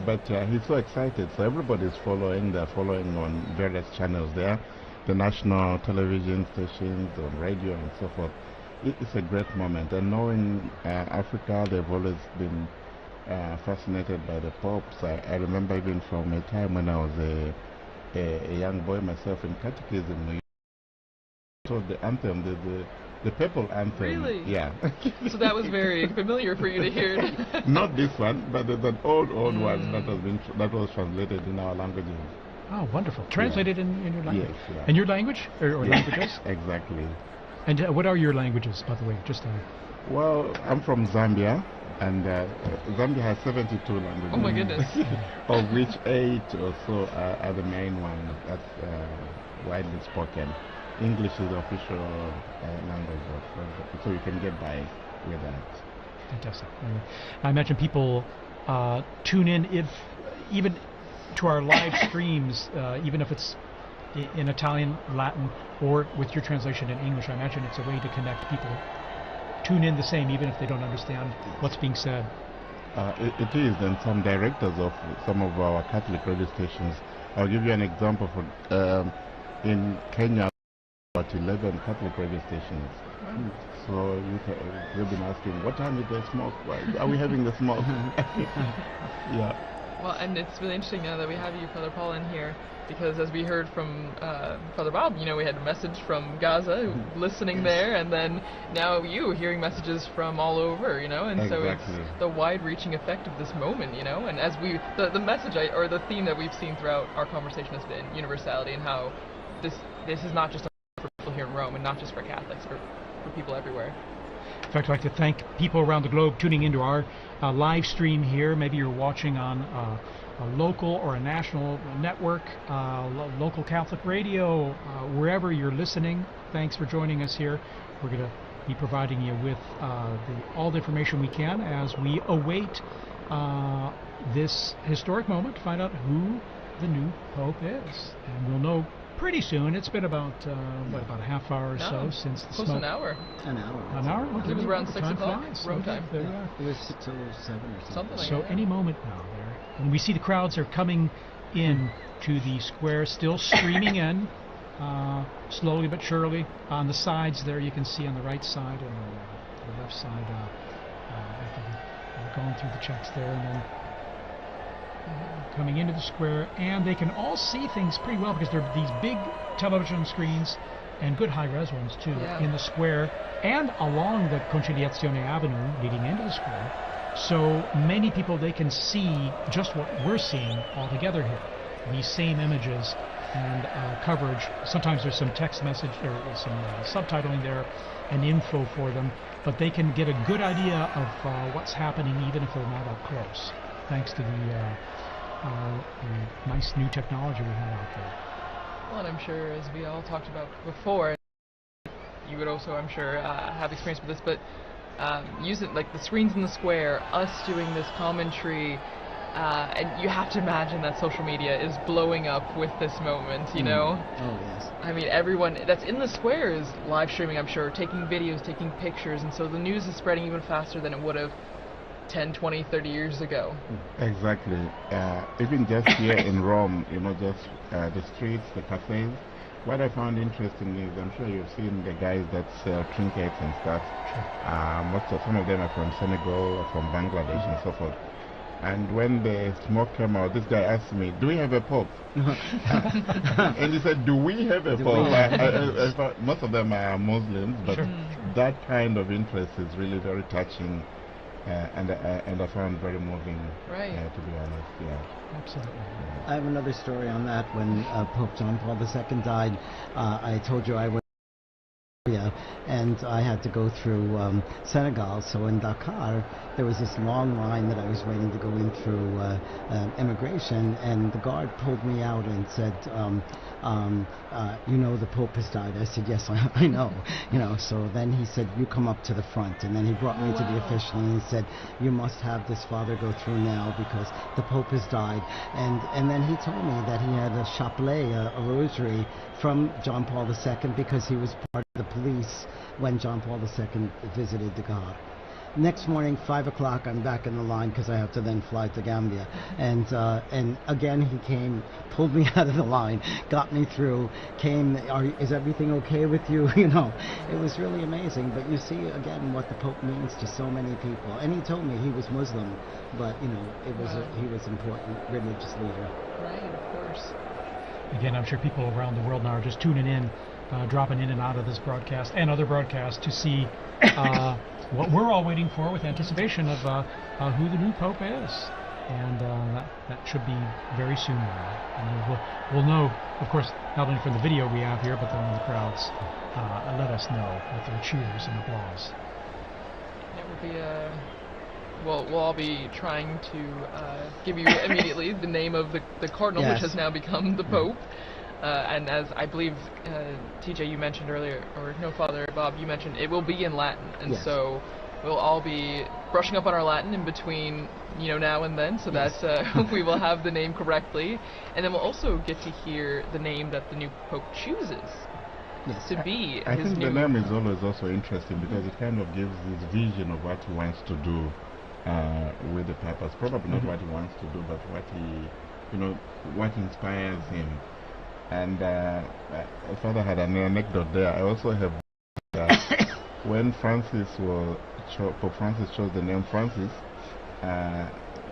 But he's so excited, so everybody's following. They're following on various channels there, the national television stations, on radio and so forth. It's a great moment, and knowing Africa, they've always been fascinated by the popes. I remember even from a time when I was a young boy myself in catechism, so the anthem, the papal anthem. Really? Yeah. So that was very familiar for you to hear. Not this one, but there's an old one that was translated in our languages. Oh, wonderful. Translated in your language? Yes. Yeah. In your language? Or Yes, languages? exactly. And what are your languages, by the way? Just Well, I'm from Zambia, and Zambia has 72 languages. Oh my goodness. Of which 8 or so are the main ones that's widely spoken. English is the official language, so you can get by with that. Fantastic. I imagine people tune in even to our live streams, even if it's in Italian, Latin, or with your translation in English. I imagine it's a way to connect people. Tune in the same, even if they don't understand what's being said. It is, and some directors of some of our Catholic radio stations. I'll give you an example. In Kenya, about 11 Catholic radio stations. Wow. So they've been asking, what time is the smoke? Why are we having the smoke? Yeah. Well, and it's really interesting now that we have you, Father Paul, in here, because as we heard from Father Bob, we had a message from Gaza, listening there, and then now you hearing messages from all over, and Exactly. so it's the wide-reaching effect of this moment, and as the message or the theme that we've seen throughout our conversation has been universality, and how this is not just for people here in Rome, and not just for Catholics, for people everywhere. In fact, I'd like to thank people around the globe tuning into our live stream here. Maybe you're watching on a local or a national network, local Catholic radio, wherever you're listening. Thanks for joining us here. We're going to be providing you with all the information we can as we await this historic moment to find out who the new Pope is. And we'll know pretty soon. It's been about about a half hour or so since the close smoke. to an hour. An hour. An hour? Okay. It was around 6 Time o'clock, flies. Rome Okay, time. there you are. It was 6:07 or something. Something like So that. any moment now there. And we see the crowds are coming in to the square, still streaming in, slowly but surely. On the sides there, you can see on the right side and the left side, going through the checks there, and then coming into the square, and they can all see things pretty well because there are these big television screens and good high-res ones too in the square and along the Conciliazione Avenue leading into the square. So many people, they can see just what we're seeing all together here. These same images and coverage. Sometimes there's some text message or some subtitling there and info for them, but they can get a good idea of what's happening even if they're not up close, thanks to the nice new technology we have out there. Well, and I'm sure, as we all talked about before, you would also, I'm sure, have experience with this, but using like the screens in the square, us doing this commentary, and you have to imagine that social media is blowing up with this moment, you know? Oh, yes. I mean, everyone that's in the square is live streaming, I'm sure, taking videos, taking pictures, and so the news is spreading even faster than it would have 10, 20, 30 years ago. Exactly. Even just here in Rome, you know, just the streets, the cafes. What I found interesting is, I'm sure you've seen the guys that sell trinkets and stuff. Some of them are from Senegal or from Bangladesh and so forth. And when the smoke came out, this guy asked me, "Do we have a pope?" And he said, "Do we have a pope?" I thought most of them are Muslims, but that kind of interest is really very touching. And I found very moving, to be honest. Yeah, absolutely. I have another story on that. When Pope John Paul II died, I told you I was and I had to go through Senegal. So in Dakar, there was this long line that I was waiting to go in through immigration, and the guard pulled me out and said, "You know, the Pope has died." I said, "Yes, I know." You know. So then he said, "You come up to the front," and then he brought me to the official, and he said, "You must have this father go through now because the Pope has died." And then he told me that he had a chapelet, a rosary from John Paul II because he was part of the police when John Paul II visited Dakar. Next morning, 5 o'clock, I'm back in the line because I have to then fly to Gambia. And again, he came, pulled me out of the line, got me through, is everything okay with you? You know, it was really amazing. But you see, again, what the Pope means to so many people. And he told me he was Muslim, but, you know, he was an important religious leader. Right, of course. Again, I'm sure people around the world now are just tuning in, dropping in and out of this broadcast and other broadcasts to see what we're all waiting for with anticipation of who the new Pope is. And that should be very soon now. And we'll know, of course, not only from the video we have here, but then when the crowds let us know with their cheers and applause. It will be we'll all be trying to give you immediately the name of the cardinal, which has now become the Pope. And as I believe, TJ, you mentioned earlier, or no, Father Bob, you mentioned, it will be in Latin. And so we'll all be brushing up on our Latin in between, you know, now and then, so that we will have the name correctly. And then we'll also get to hear the name that the new Pope chooses to be I his think new... the name is always also interesting because it kind of gives this vision of what he wants to do with the purpose. Probably not what he wants to do, but what he, you know, what inspires him. And Father had an anecdote there. I also have when Pope Francis chose the name Francis,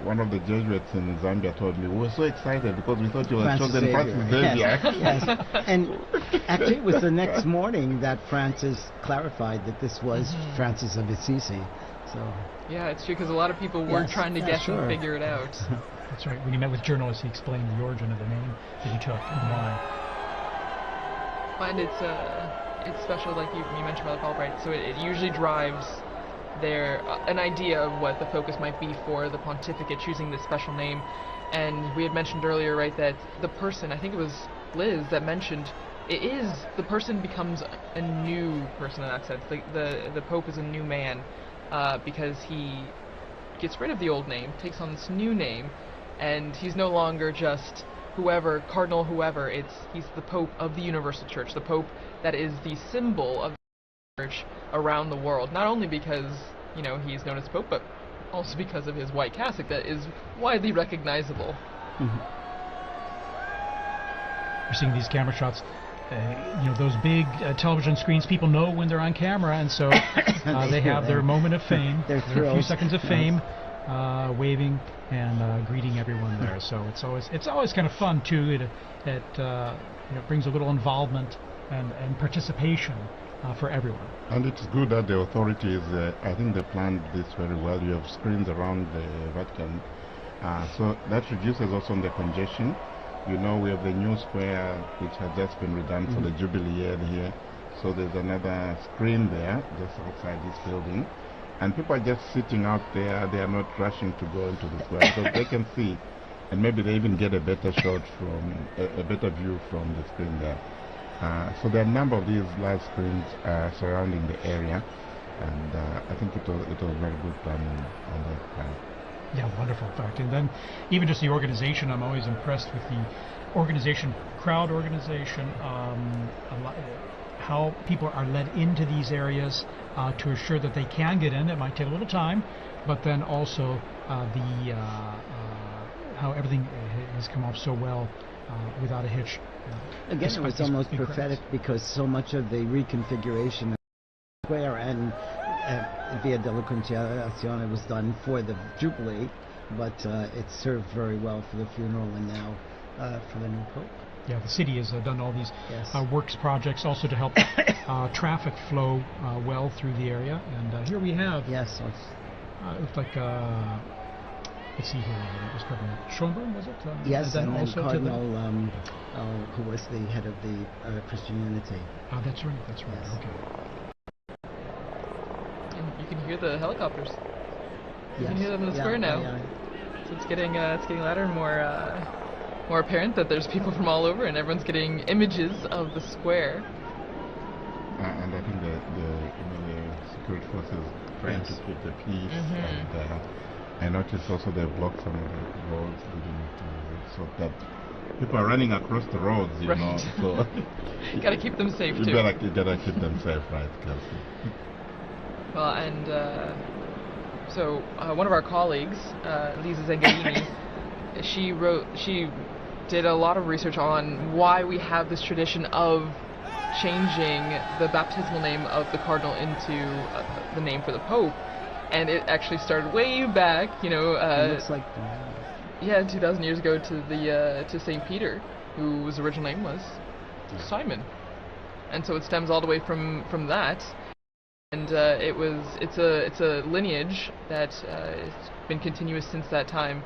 one of the Jesuits in Zambia told me, we were so excited because we thought you were chosen Francis Xavier. Yes. And actually it was the next morning that Francis clarified that this was Francis of Assisi. So yeah, it's true, because a lot of people were trying to guess and figure it out. That's right. When he met with journalists, he explained the origin of the name that he took and why. And it's special, like you mentioned about the Pope, right? So it usually drives an idea of what the focus might be for the pontificate, choosing this special name. And we had mentioned earlier, right, that the person, I think it was Liz that mentioned, the person becomes a new person in that sense. The Pope is a new man because he gets rid of the old name, takes on this new name, and he's no longer just whoever, cardinal whoever. He's the Pope of the Universal Church, the Pope that is the symbol of the Church around the world. Not only because, you know, he's known as Pope, but also because of his white cassock that is widely recognizable. you're seeing these camera shots. Those big television screens, people know when they're on camera, and so they have their moment of fame, They're their thrilled. few seconds of fame, waving and greeting everyone there. So it's always kind of fun too. It brings a little involvement and participation for everyone. And it's good that the authorities, I think they planned this very well. You have screens around the Vatican, so that reduces also the congestion. We have the new square which has just been redone for the Jubilee year here. So there's another screen there just outside this building. And people are just sitting out there. They are not rushing to go into the square because they can see, and maybe they even get a better shot from, a better view from the screen there. So there are a number of these large screens surrounding the area. And I think it was very good planning on that part. Yeah, wonderful, in fact. And then even just the organization, I'm always impressed with the organization, crowd organization, how people are led into these areas to assure that they can get in. It might take a little time, but then also how everything has come off so well without a hitch. Again, it was almost prophetic because so much of the reconfiguration of the square and Via della Conciliazione was done for the Jubilee, but it served very well for the funeral and now for the new Pope. Yeah, the city has done all these Yes. works projects also to help traffic flow well through the area. And here we have, Yes, so it looks like, let's see here, it was Cardinal Schönbrunn, was it? yes, and then also to Cardinal, who was the head of the Christian Unity. that's right, Yes. okay. And you can hear the helicopters. You can Yes. hear them in the Yeah, square now. yeah. So it's getting louder and more apparent that there's people from all over, and everyone's getting images of the square. And I think the security forces trying Yes. to keep the peace. Mhm. And I noticed also they blocked some of the roads leading to, so that people are running across the roads, you Right. know. So Gotta keep them safe you too. gotta keep them safe, right, Kelsey? Well, and so one of our colleagues, Lisa Zengarini, she did a lot of research on why we have this tradition of changing the baptismal name of the cardinal into the name for the Pope, and it actually started way back, It looks like 2,000 years ago to Saint Peter, whose original name was Simon, and so it stems all the way from that. And it's a lineage that has been continuous since that time.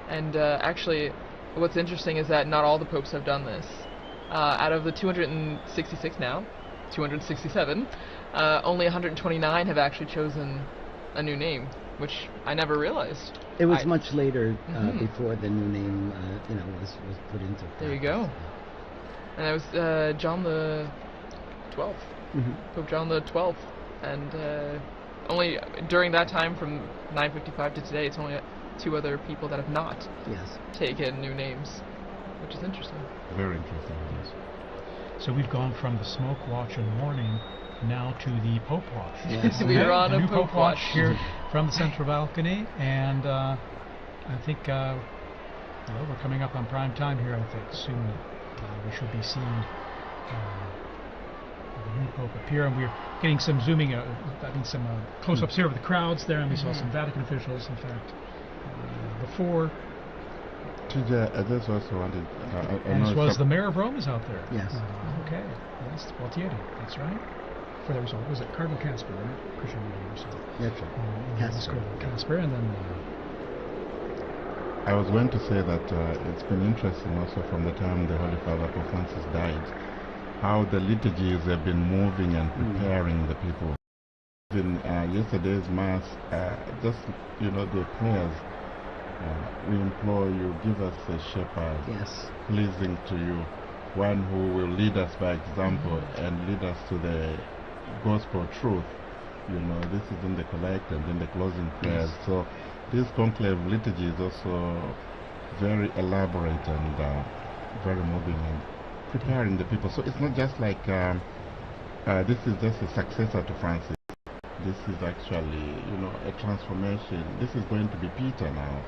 And actually, what's interesting is that not all the popes have done this. Out of the 266 now, 267, only 129 have actually chosen a new name, which I never realized. it was much later Mhm. before the new name was put into practice. There you go. And that was John the 12th, Mhm. Pope John the 12th. And only during that time, from 955 to today, it's only 2 other people that have not Yes. taken new names, which is interesting. Very interesting. Yes. So we've gone from the smoke watch and mourning now to the Pope watch. Yes. We are on the a new Pope watch watch. here from the central balcony, and I think we're coming up on prime time here. I think soon we should be seeing the new Pope appear, and we're getting some zooming, some close-ups here of the crowds there, and we saw some Vatican officials, in fact, before. TJ, I just also wanted, I And know as well as some- the mayor of Rome is out there. Yes. Okay. Yes, Gualtieri. That's right. For there was it Cardinal Casper, right? Christian University. That's right. Casper. Casper, and then. I was going to say that it's been interesting also from the time the Holy Father Pope Francis died, how the liturgies have been moving and preparing the people. In yesterday's Mass, just, the prayers, we implore you, give us a shepherd Yes. pleasing to you, one who will lead us by example and lead us to the gospel truth. This is in the collect and in the closing prayers. So this conclave liturgy is also very elaborate and very moving and preparing the people. So it's not just like this is just a successor to Francis. this is actually, a transformation. This is going to be Peter now,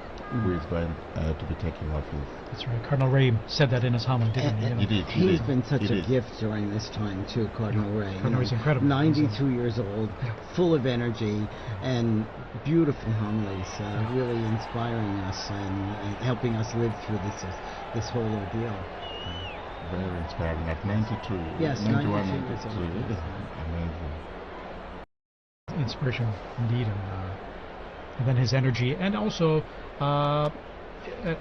who is going to be taking office. That's right. Cardinal Ray said that in his homily, didn't he? And He did. he's been such a gift during this time too, Cardinal Ray. Cardinal Ray's incredible. 92 years old, full of energy and beautiful homilies, really inspiring us and helping us live through this whole ordeal. Very inspiring. At 92. Yes, 91. 92 years old. Amazing. Inspiration, indeed. And then his energy, and also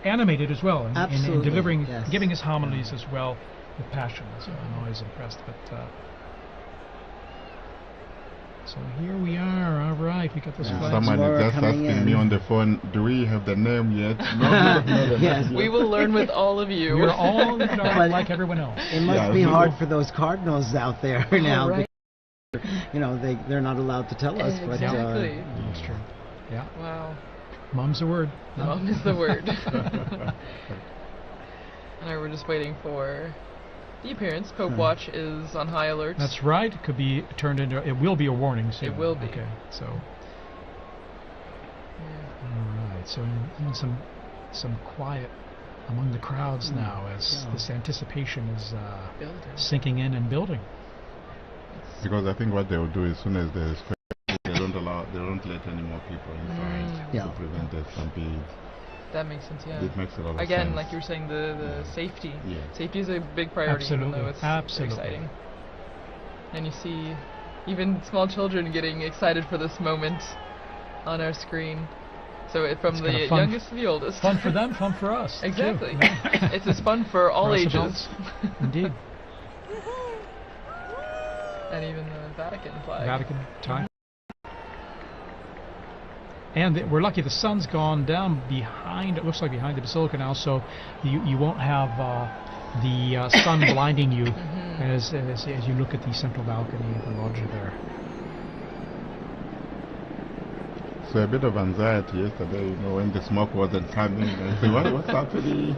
animated as well, in delivering, yes. giving his homilies as well with passion. So I'm always impressed. But so here we are. All right, we got this flag. Someone is just asking me on the phone, do we have the name yet? No. Yes. We will learn with all of you. We're all like everyone else. It must be hard for those cardinals out there now. Right. They're not allowed to tell us. Exactly. That's true. Yeah. Wow. Mom's the word. Mom is the word. And we're just waiting for the appearance. Pope Watch is on high alert. That's right. It could be turned into. It will be a warning soon. It will be. Okay. So. All right. So in some quiet among the crowds now, as this anticipation is sinking in and building. Because I think what they will do as soon as there's they don't let any more people inside to prevent the stampede. That makes sense, yeah. It makes a lot of sense. Again, like you were saying, the safety. Yeah. Safety is a big priority, even though it's Absolutely. exciting. And you see even small children getting excited for this moment on our screen. So from It's the kinda fun. youngest to the oldest. Fun for them, fun for us. Exactly. Too. Yeah. It's as fun for all For us ages. adults. Indeed. And even the Vatican flag. Vatican time. And we're lucky the sun's gone down behind, it looks like behind the Basilica now, so you won't have the sun blinding you as you look at the central balcony of the loggia there. So a bit of anxiety yesterday, when the smoke wasn't coming, and say, what's happening?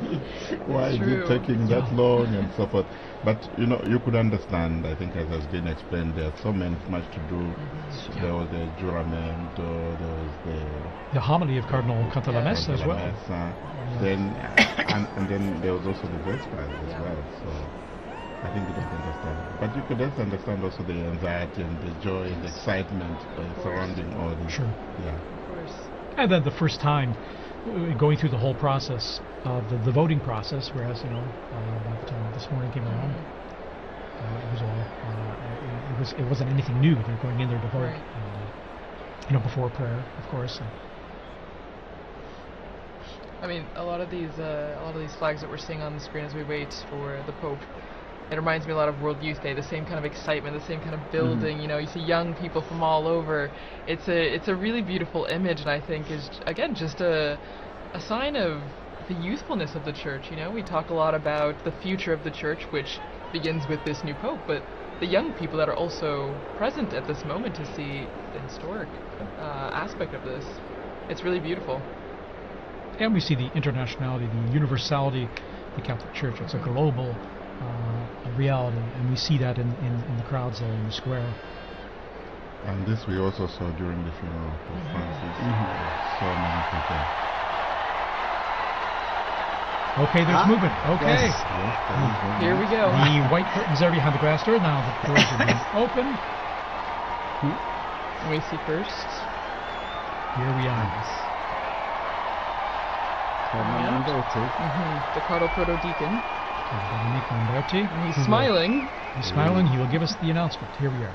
Why is it taking that long, and so forth. But you could understand. I think, as has been explained, there's so much to do. There was the juramento, there was the homily of Cardinal Cantalamessa as well. Then and then there was also the Vespers as well. So I think you don't understand. But you could just understand also the anxiety and the joy and the excitement surrounding all this. Sure. Yeah. Of course. And then the first time going through the whole process of the voting process, whereas by the time this morning came around, it was all it wasn't anything new. They're going in there to vote, Right. before prayer, of course. I mean, a lot of these flags that we're seeing on the screen as we wait for the Pope, it reminds me a lot of World Youth Day. The same kind of excitement, the same kind of building. You see young people from all over. It's a really beautiful image, and I think is again just a sign of the youthfulness of the church. We talk a lot about the future of the church, which begins with this new Pope, but the young people that are also present at this moment to see the historic aspect of this. It's really beautiful. And we see the internationality, the universality of the Catholic Church. It's a global reality, and we see that in the crowds there in the square. And this we also saw during the funeral of Pope Francis. So many people. Okay, there's movement. Okay. Yes, Here we go. The white curtains are behind the glass door. Now the doors are being opened. And we see first. Here we are. The Cardinal Proto-Deacon. Dominic Lamberti. And he's smiling. He's smiling. He will give us the announcement. Here we are.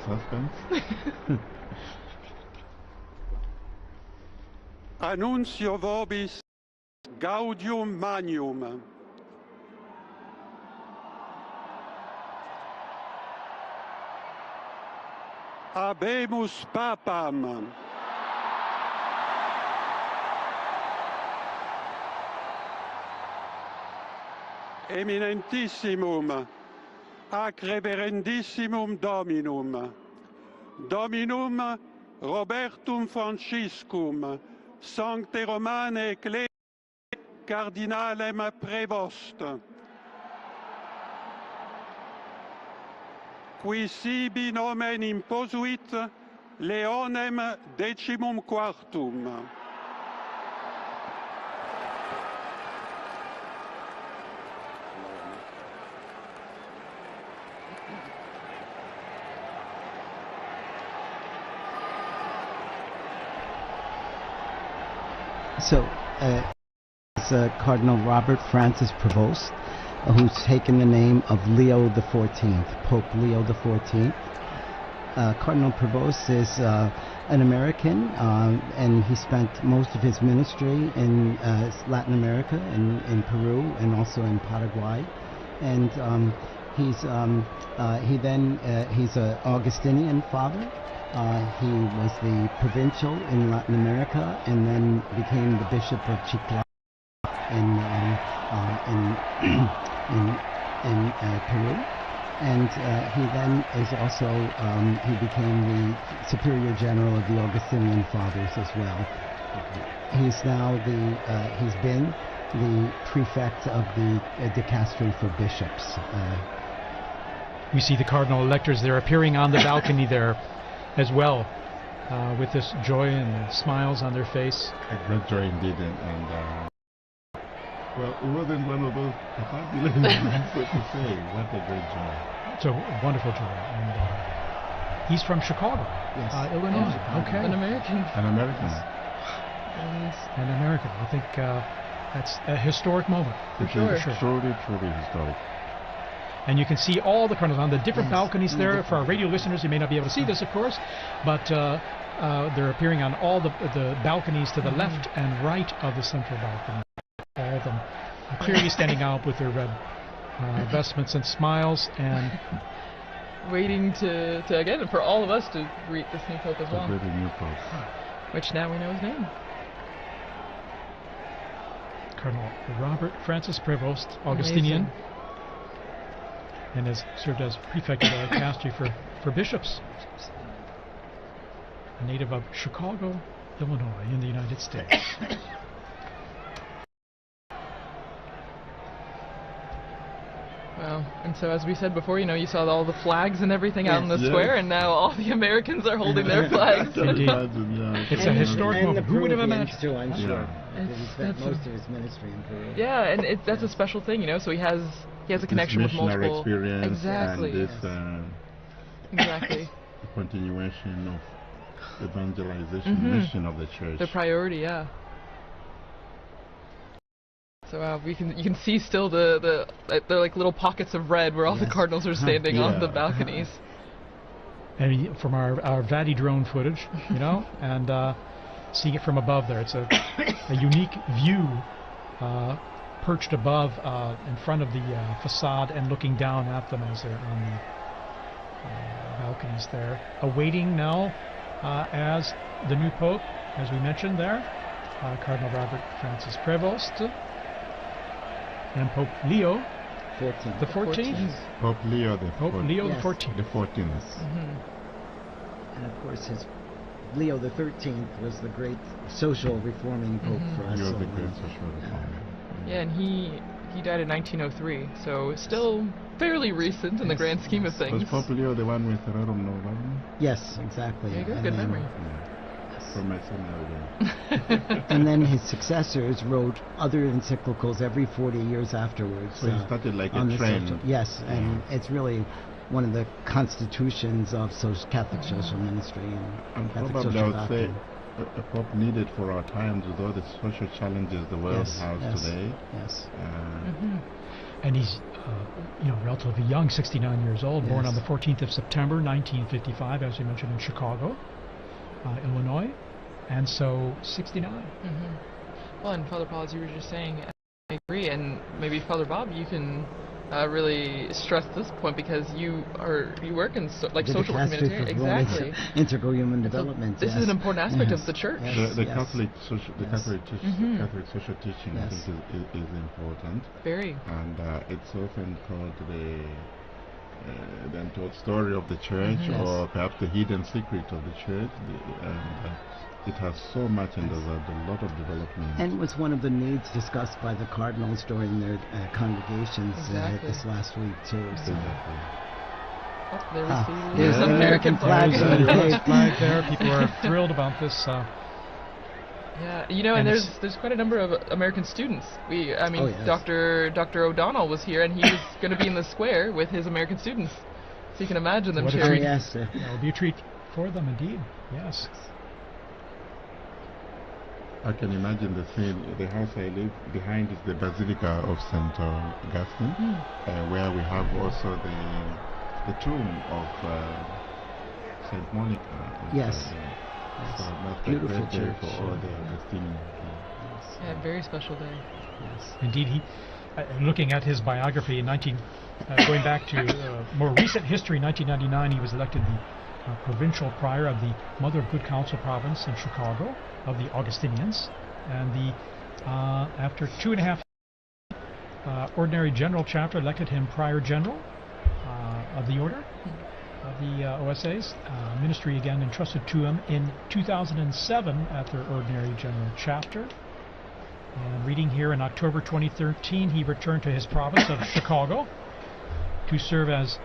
Suspense. Annuncio vobis gaudium magnum. Habemus papam. Eminentissimum, ac reverendissimum Dominum, Dominum Robertum Franciscum, Sancte Romane Ecclesiae Cardinalem Prevost. Qui sibi nomen imposuit Leonem XIV. So, it's Cardinal Robert Prevost, who's taken the name of Leo XIV, Pope Leo XIV. Cardinal Prevost is an American, and he spent most of his ministry in Latin America, in Peru, and also in Paraguay. And he's an Augustinian father. He was the provincial in Latin America, and then became the Bishop of Chiclayo in Peru. And he then is also, he became the Superior General of the Augustinian Fathers as well. He's now he's been the prefect of the dicastery for bishops. We see the cardinal electors there appearing on the balcony there as well, with this joy and smiles on their face. A great joy indeed, and well, it wasn't one of those fabulous so to say. What a great joy. It's a wonderful joy. And he's from Chicago, Yes. Illinois. Yes. Okay. An American. An American. An American. I think that's a historic moment. It sure. is truly, truly historic. And you can see all the cardinals on the different Yes. balconies there. For our radio listeners, you may not be able to see this, of course, but they're appearing on all the balconies to the left and right of the central balcony. All of them clearly standing out with their red vestments and smiles, and Waiting to again, for all of us to greet this new Pope as A well. very new pope. Which now we know his name. Cardinal Robert Prevost, Augustinian, Amazing. and has served as prefect of the dicastery for bishops. A native of Chicago, Illinois, in the United States. Wow. And so, as we said before, you saw all the flags and everything out in the Yes. square, and now all the Americans are holding their flags. Indeed. Yeah. It's a historic and moment. the Who would have Peruvians imagined? too, I'm sure. Yeah. Because he spent That's most of his ministry in Peru. Yeah, and that's a special thing, So he has a connection with missionary multiple. experience Exactly. and this Exactly. continuation of evangelization Mhm. mission of the church. The priority, yeah. So you can see still the like little pockets of red where all the Yes. cardinals are standing on the Yeah. balconies. And from our Vati drone footage, and seeing it from above there, it's a unique view, perched above in front of the facade and looking down at them as they're on the balconies there, awaiting now as the new Pope, as we mentioned there, Cardinal Robert Prevost, and Pope Leo 14. the 14th. Pope Leo the Pope Leo Yes. the 14th. the 14th. And of course, Leo the 13th was the great social reforming pope for us. He was so the great social reformer. Yeah, and he died in 1903, so still fairly recent in the grand scheme of Was things. Pope Leo the one with Rerum Novarum? Yes, exactly. There you go, And good then- memory. From my seminary. And then his successors wrote other encyclicals every 40 years afterwards. So he started like on a the trend. social- yes, and it's really one of the constitutions of Catholic social ministry and And Catholic probably I social would say doctrine. a pope needed for our times with all the social challenges the world Yes, has yes, today. yes. And he's, relatively young, 69 years old, born on Yes. the 14th of September, 1955, as you mentioned, in Chicago, Illinois, and so 69. Well, and Father Paul, as you were just saying, I agree, and maybe Father Bob, you can really stress this point because you work in The social dicastery for humanitarian. Exactly. Integral human development. This is an important aspect Yes. of the church. Yes. The Catholic social, the Yes. Catholic social teaching, I Yes. think, is important, Very. and it's often called the untold story of the church, Yes. or perhaps the hidden secret of the church. And it has so much, and there's a lot of development. And was one of the needs discussed by the cardinals during their congregations this last week too. So. Oh, there we see there's some the American flag. There's a flag there. People are thrilled about this. Yeah, you know, and there's quite a number of American students. Dr. O'Donnell was here, and he was going to be in the square with his American students. So you can imagine them cheering. Yes, it'll be a treat for them indeed. Yes. I can imagine the scene. The house I live behind is the Basilica of St. Augustine, where we have also the tomb of St. Monica. Yes. So that's a Beautiful great day church. for all the Augustinians. Yeah, very special day. Yes. Indeed, he. Looking at his biography in going back to more recent history, 1999, he was elected the provincial prior of the Mother of Good Counsel province in Chicago of the Augustinians, and after 2.5 ordinary general chapter elected him prior general of the order of the OSAs. Ministry again entrusted to him in 2007 at their ordinary general chapter. And reading here, in October 2013, he returned to his province of Chicago to serve as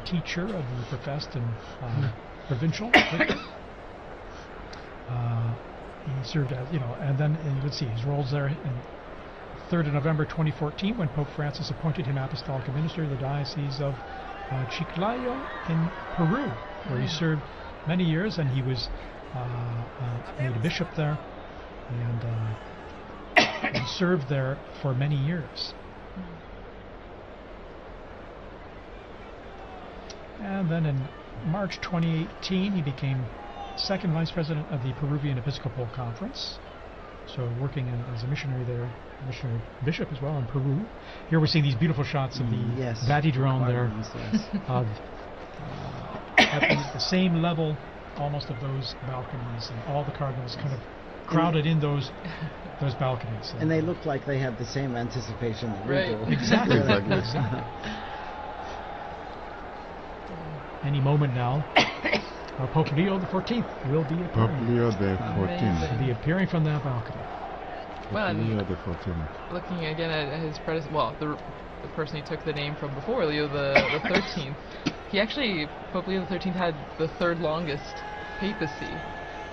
teacher of the professed and provincial. He served as, and then let's see his roles there. In 3rd of November 2014, when Pope Francis appointed him apostolic minister of the Diocese of Chiclayo in Peru, where he served many years, and he was made a bishop there, and he served there for many years. And then in March 2018, he became second vice president of the Peruvian Episcopal Conference, so working as a missionary there, missionary bishop as well in Peru. Here we're seeing these beautiful shots of the Vati drone there, of at the same level almost of those balconies, and all the cardinals kind of crowded in those balconies. And they look like they have the same anticipation that we do. Exactly. Any moment now, Pope Leo XIV will be appearing. Pope Leo XIV. Will be appearing from that balcony. Well, Leo XIV. Looking again at his the person he took the name from before, Leo the 13th. He actually, Pope Leo XIII had the third longest papacy,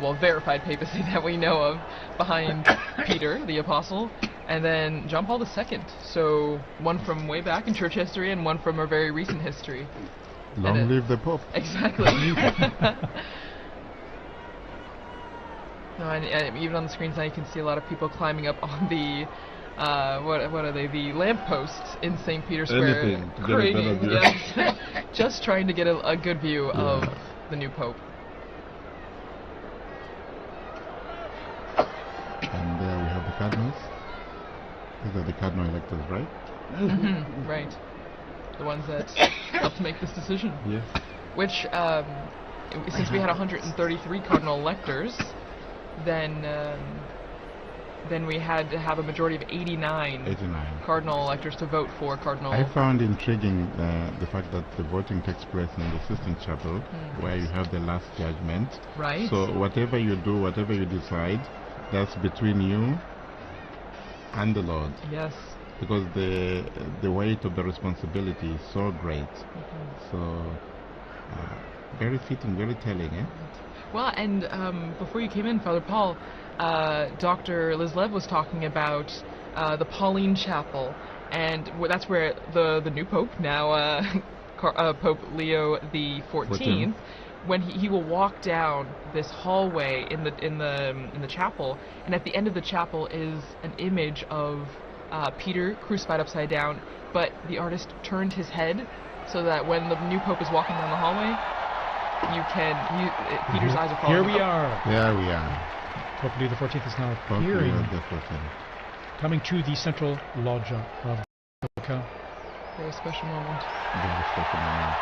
well, verified papacy that we know of, behind Peter, the apostle, and then John Paul II. So one from way back in church history and one from our very recent history. Long live the Pope. Exactly. No, and even on the screens now you can see a lot of people climbing up on the what are they? The lampposts in St. Peter's Square, craning, yes, just trying to get a good view of the new Pope. And there we have the cardinals. These are the cardinal electors, right? Mm-hmm, right. The ones that helped make this decision. Yes. Which, since we had 133 cardinal electors, then we had to have a majority of 89 cardinal electors to vote for cardinal. I found intriguing the fact that the voting takes place in the Sistine Chapel, where you have the last judgment. Right. So whatever you do, whatever you decide, that's between you and the Lord. Yes. Because the weight of the responsibility is so great. So very fitting, very telling, eh? Well, and before you came in, Father Paul, Dr. Lislev was talking about the Pauline Chapel, and that's where the new Pope, now Pope Leo the 14th, when he will walk down this hallway in the chapel, and at the end of the chapel is an image of Peter crucified upside down, but the artist turned his head so that when the new Pope is walking down the hallway, Peter's eyes are following. Here we are. There we are. Pope Leo XIV is now appearing, coming to the central loggia of the Basilica. Very special moment. Very special moment.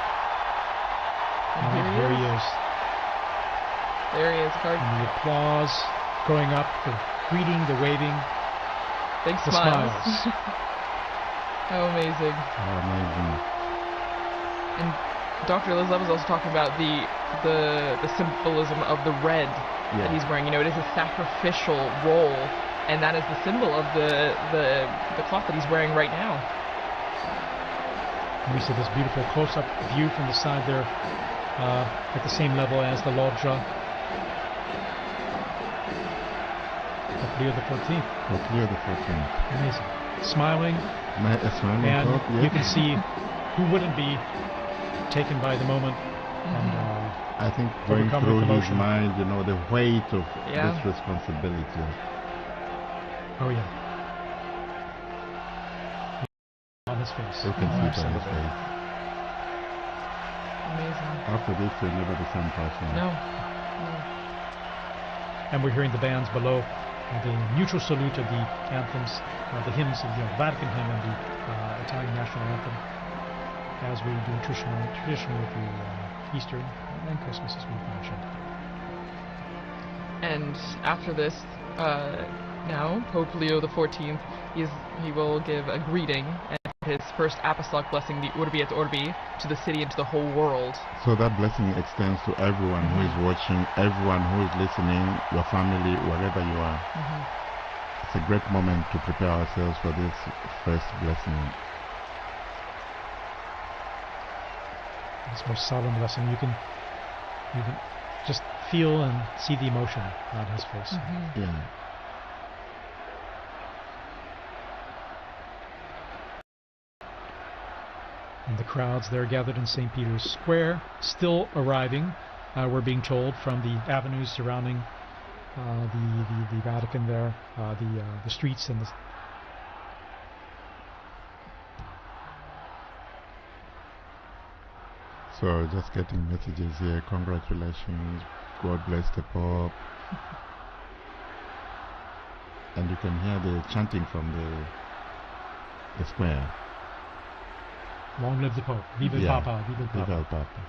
And here he is. There he is, Cardinal. And the applause going up, the greeting, the waving, big the smiles. smiles. How amazing. How amazing. And Dr. Lislev was also talking about the symbolism of the red that he's wearing. You know, it is a sacrificial role, and that is the symbol of the cloth that he's wearing right now. And we see this beautiful close-up view from the side there, at the same level as the loggia. Of Leo XIV. Of Leo XIV. Amazing. Smiling, Smiling and Pope, yeah. you can see who wouldn't be taken by the moment. And, I think going overcome through with his emotion. mind, you know, the weight of Yeah. this responsibility. oh yeah. On his face. You can Oh, see it on his absolutely. face. Amazing. After this, you're never the same person. No. And we're hearing the bands below, the mutual salute of the anthems, the hymns of the Vatican hymn and the Italian national anthem, as we do traditionally through Easter and Christmas, as we've mentioned. And after this, now Pope Leo XIV, he will give a greeting and his first apostolic blessing, the Urbi et Orbi, to the city and to the whole world. So that blessing extends to everyone who is watching, everyone who is listening, your family, wherever you are. It's a great moment to prepare ourselves for this first blessing. This most solemn blessing, you can just feel and see the emotion on his face. Yeah. And the crowds there gathered in St. Peter's Square, still arriving, we're being told, from the avenues surrounding the Vatican there, the streets and the... So just getting messages here, congratulations, God bless the Pope. And you can hear the chanting from the square. Long live the Pope. Viva el Yeah. Papa. Viva el Papa. Viva el Papa.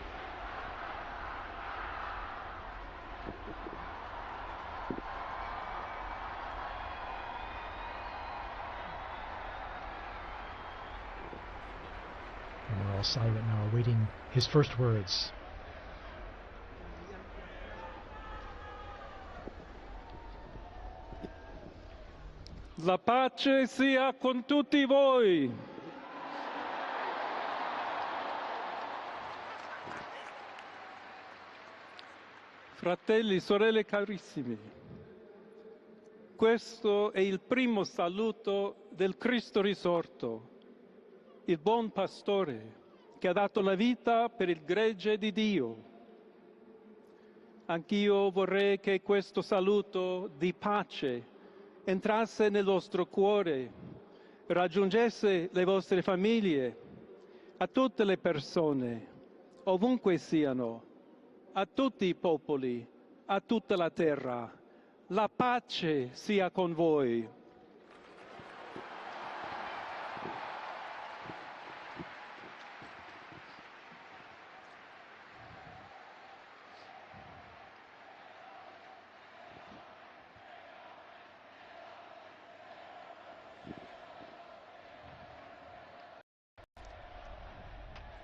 And we're all silent now, awaiting his first words. La pace sia con tutti voi. Fratelli, sorelle carissimi, questo è il primo saluto del Cristo risorto, il buon pastore che ha dato la vita per il gregge di Dio. Anch'io vorrei che questo saluto di pace entrasse nel vostro cuore, raggiungesse le vostre famiglie, a tutte le persone, ovunque siano, a tutti i popoli, a tutta la terra. La pace sia con voi.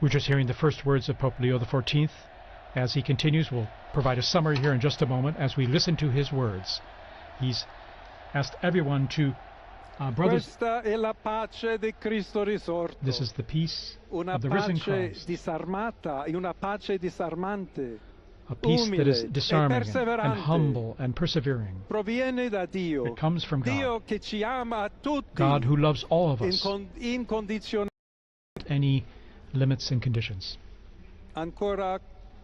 We're just hearing the first words of Pope Leo XIV. As he continues, we'll provide a summary here in just a moment as we listen to his words. He's asked everyone to, brothers, Questa è la pace di Cristo risorto. this is the peace Una of the risen pace Christ, disarmata e una pace disarmante. a peace that is umile e disarming and perseverante. humble and persevering. Proviene da Dio. It comes from God, Dio che ci ama a tutti. God who loves all of us, Incondizionatamente. without any limits and conditions. Ancora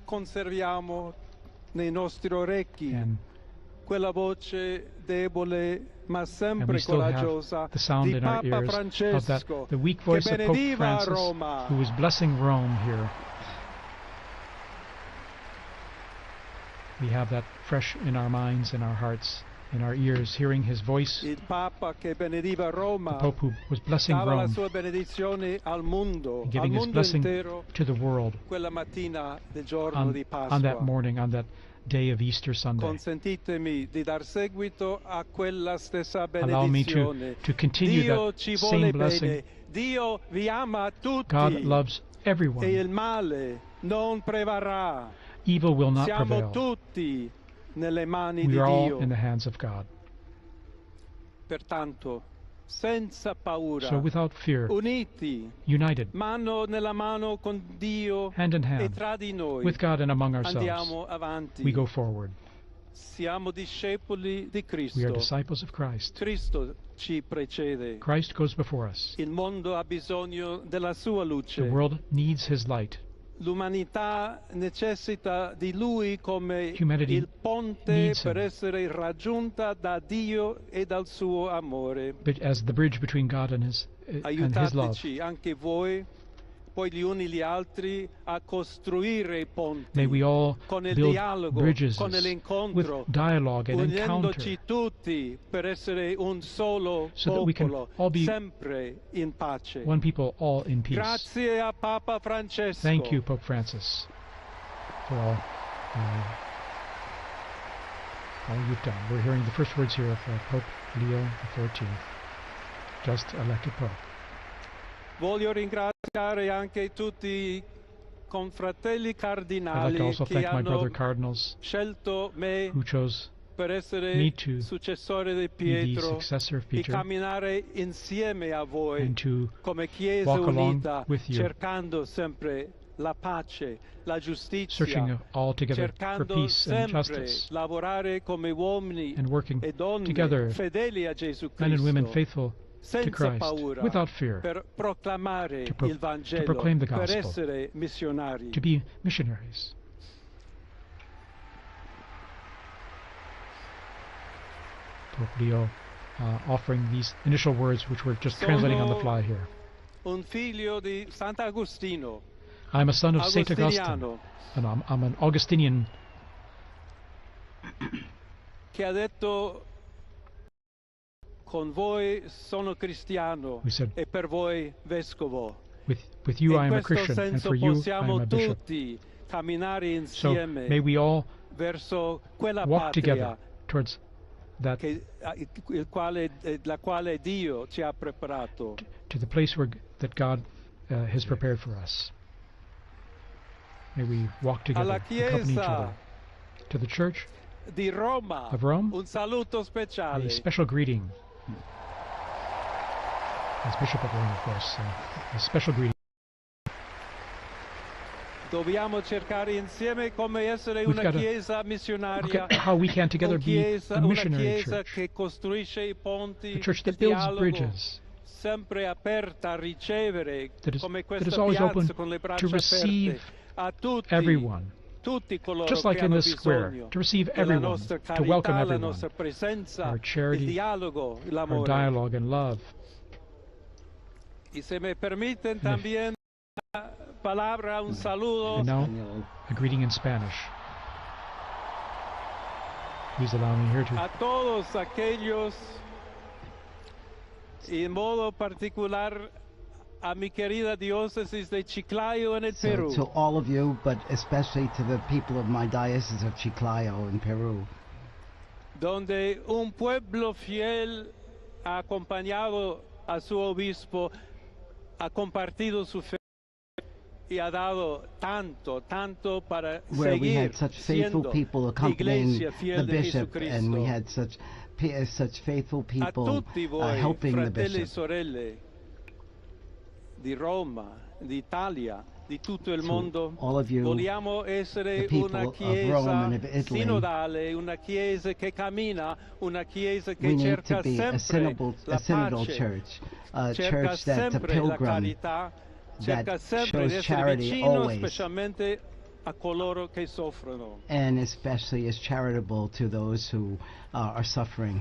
conserviamo nei nostri orecchi And quella voce debole ma sempre we still coraggiosa have the sound di in our Papa ears of that, Francesco the weak che voice of Pope benediva Francis, Roma. who is blessing Rome here. We have that fresh in our minds, in our hearts, in our ears, hearing his voice. Il Papa che benediva The Roma Pope who was blessing dava la Rome, sua benedizione al mondo, al giving his mondo blessing intero to the world quella mattina del giorno di Pasqua. on that morning, on that day of Easter Sunday. Consentitemi di dar seguito a quella stessa Allow me benedizione. to continue Dio that ci same vuole blessing. bene. Dio vi ama tutti. God loves E everyone. il male non prevarrà. Evil will not Siamo prevail. tutti nelle mani We di are all Dio. in the hands of God. Pertanto, senza paura, So without fear, uniti, united, mano nella mano con Dio hand in e hand, tra di noi, with God and among ourselves, andiamo avanti. we go forward. Siamo discepoli di We are Cristo. disciples of Christ. Cristo ci precede. Christ goes before us. Il mondo ha bisogno della sua luce. The world needs His light. L'umanità necessita di Lui come Humanity il ponte needs per him. essere raggiunta da Dio e dal suo amore. But as the bridge between God and His love. Aiutateci anche voi, poi gli uni gli altri, a costruire i ponti May we all con il build dialogo, bridges con with l'incontro, dialogue and unendoci encounter, tutti per essere un solo so that we can popolo, all be sempre in pace. one people, all in peace. Grazie a Papa Francesco. Thank you, Pope Francis, for all you've done. We're hearing the first words here of Pope Leo XIV, just elected Pope. Voglio ringraziare anche tutti i confratelli I'd like cardinali to also che thank my brother hanno cardinals scelto me who chose per essere me to successore di be the Pietro successor of e Peter camminare insieme a voi and to come Chiesa walk along unita, with you, cercando sempre la pace, la giustizia, searching all together for cercando peace and sempre justice, lavorare come uomini and working e donne together, fedeli a Gesù men and women Cristo, faithful to senza Christ, paura, without fear, per proclamare il Vangelo, proclaim the per gospel, essere missionari. to be missionaries. Pope Leo offering these initial words, which we're just translating on the fly here. Un figlio di Sant'Agostino, I'm a son of Saint Augustine, Agostiniano, and I'm an Augustinian che ha detto: con voi sono cristiano who said, e per voi vescovo. with you I In am a questo Christian, and senso for you I am possiamo a bishop. tutti camminare So insieme may we all verso quella walk together patria towards that, la quale Dio ci ha preparato. to the place that God has prepared for us. May we walk Alla together, accompany each other. Chiesa To the Church di Roma, of Rome, un saluto speciale. a special greeting. As Bishop of Rome, of course, a special greeting. Dobbiamo cercare insieme come essere We've una got to chiesa look missionaria, at how we can together be a una missionary chiesa church, che costruisce i ponti, a church il that builds dialogo, bridges, sempre aperta a ricevere, that is come always questa open piazza con le to braccia receive aperte a tutti, everyone, tutti coloro just che like in hanno this square, bisogno to receive della everyone, nostra to welcome carità, la everyone, nostra presenza, our charity, il dialogo, our l'amore. dialogue and love. Y se me permiten también una palabra, un saludo And now, a greeting in Spanish. Please allow me here to a todos aquellos, y en modo particular a mi querida diócesis de Chiclayo en el So Perú, to all of you, but especially to the people of my diocese of Chiclayo in Peru, donde un pueblo fiel ha acompañado a su obispo, ha compartido su fe y ha dado tanto para where we seguir had such faithful siendo people accompanying iglesia the fiel de bishop, and we Jesucristo. had such faithful A people tutti voi, helping the fratelli e bishop. sorelle di Roma, d'Italia, di tutto il To mondo, all of you, vogliamo essere the people una of Rome chiesa and of Italy, sinodale, una chiesa che cammina, una chiesa che we need cerca to be a sempre la synodal pace, church, a cerca church that's a sempre la pilgrim, carità, cerca that sempre di shows essere charity vicino always, specialmente a coloro che soffrono. and especially is charitable to those who are suffering.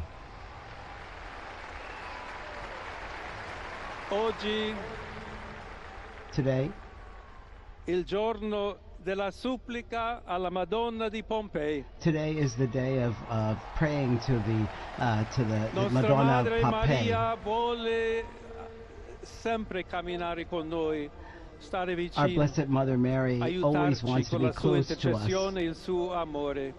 Oggi Today, il giorno della supplica alla Madonna di Pompei. today is the day of praying to the Nostra Madonna of Madre Pompeii. Maria vuole sempre camminare con noi, stare Our vicino, Blessed Mother Mary always aiutarci wants to con be la sua close to us. intercessione e il suo amore.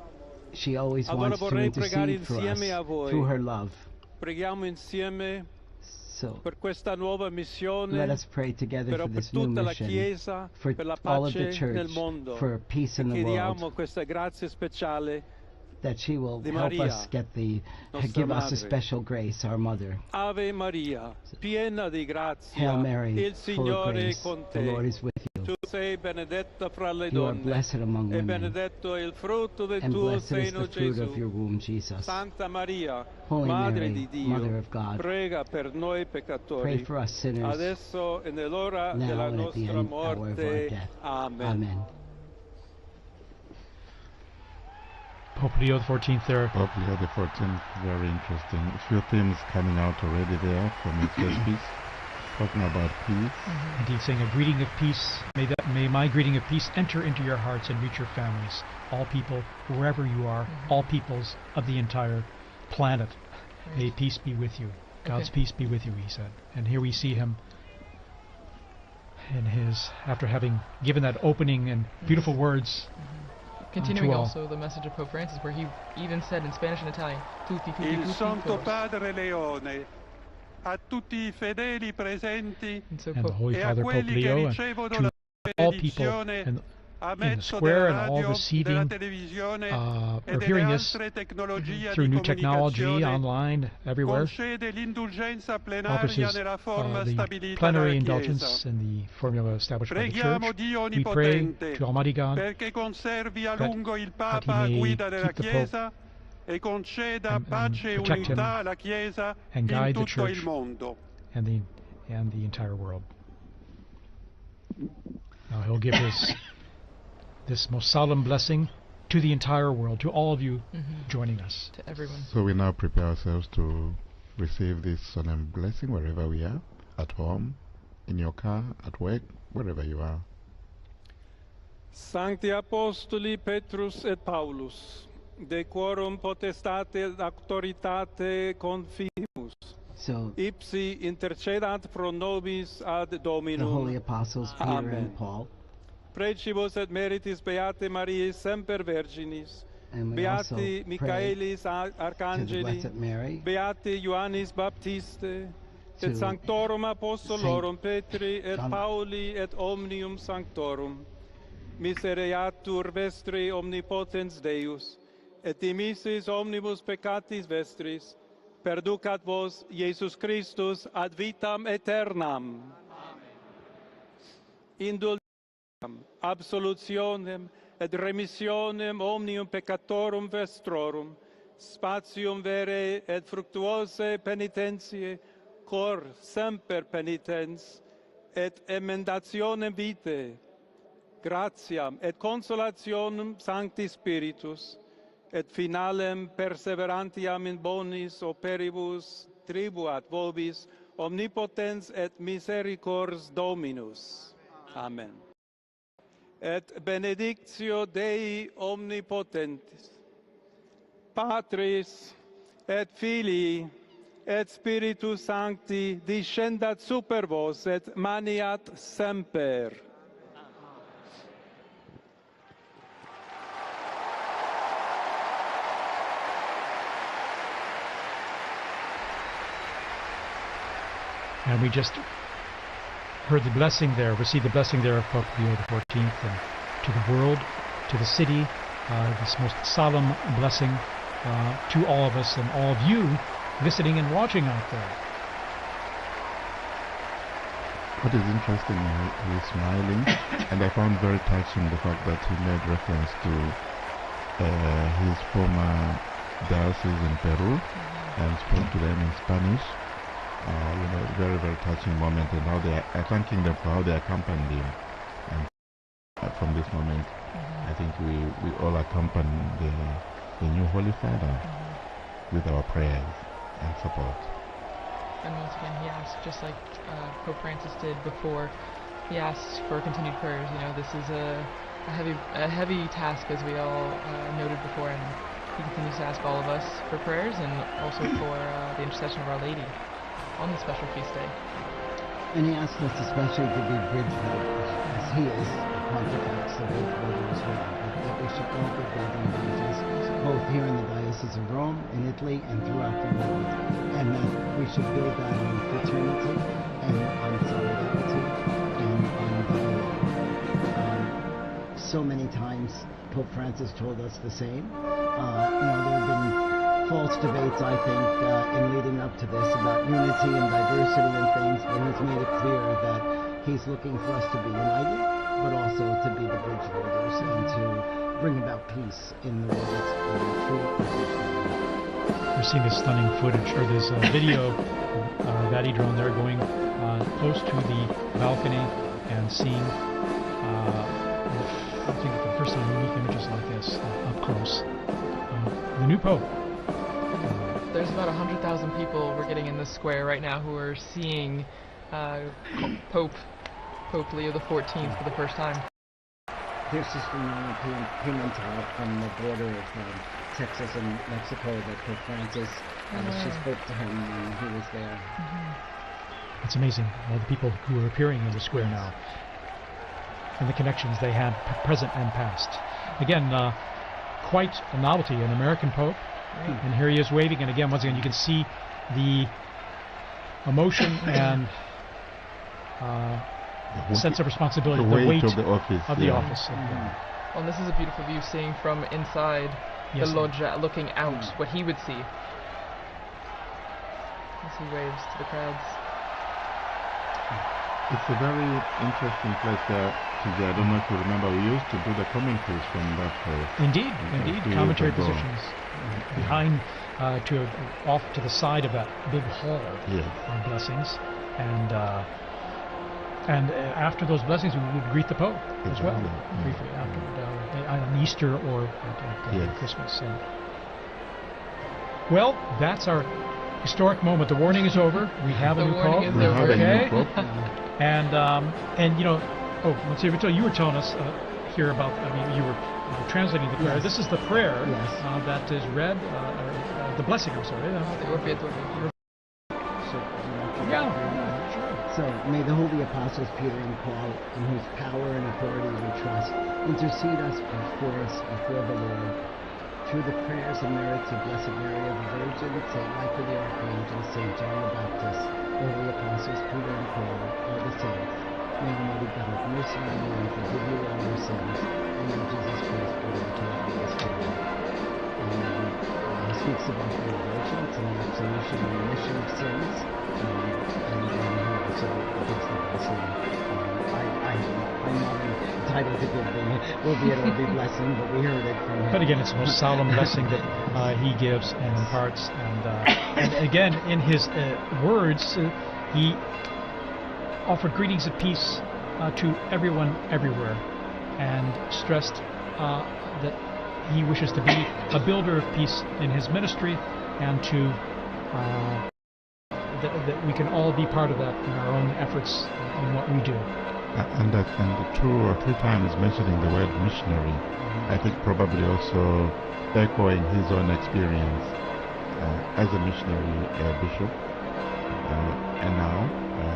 She always Allora wants to vorrei pregare intercede for us insieme a voi. through her love. Preghiamo insieme So per questa nuova missione, let us pray together però for per this new tutta la mission, Chiesa, for per la all of the pace nel church, mondo. for peace in the Chiediamo world. questa grazia speciale that she will Di help Maria, us get nostra give us a madre. special grace, our mother. Ave Maria, piena di grazia, Hail Mary, il full of Signore è grace, con the Lord te. is with you. Tu sei benedetta fra le You are donne, blessed among e women, benedetto è il frutto del and tuo blessed is seno, the fruit Gesù. of your womb, Jesus. Santa Maria, Holy Madre Mary, di Dio, Mother of God, prega per noi pray peccatori, for us sinners, adesso e nell'ora now della and at the nostra end hour of our morte. death. Amen. Amen. Pope Leo XIV there. Pope Leo XIV, very interesting. A few themes coming out already there from his first piece, talking about peace. And he's saying a greeting of peace. May my greeting of peace enter into your hearts and reach your families. All people, wherever you are, all peoples of the entire planet. May peace be with you. God's peace be with you, he said. And here we see him in his, after having given that opening and beautiful words. Continuing to all. also the message of Pope Francis, where he even said in Spanish and Italian, tutti, tutti, Il tutti, Santo todos. Padre Leone, a tutti i fedeli presenti And so And the Pope, Holy e a Father Pope quelli che Leo and ricevono to la all people benedizione in a the mezzo square della and all radio, receiving, della televisione e or delle hearing this altre tecnologie through di new technology, comunicazione, online, everywhere. concede l'indulgenza Offers plenaria his, nella forma the stabilita plenary dalla indulgence Chiesa. and the formula established by the Preghiamo Church. Dio We pray Onnipotente to Almighty God perché conservi a that- lungo il that he Papa a may guida della keep the Pope Chiesa e conceda and pace e protect him unità alla Chiesa and in guide the tutto il Church mondo. and the entire world. Now he'll give this most solemn blessing to the entire world, to all of you joining us. to everyone. So we now prepare ourselves to receive this solemn blessing wherever we are, at home, in your car, at work, wherever you are. Sancti Apostoli Petrus et Paulus, de quorum potestate et auctoritate confimus, So ipsi intercedat pro nobis ad the Dominum. holy apostles Peter Amen. and Paul, Precibus et meritis Beate Mariae semper Virginis, and we also Beati pray Michaelis to the Arcangeli, Blessed Mary, Beati Ioannis Baptiste, to et Sanctorum Apostolorum Petri et John- Pauli et omnium Sanctorum, misereatur vestri omnipotens Deus, et dimissis omnibus peccatis vestris, perducat vos Iesus Christus ad vitam aeternam. Indulgentem, absolutionem et remissionem omnium peccatorum vestrorum, spatium vere et fructuose penitentiae, cor semper penitens, et emendationem vitae, gratiam et consolationem Sancti Spiritus, et finalem perseverantiam in bonis operibus tribuat vobis omnipotens et misericors Dominus. Amen. Et benedictio Dei omnipotentis, Patris et Filii et Spiritus Sancti descendat super vos et maniat semper. And we just heard the blessing there, received the blessing there of Pope Leo XIV, and to the world, to the city, this most solemn blessing to all of us and all of you listening and watching out there. What is interesting, he is smiling, and I found very touching the fact that he made reference to his former diocese in Peru and spoke to them in Spanish. Very, very touching moment, and how they are thanking them for how they accompanied him. And from this moment, I think we all accompany the new Holy Father with our prayers and support. And once again, he asked, just like Pope Francis did before, he asked for continued prayers. You know, this is a heavy task, as we all noted before, and he continues to ask all of us for prayers and also for the intercession of Our Lady on this special feast day. and he asked us especially to be bridge builders, as he is the Pontifex, the bridge builder as well, that we should all be building bridges, both here in the Diocese of Rome, in Italy, and throughout the world, and that we should build that on fraternity, and on solidarity, and on dialogue. So many times Pope Francis told us the same, There have been false debates, I think, in leading up to this about unity and diversity and things, but he's made it clear that he's looking for us to be united, but also to be the bridge builders and to bring about peace in the world. We're seeing this stunning footage, or this video, Vati drone there going close to the balcony and seeing, I think for the first time, unique images like this up close. The new Pope. There's about 100,000 people we're getting in the square right now who are seeing Pope Leo XIV for the first time. Here's just from Pimentel from the border of Texas and Mexico that Pope Francis, she spoke to him when he was there. It's amazing, all the people who are appearing in the square now, and the connections they had present and past. Again, quite a novelty, an American Pope, and here he is waving, and again, once again, you can see the emotion and sense of responsibility, the weight of the office. Well, and this is a beautiful view seeing from inside the loggia, looking out what he would see as he waves to the crowds. It's a very interesting place there. I don't know if you remember, we used to do the commentaries from that place. Indeed, commentary positions behind, off to the side of that big hall of blessings, and after those blessings, we would greet the Pope as well, briefly after on Easter or at Christmas. Well, that's our historic moment. The warning is over. We have a new Pope. And Monsignor Vito, you were telling us here about. You were translating the prayer. This is the prayer that is read. The blessing. I'm sorry. So, may the holy apostles Peter and Paul, in whose power and authority we trust, intercede us before the Lord. Through the prayers and merits of Blessed Mary of the Virgin, St. Michael the Archangel, St. John the Baptist, the holy apostles Peter and Paul, all the saints, may Almighty God have mercy on you and forgive you all your sins, and Lord Jesus Christ, bring you to the Spirit. He speaks about the indulgence and the absolution and remission of sins, and he also gives the blessing. I'm not entitled to give them, albeit it will be blessing, but we heard it from him. But again, it's the most solemn blessing that he gives and imparts. And again, in his words, he offered greetings of peace to everyone everywhere, and stressed that he wishes to be a builder of peace in his ministry, and to that we can all be part of that in our own efforts in what we do. And 2 or 3 times mentioning the word missionary, I think probably also echoing his own experience as a missionary bishop, and now a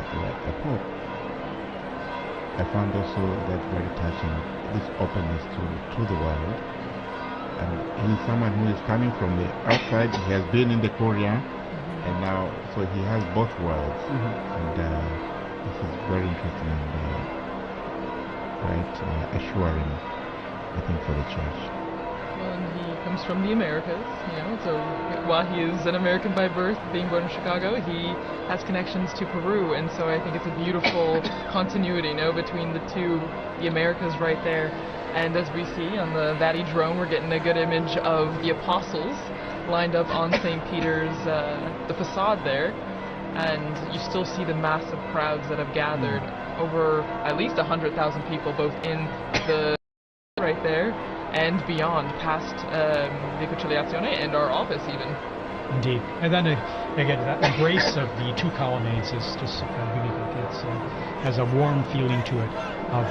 pope. I found also that very touching, this openness to the world. And he's someone who is coming from the outside. He has been in the Korea, and now, so he has both worlds. And this is very interesting and quite assuring, I think, for the church. Well, and he comes from the Americas, so while he is an American by birth, being born in Chicago, he has connections to Peru, and so I think it's a beautiful continuity, between the two, the Americas right there. And as we see on the Vati drone, we're getting a good image of the apostles lined up on St. Peter's, the facade there, and you still see the massive crowds that have gathered, over at least 100,000 people, both in the right there and beyond, past the Conciliazione and our office even. Indeed. And then, again, that embrace of the 2 colonnades is just unique. It has a warm feeling to it of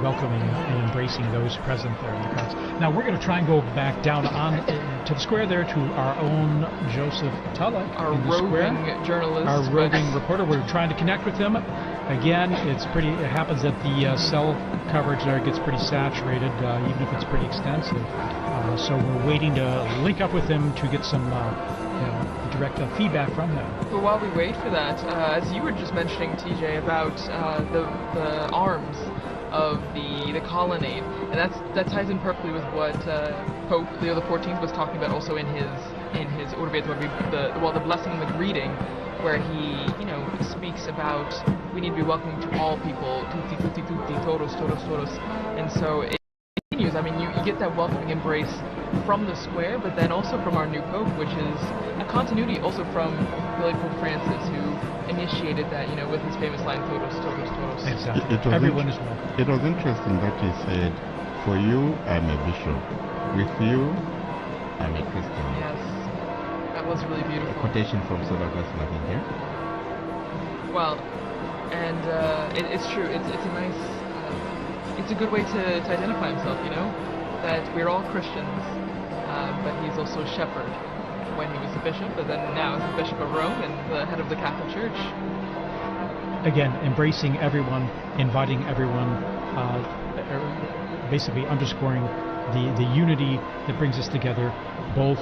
welcoming and embracing those present there in the crowds. Now, we're going to try and go back down to the square there to our own Joseph Tulla. Our roving journalist. Our roving reporter. We're trying to connect with him. Again, it happens that the cell coverage there gets pretty saturated, even if it's pretty extensive. So we're waiting to link up with him to get some direct feedback from him. But while we wait for that, as you were just mentioning, TJ, about the arms of the colonnade, and that ties in perfectly with what Pope Leo XIV was talking about also in his Urbi et Orbi, the blessing and the greeting, where he speaks about we need to be welcoming to all people, tutti tutti tutti, todos todos todos, and so it continues. I mean, you get that welcoming embrace from the square, but then also from our new Pope, which is a continuity also from the late Pope Francis, who initiated that, with his famous line, todos, todos, todos. Exactly. Everyone is welcome. It was interesting that he said, for you, I'm a bishop. With you, I'm a Christian. Yes. That was really beautiful. A quotation from St. Augustine, I think, yeah? Well, and it's true. It's a nice, it's a good way to identify himself, that we're all Christians, but he's also a shepherd when he was a bishop, but then now as the Bishop of Rome and the head of the Catholic Church. Again, embracing everyone, inviting everyone, basically underscoring the unity that brings us together, both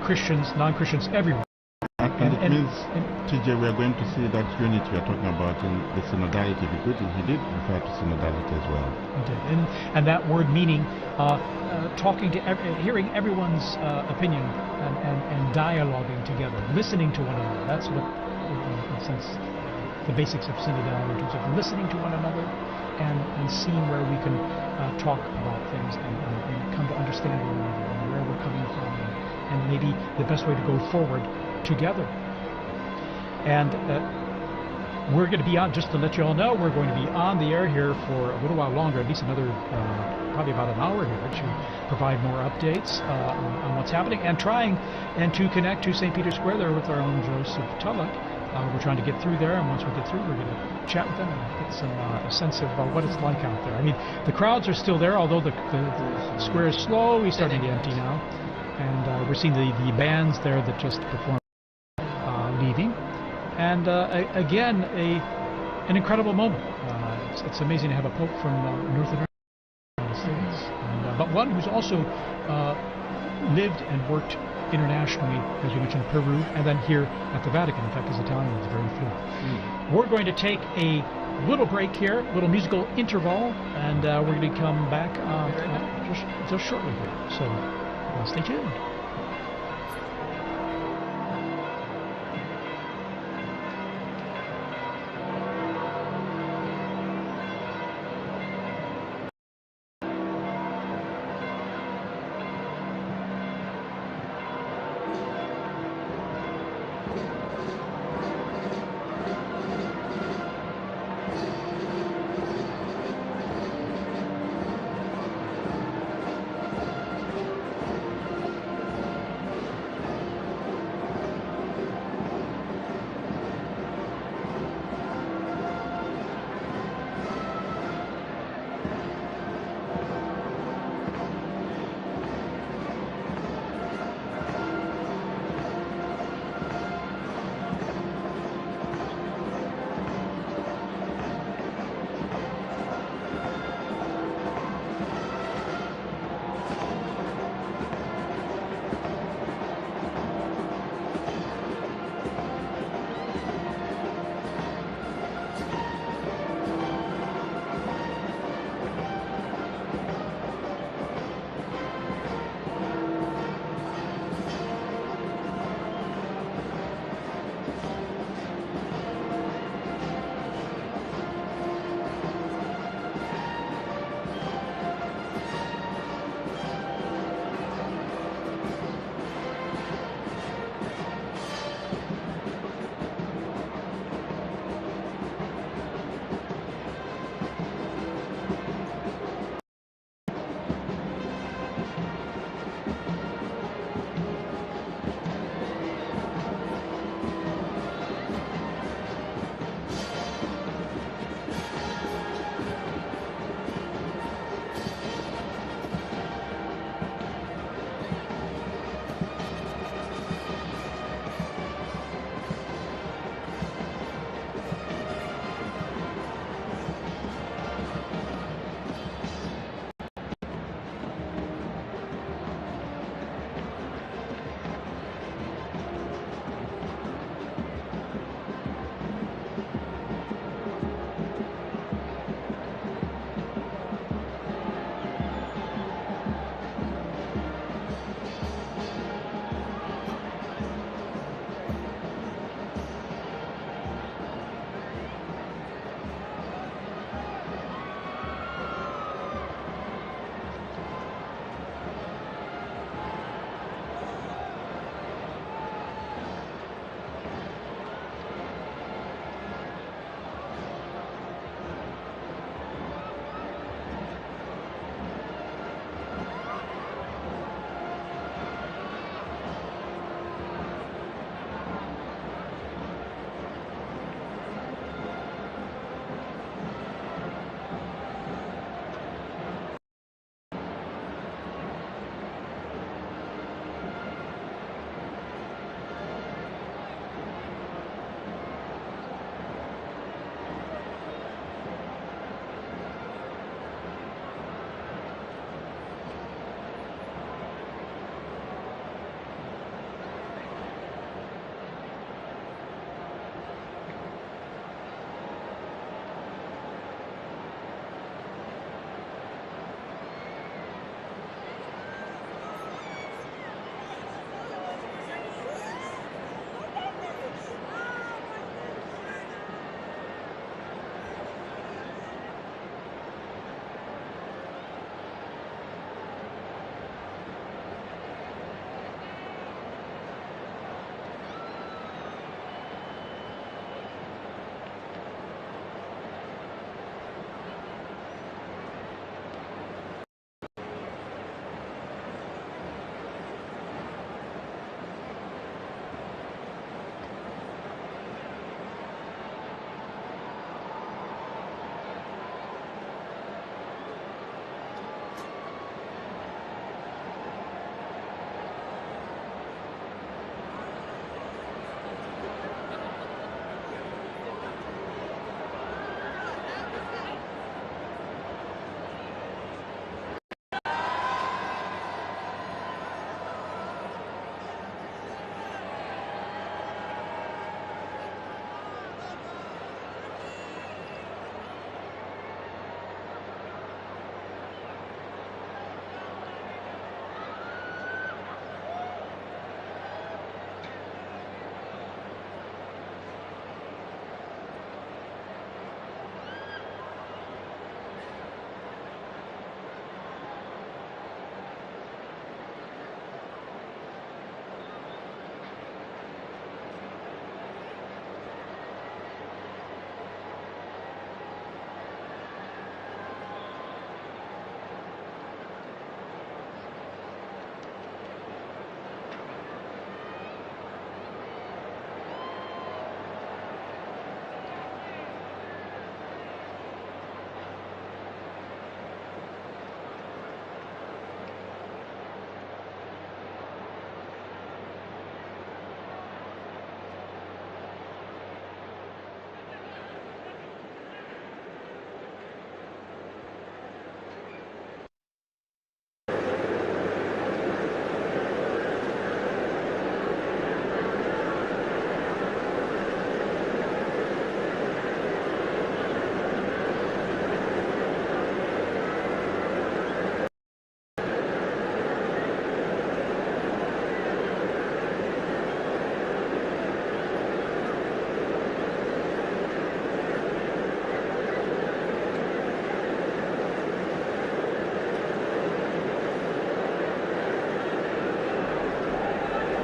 Christians, non-Christians, everyone. And it means, TJ, we are going to see that unity we are talking about in the synodality. He did refer to synodality as well. He did. And that word meaning talking to, hearing everyone's opinion and dialoguing together, listening to one another. That's what, in a sense, the basics of synodality, in terms of listening to one another and seeing where we can talk about things and come to understand one another and where we're coming from and maybe the best way to go forward together. And we're going to be on, just to let you all know, we're going to be on the air here for a little while longer, at least another, probably about an hour here, to provide more updates on what's happening and trying and to connect to St. Peter's Square there with our own Joseph Tulloch. We're trying to get through there, and once we get through, we're going to chat with them and get some a sense of what it's like out there. I mean, the crowds are still there, although the square is slowly starting to empty now, and we're seeing the bands there that just performed leaving, and again an incredible moment. It's amazing to have a pope from North America, United States, but one who's also lived and worked internationally, as we mentioned, Peru, and then here at the Vatican. In fact, his Italian is very fluent. We're going to take a little break here, little musical interval, and we're going to come back just shortly here. So stay tuned.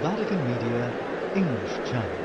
Vatican Media, English Channel.